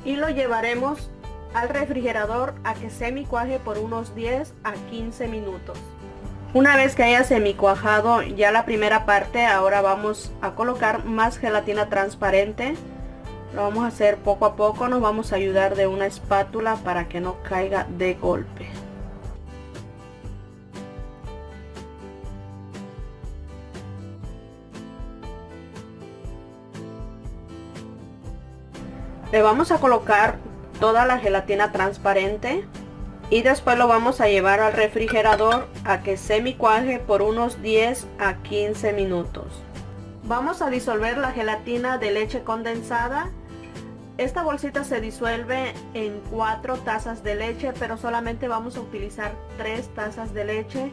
Y lo llevaremos al refrigerador a que semicuaje por unos 10 a 15 minutos. Una vez que haya semicuajado ya la primera parte, ahora vamos a colocar más gelatina transparente. Lo vamos a hacer poco a poco, nos vamos a ayudar de una espátula para que no caiga de golpe. Le vamos a colocar toda la gelatina transparente y después lo vamos a llevar al refrigerador a que semicuaje por unos 10 a 15 minutos. Vamos a disolver la gelatina de leche condensada. Esta bolsita se disuelve en 4 tazas de leche, pero solamente vamos a utilizar 3 tazas de leche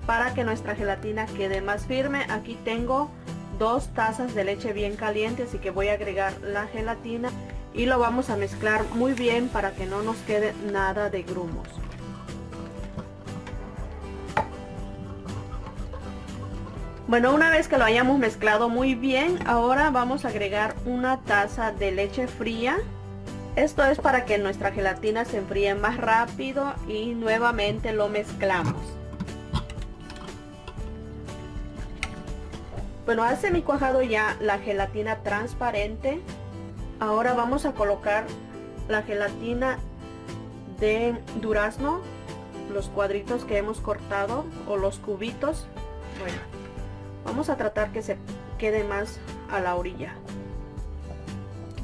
para que nuestra gelatina quede más firme. Aquí tengo 2 tazas de leche bien caliente, así que voy a agregar la gelatina y lo vamos a mezclar muy bien para que no nos quede nada de grumos. Bueno, una vez que lo hayamos mezclado muy bien, ahora vamos a agregar una taza de leche fría. Esto es para que nuestra gelatina se enfríe más rápido y nuevamente lo mezclamos. Bueno, ha semicuajado ya la gelatina transparente. Ahora vamos a colocar la gelatina de durazno, los cuadritos que hemos cortado o los cubitos. Bueno, vamos a tratar que se quede más a la orilla.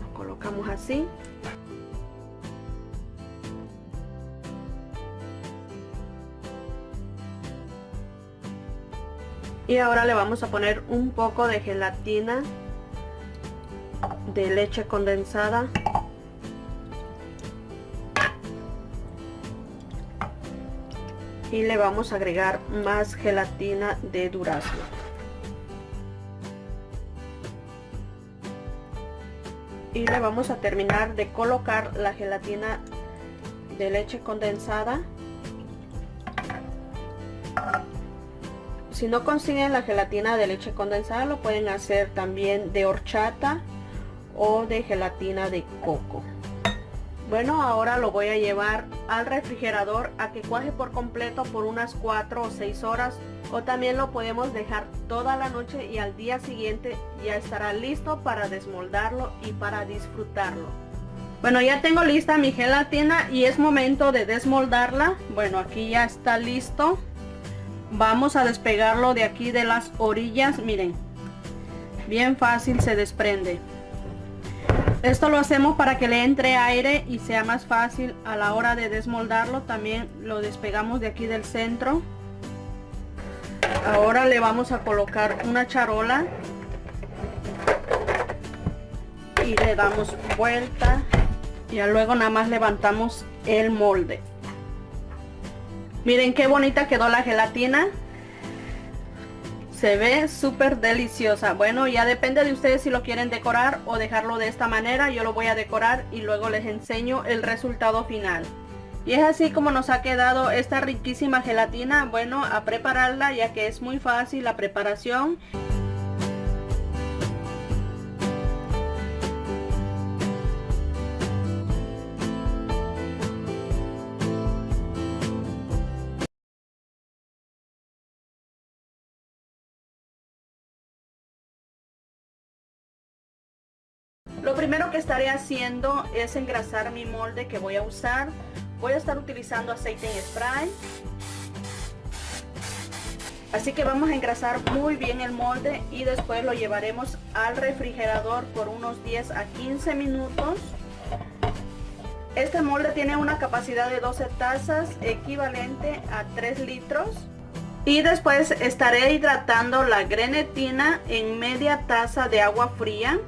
Lo colocamos así. Y ahora le vamos a poner un poco de gelatina de leche condensada. Y le vamos a agregar más gelatina de durazno. Y le vamos a terminar de colocar la gelatina de leche condensada. Si no consiguen la gelatina de leche condensada, lo pueden hacer también de horchata o de gelatina de coco. Bueno, ahora lo voy a llevar al refrigerador a que cuaje por completo por unas 4 o 6 horas, o también lo podemos dejar toda la noche y al día siguiente ya estará listo para desmoldarlo y para disfrutarlo. Bueno, ya tengo lista mi gelatina y es momento de desmoldarla. Bueno, aquí ya está listo. Vamos a despegarlo de aquí de las orillas. Miren, bien fácil se desprende. Esto lo hacemos para que le entre aire y sea más fácil a la hora de desmoldarlo. También lo despegamos de aquí del centro. Ahora le vamos a colocar una charola y le damos vuelta. Y luego nada más levantamos el molde. Miren qué bonita quedó la gelatina. Se ve súper deliciosa. Bueno, ya depende de ustedes si lo quieren decorar o dejarlo de esta manera. Yo lo voy a decorar y luego les enseño el resultado final. Y es así como nos ha quedado esta riquísima gelatina. Bueno, a prepararla ya que es muy fácil la preparación. Lo primero que estaré haciendo es engrasar mi molde que voy a usar. Voy a estar utilizando aceite en spray. Así que vamos a engrasar muy bien el molde y después lo llevaremos al refrigerador por unos 10 a 15 minutos. Este molde tiene una capacidad de 12 tazas, equivalente a 3 litros. Y después estaré hidratando la grenetina en media taza de agua fría.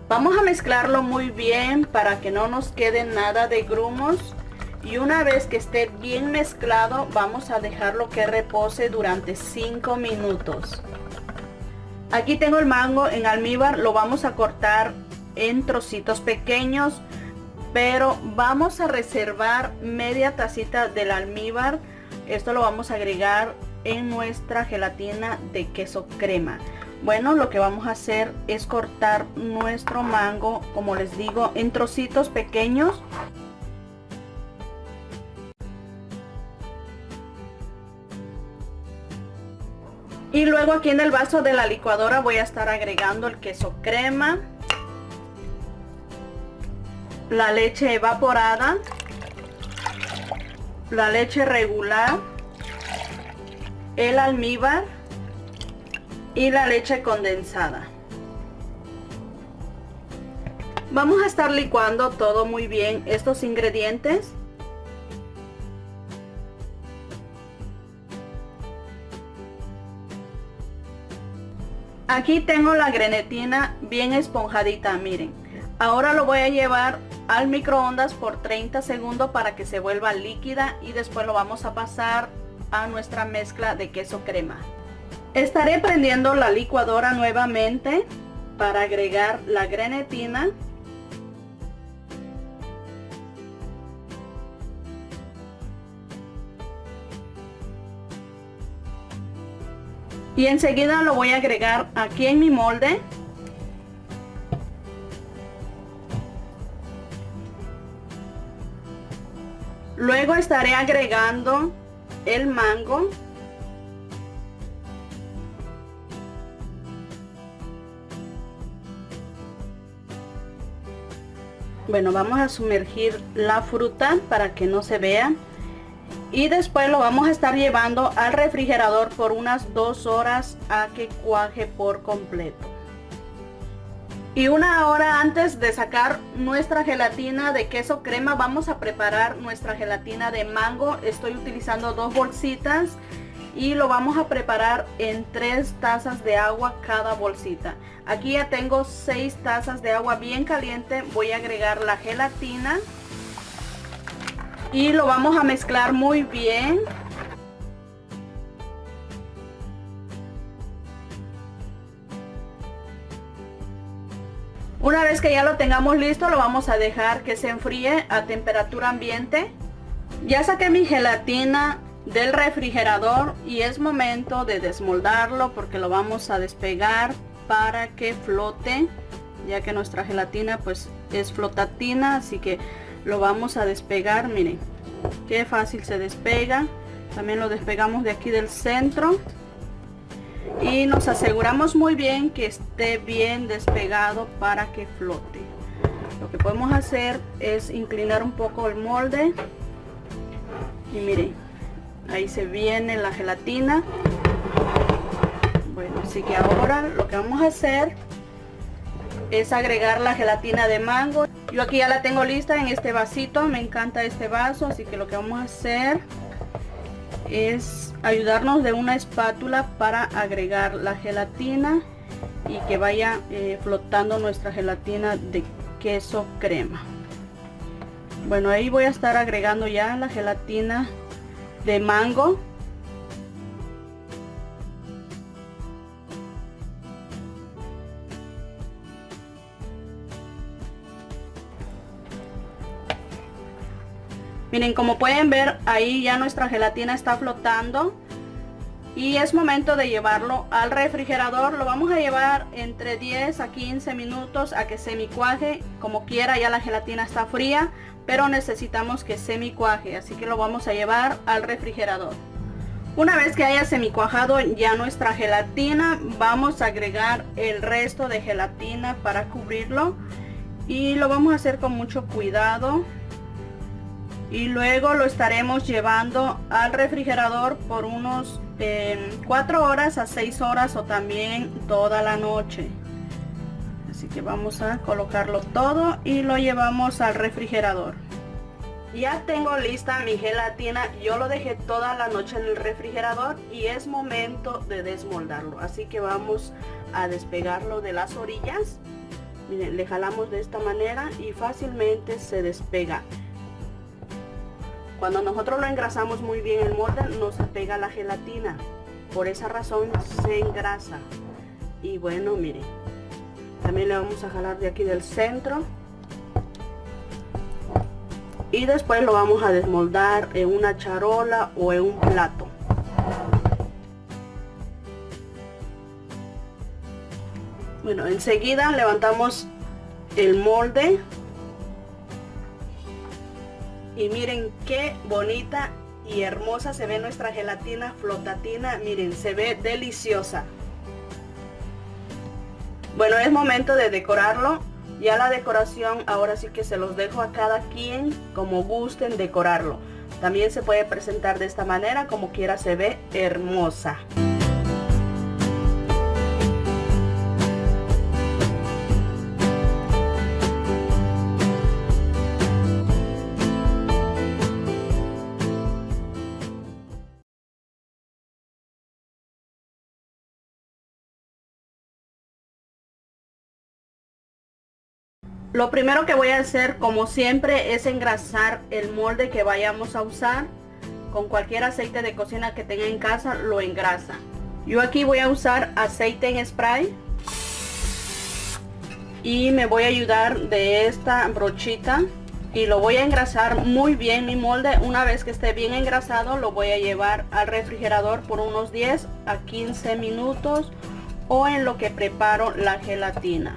Vamos a mezclarlo muy bien para que no nos quede nada de grumos. Y una vez que esté bien mezclado, vamos a dejarlo que repose durante 5 minutos. Aquí tengo el mango en almíbar, lo vamos a cortar en trocitos pequeños, pero vamos a reservar media tacita del almíbar. Esto lo vamos a agregar en nuestra gelatina de queso crema. Bueno, lo que vamos a hacer es cortar nuestro mango, como les digo, en trocitos pequeños. Y luego aquí en el vaso de la licuadora voy a estar agregando el queso crema, la leche evaporada, la leche regular, el almíbar y la leche condensada. Vamos a estar licuando todo muy bien estos ingredientes. Aquí tengo la grenetina bien esponjadita, miren. Ahora lo voy a llevar al microondas por 30 segundos para que se vuelva líquida y después lo vamos a pasar a nuestra mezcla de queso crema. Estaré prendiendo la licuadora nuevamente para agregar la grenetina. Y enseguida lo voy a agregar aquí en mi molde. Luego estaré agregando el mango. Bueno, vamos a sumergir la fruta para que no se vea. Y después lo vamos a estar llevando al refrigerador por unas 2 horas a que cuaje por completo. Y 1 hora antes de sacar nuestra gelatina de queso crema, vamos a preparar nuestra gelatina de mango. Estoy utilizando 2 bolsitas y lo vamos a preparar en 3 tazas de agua cada bolsita. Aquí ya tengo 6 tazas de agua bien caliente. Voy a agregar la gelatina y lo vamos a mezclar muy bien. Una vez que ya lo tengamos listo, lo vamos a dejar que se enfríe a temperatura ambiente. Ya saqué mi gelatina del refrigerador y es momento de desmoldarlo porque lo vamos a despegar para que flote, ya que nuestra gelatina pues es flotatina, así que lo vamos a despegar. Miren qué fácil se despega. También lo despegamos de aquí del centro y nos aseguramos muy bien que esté bien despegado para que flote. Lo que podemos hacer es inclinar un poco el molde y miren, ahí se viene la gelatina. Bueno, así que ahora lo que vamos a hacer es agregar la gelatina de mango. Yo aquí ya la tengo lista en este vasito, me encanta este vaso, así que lo que vamos a hacer es ayudarnos de una espátula para agregar la gelatina y que vaya flotando nuestra gelatina de queso crema. Bueno, ahí voy a estar agregando ya la gelatina de mango. Miren, como pueden ver, ahí ya nuestra gelatina está flotando y es momento de llevarlo al refrigerador. Lo vamos a llevar entre 10 a 15 minutos a que semicuaje. Como quiera, ya la gelatina está fría, pero necesitamos que semicuaje, así que lo vamos a llevar al refrigerador. Una vez que haya semicuajado ya nuestra gelatina, vamos a agregar el resto de gelatina para cubrirlo y lo vamos a hacer con mucho cuidado. Y luego lo estaremos llevando al refrigerador por unos 4 horas a 6 horas o también toda la noche. Así que vamos a colocarlo todo y lo llevamos al refrigerador. Ya tengo lista mi gelatina, yo lo dejé toda la noche en el refrigerador y es momento de desmoldarlo. Así que vamos a despegarlo de las orillas. Miren, le jalamos de esta manera y fácilmente se despega. Cuando nosotros lo engrasamos muy bien el molde, no se pega la gelatina. Por esa razón se engrasa. Y bueno, miren, también le vamos a jalar de aquí del centro. Y después lo vamos a desmoldar en una charola o en un plato. Bueno, enseguida levantamos el molde. Y miren qué bonita y hermosa se ve nuestra gelatina flotatina. Miren, se ve deliciosa. Bueno, es momento de decorarlo. Ya la decoración ahora sí que se los dejo a cada quien como gusten decorarlo. También se puede presentar de esta manera, como quiera, se ve hermosa. Lo primero que voy a hacer, como siempre, es engrasar el molde que vayamos a usar. Con cualquier aceite de cocina que tenga en casa, lo engrasa. Yo aquí voy a usar aceite en spray. Y me voy a ayudar de esta brochita. Y lo voy a engrasar muy bien mi molde. Una vez que esté bien engrasado, lo voy a llevar al refrigerador por unos 10 a 15 minutos. O en lo que preparo la gelatina.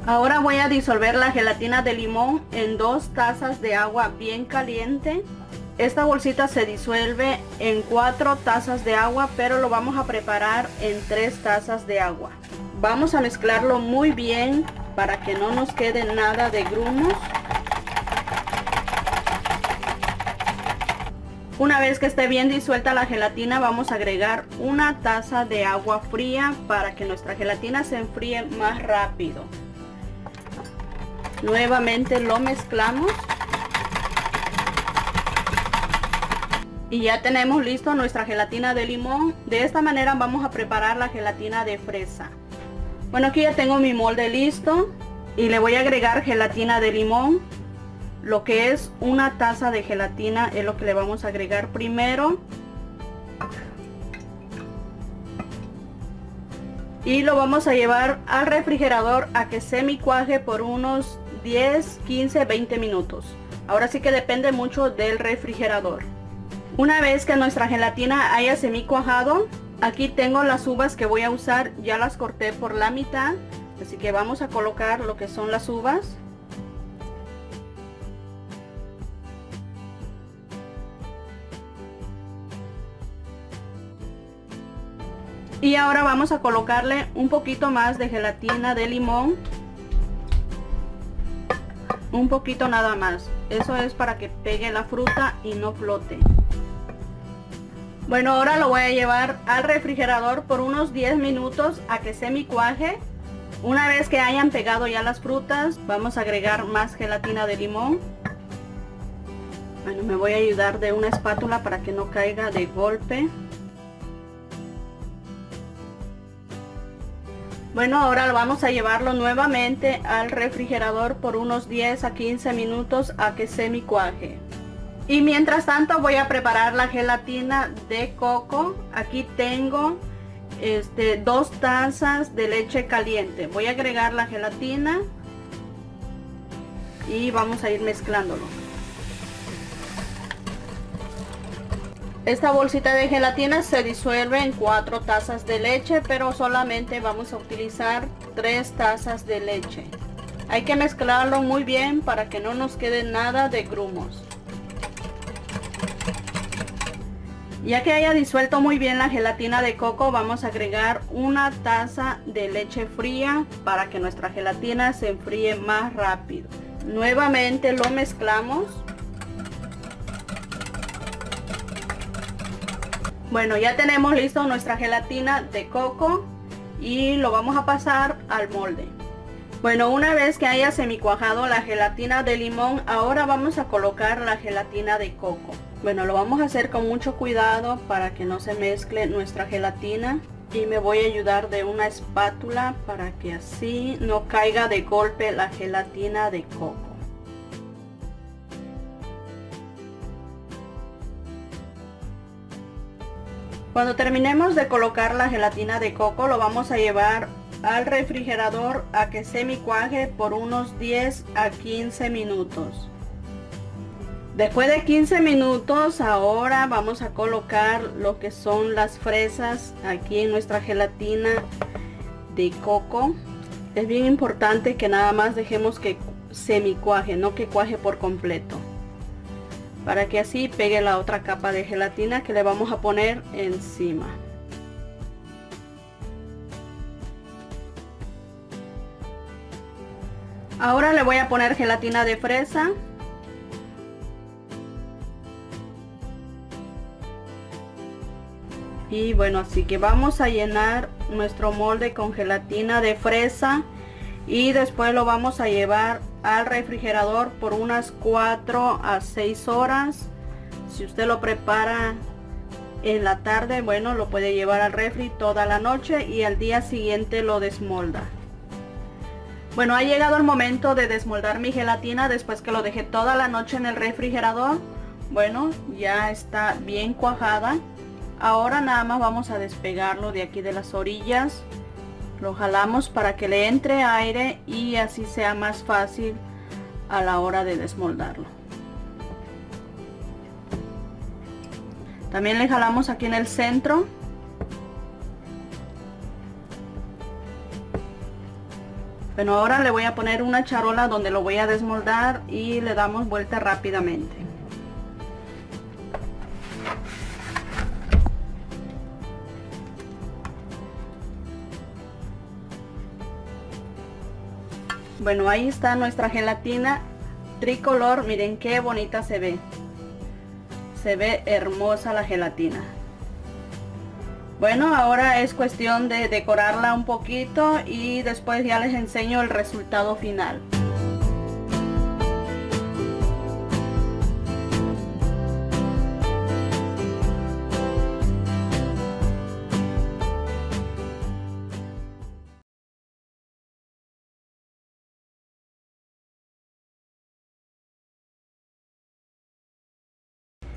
Ahora voy a disolver la gelatina de limón en 2 tazas de agua bien caliente. Esta bolsita se disuelve en 4 tazas de agua, pero lo vamos a preparar en 3 tazas de agua. Vamos a mezclarlo muy bien para que no nos quede nada de grumos. Una vez que esté bien disuelta la gelatina, vamos a agregar 1 taza de agua fría para que nuestra gelatina se enfríe más rápido. Nuevamente lo mezclamos. Y ya tenemos listo nuestra gelatina de limón. De esta manera vamos a preparar la gelatina de fresa. Bueno, aquí ya tengo mi molde listo. Y le voy a agregar gelatina de limón. Lo que es 1 taza de gelatina es lo que le vamos a agregar primero. Y lo vamos a llevar al refrigerador a que semicuaje por unos 10, 15, 20 minutos. Ahora sí que depende mucho del refrigerador. Una vez que nuestra gelatina haya semicuajado, aquí tengo las uvas que voy a usar. Ya las corté por la mitad. Así que vamos a colocar lo que son las uvas. Y ahora vamos a colocarle un poquito más de gelatina de limón. Un poquito nada más. Eso es para que pegue la fruta y no flote. Bueno, ahora lo voy a llevar al refrigerador por unos 10 minutos a que semicuaje. Una vez que hayan pegado ya las frutas, vamos a agregar más gelatina de limón. Bueno, me voy a ayudar de una espátula para que no caiga de golpe. Bueno, ahora vamos a llevarlo nuevamente al refrigerador por unos 10 a 15 minutos a que semicuaje. Y mientras tanto voy a preparar la gelatina de coco. Aquí tengo 2 tazas de leche caliente. Voy a agregar la gelatina y vamos a ir mezclándolo. Esta bolsita de gelatina se disuelve en 4 tazas de leche, pero solamente vamos a utilizar 3 tazas de leche. Hay que mezclarlo muy bien para que no nos quede nada de grumos. Ya que haya disuelto muy bien la gelatina de coco, vamos a agregar 1 taza de leche fría para que nuestra gelatina se enfríe más rápido. Nuevamente lo mezclamos. Bueno, ya tenemos listo nuestra gelatina de coco y lo vamos a pasar al molde. Bueno, una vez que haya semicuajado la gelatina de limón, ahora vamos a colocar la gelatina de coco. Bueno, lo vamos a hacer con mucho cuidado para que no se mezcle nuestra gelatina. Y me voy a ayudar de una espátula para que así no caiga de golpe la gelatina de coco. Cuando terminemos de colocar la gelatina de coco, lo vamos a llevar al refrigerador a que semicuaje por unos 10 a 15 minutos. Después de 15 minutos, ahora vamos a colocar lo que son las fresas aquí en nuestra gelatina de coco. Es bien importante que nada más dejemos que semicuaje, no que cuaje por completo, para que así pegue la otra capa de gelatina que le vamos a poner encima. Ahora le voy a poner gelatina de fresa. Y bueno, así que vamos a llenar nuestro molde con gelatina de fresa y después lo vamos a llevar al refrigerador por unas 4 a 6 horas. Si usted lo prepara en la tarde, bueno, lo puede llevar al refri toda la noche y al día siguiente lo desmolda. Bueno, ha llegado el momento de desmoldar mi gelatina después que lo dejé toda la noche en el refrigerador. Bueno, ya está bien cuajada. Ahora nada más vamos a despegarlo de aquí de las orillas. Lo jalamos para que le entre aire y así sea más fácil a la hora de desmoldarlo. También le jalamos aquí en el centro. Bueno, ahora le voy a poner una charola donde lo voy a desmoldar y le damos vuelta rápidamente. Bueno, ahí está nuestra gelatina tricolor. Miren qué bonita se ve. Se ve hermosa la gelatina. Bueno, ahora es cuestión de decorarla un poquito y después ya les enseño el resultado final.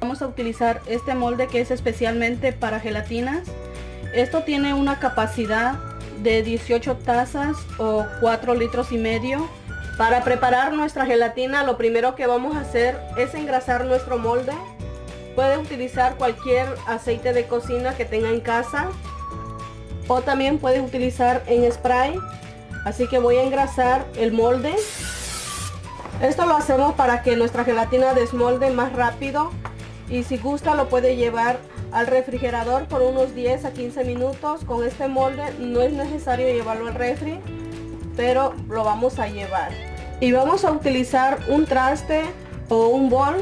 Vamos a utilizar este molde que es especialmente para gelatinas. Esto tiene una capacidad de 18 tazas o 4 litros y medio. Para preparar nuestra gelatina, lo primero que vamos a hacer es engrasar nuestro molde. Puede utilizar cualquier aceite de cocina que tenga en casa o también puede utilizar en spray. Así que voy a engrasar el molde. Esto lo hacemos para que nuestra gelatina desmolde más rápido. Y si gusta lo puede llevar al refrigerador por unos 10 a 15 minutos. Con este molde no es necesario llevarlo al refri, pero lo vamos a llevar. Y vamos a utilizar un traste o un bol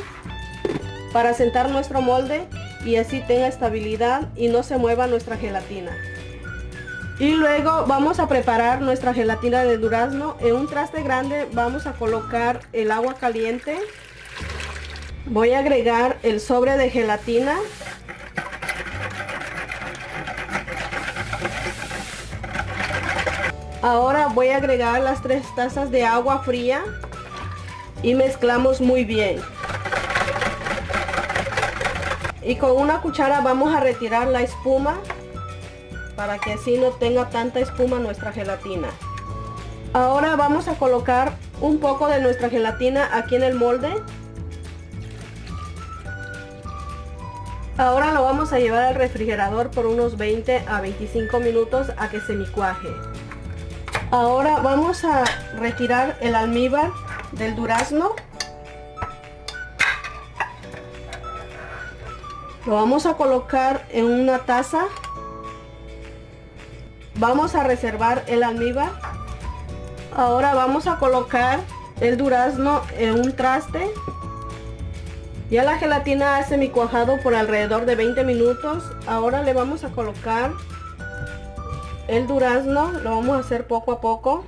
para sentar nuestro molde y así tenga estabilidad y no se mueva nuestra gelatina. Y luego vamos a preparar nuestra gelatina de durazno. En un traste grande vamos a colocar el agua caliente. Voy a agregar el sobre de gelatina. Ahora voy a agregar las 3 tazas de agua fría y mezclamos muy bien. Y con una cuchara vamos a retirar la espuma para que así no tenga tanta espuma nuestra gelatina. Ahora vamos a colocar un poco de nuestra gelatina aquí en el molde. Ahora lo vamos a llevar al refrigerador por unos 20 a 25 minutos a que semicuaje. Ahora vamos a retirar el almíbar del durazno. Lo vamos a colocar en una taza. Vamos a reservar el almíbar. Ahora vamos a colocar el durazno en un traste. Ya la gelatina ha semicuajado por alrededor de 20 minutos. Ahora le vamos a colocar el durazno. Lo vamos a hacer poco a poco.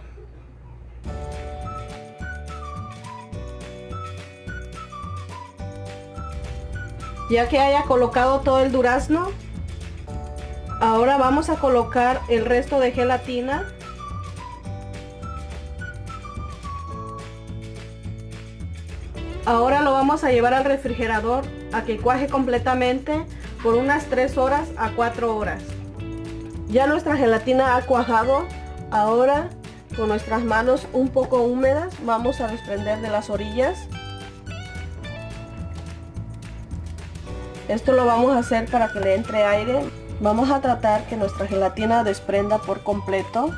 Ya que haya colocado todo el durazno, ahora vamos a colocar el resto de gelatina. Ahora lo vamos a llevar al refrigerador a que cuaje completamente por unas 3 horas a 4 horas. Ya nuestra gelatina ha cuajado Ahora con nuestras manos un poco húmedas vamos a desprender de las orillas. Esto lo vamos a hacer para que le entre aire. Vamos a tratar que nuestra gelatina desprenda por completo.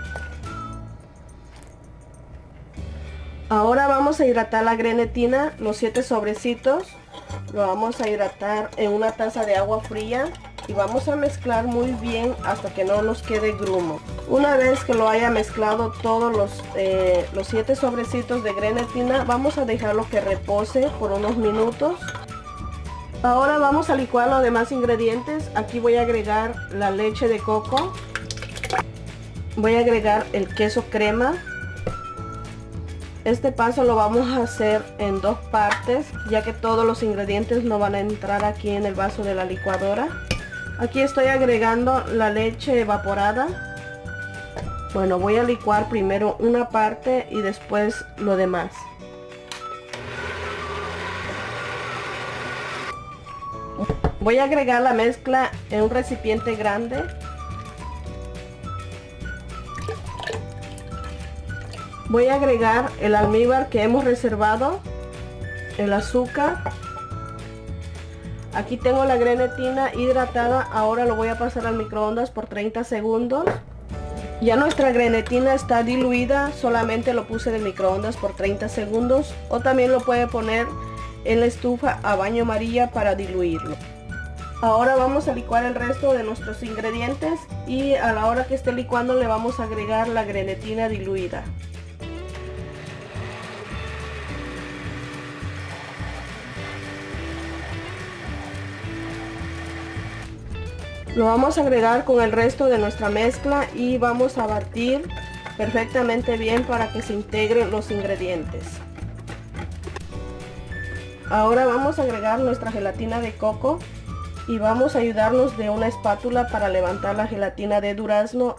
Ahora vamos a hidratar la grenetina, los 7 sobrecitos. Lo vamos a hidratar en una taza de agua fría y vamos a mezclar muy bien hasta que no nos quede grumo. Una vez que lo haya mezclado todos los 7 sobrecitos de grenetina, vamos a dejarlo que repose por unos minutos. Ahora vamos a licuar los demás ingredientes. Aquí voy a agregar la leche de coco. Voy a agregar el queso crema. Este paso lo vamos a hacer en 2 partes, ya que todos los ingredientes no van a entrar aquí en el vaso de la licuadora. Aquí estoy agregando la leche evaporada. Bueno, voy a licuar primero una parte y después lo demás. Voy a agregar la mezcla en un recipiente grande. Voy a agregar el almíbar que hemos reservado, el azúcar. Aquí tengo la grenetina hidratada. Ahora lo voy a pasar al microondas por 30 segundos. Ya nuestra grenetina está diluida, solamente lo puse en el microondas por 30 segundos. O también lo puede poner en la estufa a baño María para diluirlo. Ahora vamos a licuar el resto de nuestros ingredientes y a la hora que esté licuando le vamos a agregar la grenetina diluida. Lo vamos a agregar con el resto de nuestra mezcla y vamos a batir perfectamente bien para que se integren los ingredientes. Ahora vamos a agregar nuestra gelatina de coco y vamos a ayudarnos de una espátula para levantar la gelatina de durazno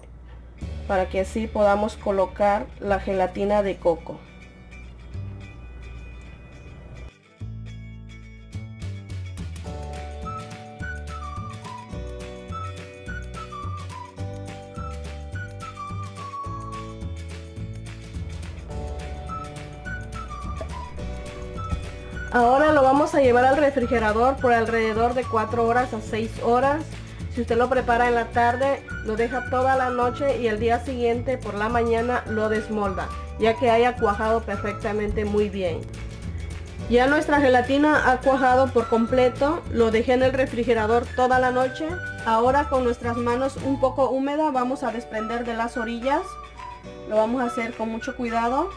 para que así podamos colocar la gelatina de coco. Ahora lo vamos a llevar al refrigerador por alrededor de 4 horas a 6 horas. Si usted lo prepara en la tarde, lo deja toda la noche y el día siguiente por la mañana lo desmolda, ya que haya cuajado perfectamente muy bien. Ya nuestra gelatina ha cuajado por completo, lo dejé en el refrigerador toda la noche. Ahora con nuestras manos un poco húmedas vamos a desprender de las orillas. Lo vamos a hacer con mucho cuidado.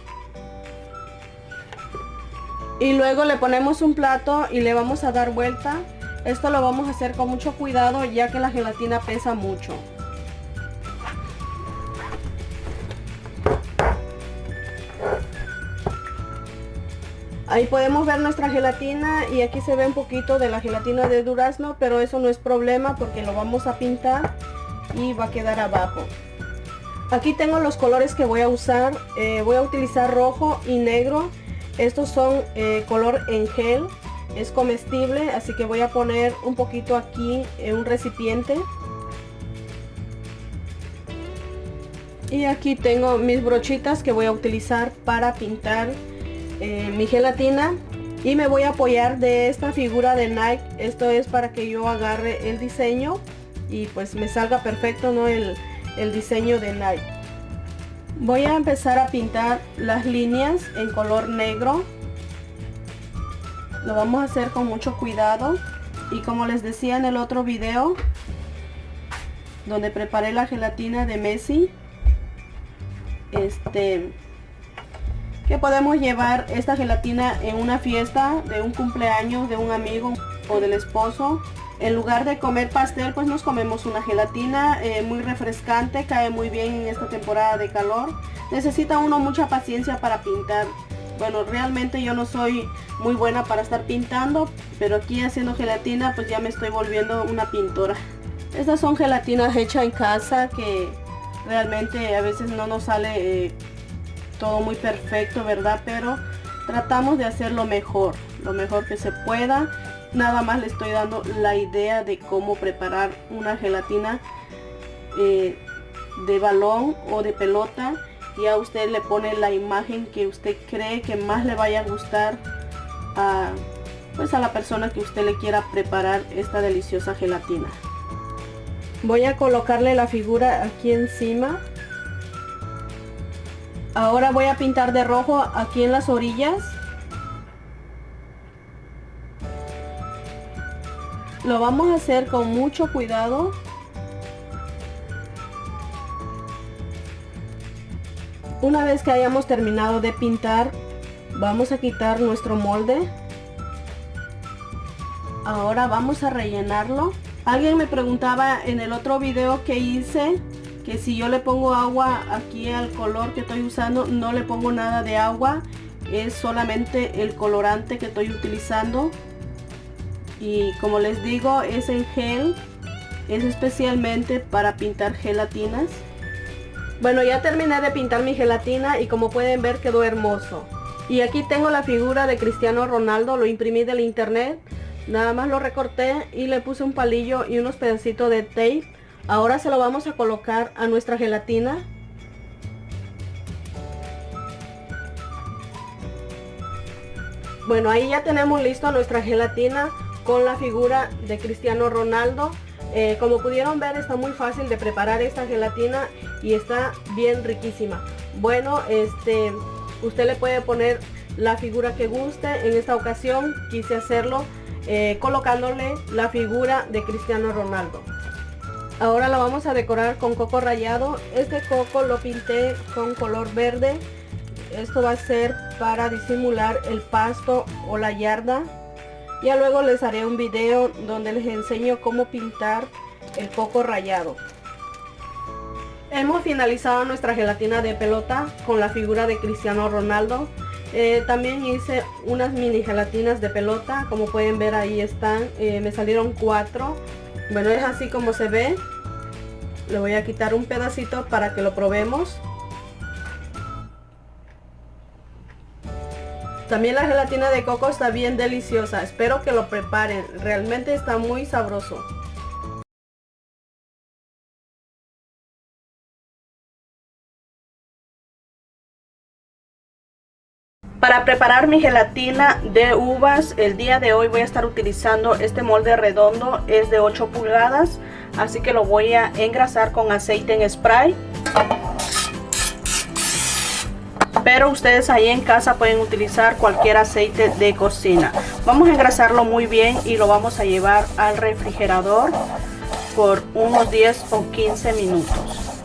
Y luego le ponemos un plato y le vamos a dar vuelta. Esto lo vamos a hacer con mucho cuidado ya que la gelatina pesa mucho. Ahí podemos ver nuestra gelatina y aquí se ve un poquito de la gelatina de durazno, pero eso no es problema porque lo vamos a pintar y va a quedar abajo. Aquí tengo los colores que voy a usar. Voy a utilizar rojo y negro. Estos son color en gel, es comestible, así que voy a poner un poquito aquí en un recipiente. Y aquí tengo mis brochitas que voy a utilizar para pintar mi gelatina. Y me voy a apoyar de esta figura de Nike, esto es para que yo agarre el diseño y pues me salga perfecto, ¿no? el diseño de Nike. Voy a empezar a pintar las líneas en color negro. Lo vamos a hacer con mucho cuidado. Y como les decía en el otro video, donde preparé la gelatina de Messi, que podemos llevar esta gelatina en una fiesta de un cumpleaños de un amigo o del esposo. En lugar de comer pastel, pues nos comemos una gelatina muy refrescante, cae muy bien en esta temporada de calor. Necesita uno mucha paciencia para pintar. Bueno, realmente yo no soy muy buena para estar pintando, pero aquí haciendo gelatina pues ya me estoy volviendo una pintora. Estas son gelatinas hechas en casa que realmente a veces no nos sale todo muy perfecto, ¿verdad? Pero tratamos de hacer lo mejor que se pueda. Nada más le estoy dando la idea de cómo preparar una gelatina de balón o de pelota. Ya usted le pone la imagen que usted cree que más le vaya a gustar a la persona que usted le quiera preparar esta deliciosa gelatina. Voy a colocarle la figura aquí encima. Ahora voy a pintar de rojo aquí en las orillas. Lo vamos a hacer con mucho cuidado. Una vez que hayamos terminado de pintar, vamos a quitar nuestro molde. Ahora vamos a rellenarlo. Alguien me preguntaba en el otro video que hice que si yo le pongo agua aquí al color que estoy usando. No le pongo nada de agua, es solamente el colorante que estoy utilizando. Y como les digo, es en gel, es especialmente para pintar gelatinas. Bueno, ya terminé de pintar mi gelatina y como pueden ver quedó hermoso. Y aquí tengo la figura de Cristiano Ronaldo, lo imprimí del internet. Nada más lo recorté y le puse un palillo y unos pedacitos de tape. Ahora se lo vamos a colocar a nuestra gelatina. Bueno, ahí ya tenemos listo nuestra gelatina con la figura de Cristiano Ronaldo. Como pudieron ver, está muy fácil de preparar esta gelatina y está bien riquísima. Bueno, usted le puede poner la figura que guste. En esta ocasión quise hacerlo colocándole la figura de Cristiano Ronaldo. Ahora la vamos a decorar con coco rallado. Este coco lo pinté con color verde. Esto va a ser para disimular el pasto o la yarda. Ya luego les haré un video donde les enseño cómo pintar el coco rallado. Hemos finalizado nuestra gelatina de pelota con la figura de Cristiano Ronaldo. También hice unas mini gelatinas de pelota, como pueden ver ahí están. Me salieron 4. Bueno, es así como se ve. Le voy a quitar un pedacito para que lo probemos. También la gelatina de coco está bien deliciosa. Espero que lo preparen. Realmente está muy sabroso. Para preparar mi gelatina de uvas, el día de hoy voy a estar utilizando este molde redondo. Es de 8 pulgadas. Así que lo voy a engrasar con aceite en spray. Pero ustedes ahí en casa pueden utilizar cualquier aceite de cocina. Vamos a engrasarlo muy bien y lo vamos a llevar al refrigerador por unos 10 o 15 minutos.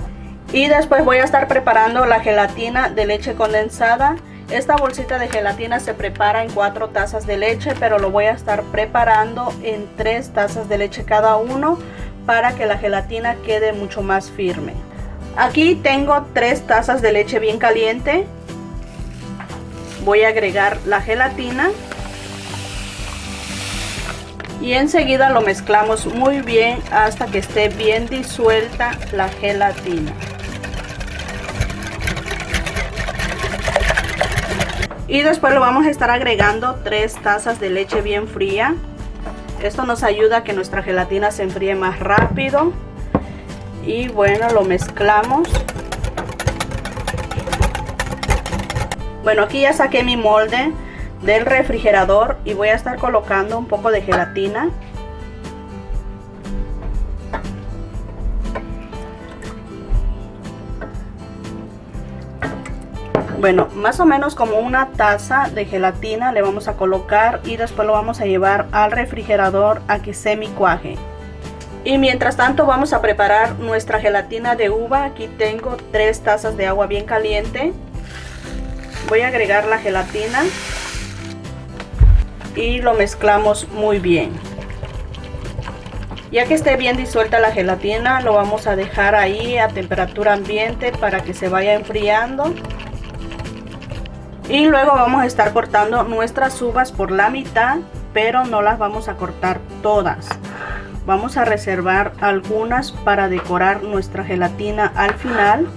Y después voy a estar preparando la gelatina de leche condensada. Esta bolsita de gelatina se prepara en 4 tazas de leche, pero lo voy a estar preparando en 3 tazas de leche cada uno para que la gelatina quede mucho más firme. Aquí tengo 3 tazas de leche bien caliente. Voy a agregar la gelatina y enseguida lo mezclamos muy bien hasta que esté bien disuelta la gelatina. Y después lo vamos a estar agregando 3 tazas de leche bien fría. Esto nos ayuda a que nuestra gelatina se enfríe más rápido. Y bueno, lo mezclamos. Bueno, aquí ya saqué mi molde del refrigerador y voy a estar colocando un poco de gelatina. Bueno, más o menos como una taza de gelatina le vamos a colocar y después lo vamos a llevar al refrigerador a que se cuaje. Y mientras tanto vamos a preparar nuestra gelatina de uva. Aquí tengo 3 tazas de agua bien caliente. Voy a agregar la gelatina y lo mezclamos muy bien. Ya que esté bien disuelta la gelatina, lo vamos a dejar ahí a temperatura ambiente para que se vaya enfriando. Y luego vamos a estar cortando nuestras uvas por la mitad, pero no las vamos a cortar todas. Vamos a reservar algunas para decorar nuestra gelatina al final.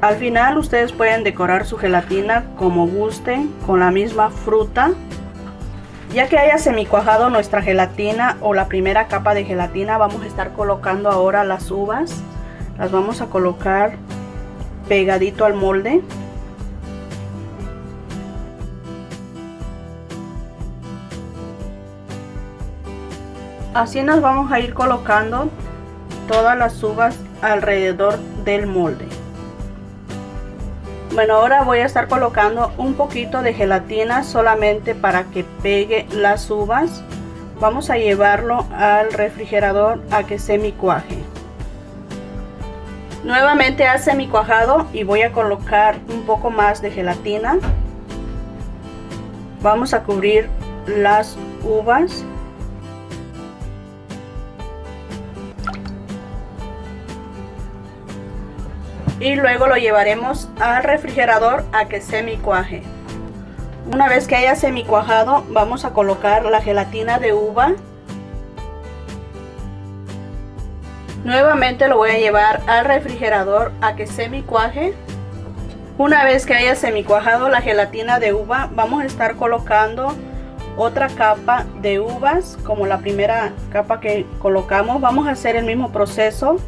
Al final ustedes pueden decorar su gelatina como gusten, con la misma fruta. Ya que haya semicuajado nuestra gelatina o la primera capa de gelatina, vamos a estar colocando ahora las uvas. Las vamos a colocar pegadito al molde. Así nos vamos a ir colocando todas las uvas alrededor del molde. Bueno, ahora voy a estar colocando un poquito de gelatina solamente para que pegue las uvas. Vamos a llevarlo al refrigerador a que semicuaje. Nuevamente ha semicuajado y voy a colocar un poco más de gelatina. Vamos a cubrir las uvas. Y luego lo llevaremos al refrigerador a que semicuaje. Una vez que haya semicuajado, vamos a colocar la gelatina de uva. Nuevamente lo voy a llevar al refrigerador a que semicuaje. Una vez que haya semicuajado la gelatina de uva, vamos a estar colocando otra capa de uvas como la primera capa que colocamos. Vamos a hacer el mismo proceso.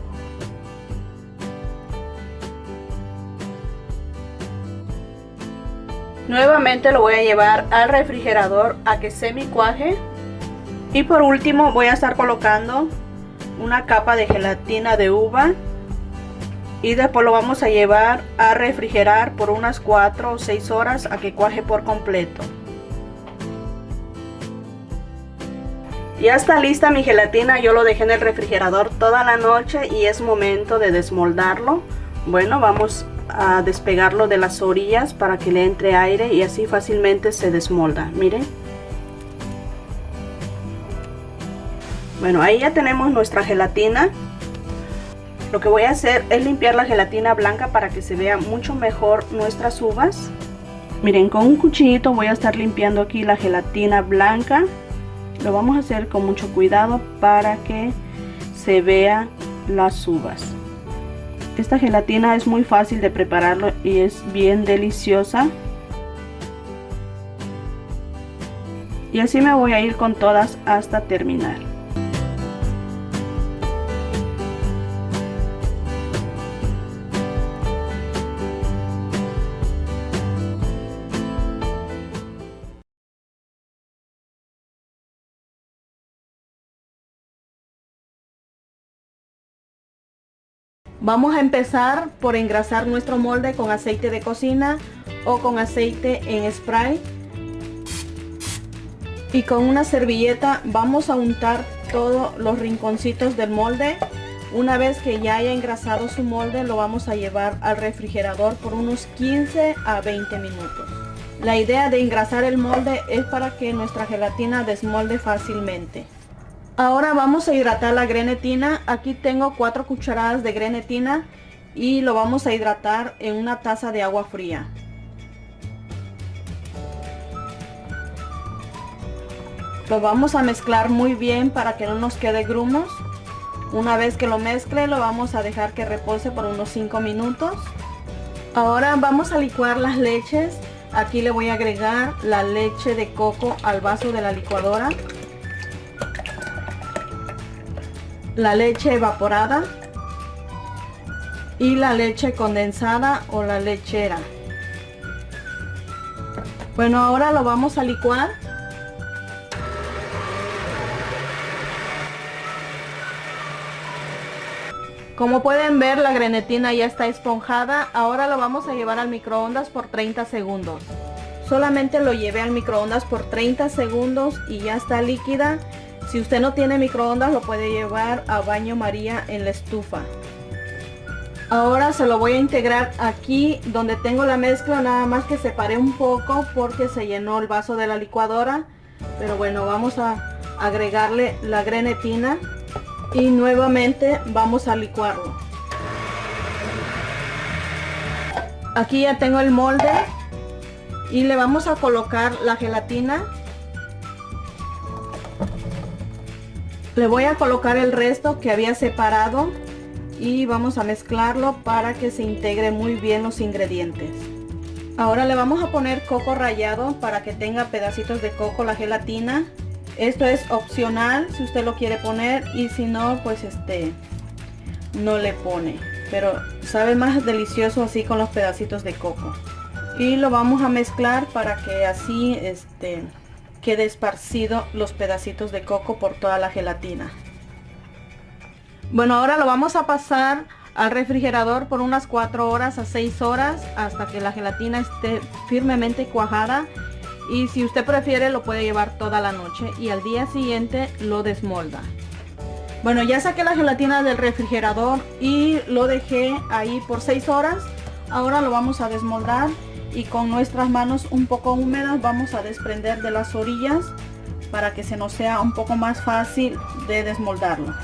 Nuevamente lo voy a llevar al refrigerador a que semicuaje. Y por último voy a estar colocando una capa de gelatina de uva. Y después lo vamos a llevar a refrigerar por unas 4 o 6 horas a que cuaje por completo. Ya está lista mi gelatina, yo lo dejé en el refrigerador toda la noche y es momento de desmoldarlo. Bueno, vamos a despegarlo de las orillas para que le entre aire y así fácilmente se desmolda. Miren. Bueno, ahí ya tenemos nuestra gelatina. Lo que voy a hacer es limpiar la gelatina blanca para que se vea mucho mejor nuestras uvas. Miren, con un cuchillito voy a estar limpiando aquí la gelatina blanca. Lo vamos a hacer con mucho cuidado para que se vean las uvas. Esta gelatina es muy fácil de prepararlo y es bien deliciosa. Y así me voy a ir con todas hasta terminar. Vamos a empezar por engrasar nuestro molde con aceite de cocina o con aceite en spray. Y con una servilleta vamos a untar todos los rinconcitos del molde. Una vez que ya haya engrasado su molde, lo vamos a llevar al refrigerador por unos 15 a 20 minutos. La idea de engrasar el molde es para que nuestra gelatina desmolde fácilmente. Ahora vamos a hidratar la grenetina. Aquí tengo 4 cucharadas de grenetina y lo vamos a hidratar en una taza de agua fría. Lo vamos a mezclar muy bien para que no nos quede grumos. Una vez que lo mezcle, lo vamos a dejar que repose por unos 5 minutos. Ahora vamos a licuar las leches. Aquí le voy a agregar la leche de coco al vaso de la licuadora, la leche evaporada y la leche condensada o la lechera. Bueno, ahora lo vamos a licuar. Como pueden ver, la grenetina ya está esponjada. Ahora lo vamos a llevar al microondas por 30 segundos. Solamente lo llevé al microondas por 30 segundos y ya está líquida. Si usted no tiene microondas, lo puede llevar a baño María en la estufa. Ahora se lo voy a integrar aquí donde tengo la mezcla, nada más que separé un poco porque se llenó el vaso de la licuadora. Pero bueno, vamos a agregarle la grenetina y nuevamente vamos a licuarlo. Aquí ya tengo el molde y le vamos a colocar la gelatina. Le voy a colocar el resto que había separado y vamos a mezclarlo para que se integre muy bien los ingredientes. Ahora le vamos a poner coco rallado para que tenga pedacitos de coco la gelatina. Esto es opcional si usted lo quiere poner, y si no, pues no le pone. Pero sabe más delicioso así con los pedacitos de coco. Y lo vamos a mezclar para que así quede esparcido los pedacitos de coco por toda la gelatina. Bueno, ahora lo vamos a pasar al refrigerador por unas 4 horas a 6 horas hasta que la gelatina esté firmemente cuajada. Y si usted prefiere lo puede llevar toda la noche y al día siguiente lo desmolda. Bueno, ya saqué la gelatina del refrigerador y lo dejé ahí por 6 horas. Ahora lo vamos a desmoldar y con nuestras manos un poco húmedas vamos a desprender de las orillas para que se nos sea un poco más fácil de desmoldarlo.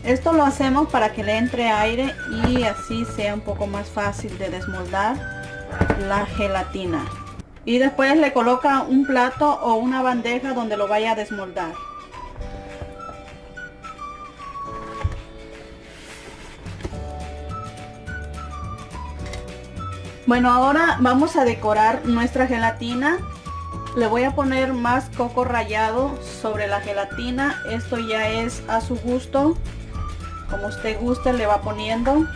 Esto lo hacemos para que le entre aire y así sea un poco más fácil de desmoldar la gelatina. Y después le coloca un plato o una bandeja donde lo vaya a desmoldar. Bueno, ahora vamos a decorar nuestra gelatina. Le voy a poner más coco rallado sobre la gelatina. Esto ya es a su gusto. Como usted guste le va poniendo.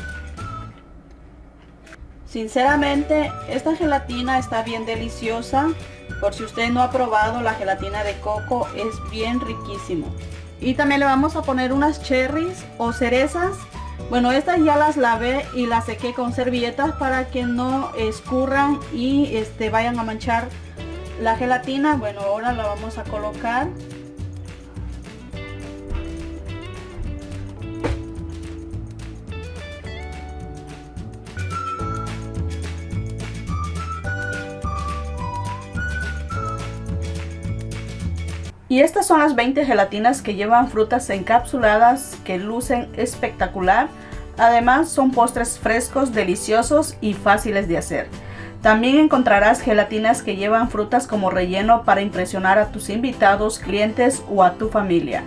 Sinceramente, esta gelatina está bien deliciosa. Por si usted no ha probado la gelatina de coco, es bien riquísimo. Y también le vamos a poner unas cherries o cerezas. Bueno, estas ya las lavé y las sequé con servilletas para que no escurran y vayan a manchar la gelatina. Bueno, ahora la vamos a colocar. Y estas son las 20 gelatinas que llevan frutas encapsuladas que lucen espectacular. Además son postres frescos, deliciosos y fáciles de hacer. También encontrarás gelatinas que llevan frutas como relleno para impresionar a tus invitados, clientes o a tu familia.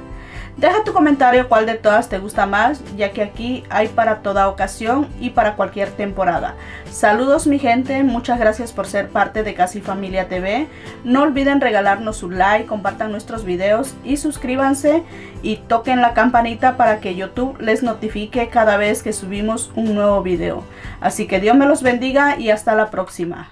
Deja tu comentario cuál de todas te gusta más, ya que aquí hay para toda ocasión y para cualquier temporada. Saludos mi gente, muchas gracias por ser parte de Casi Familia TV. No olviden regalarnos su like, compartan nuestros videos y suscríbanse y toquen la campanita para que YouTube les notifique cada vez que subimos un nuevo video. Así que Dios me los bendiga y hasta la próxima.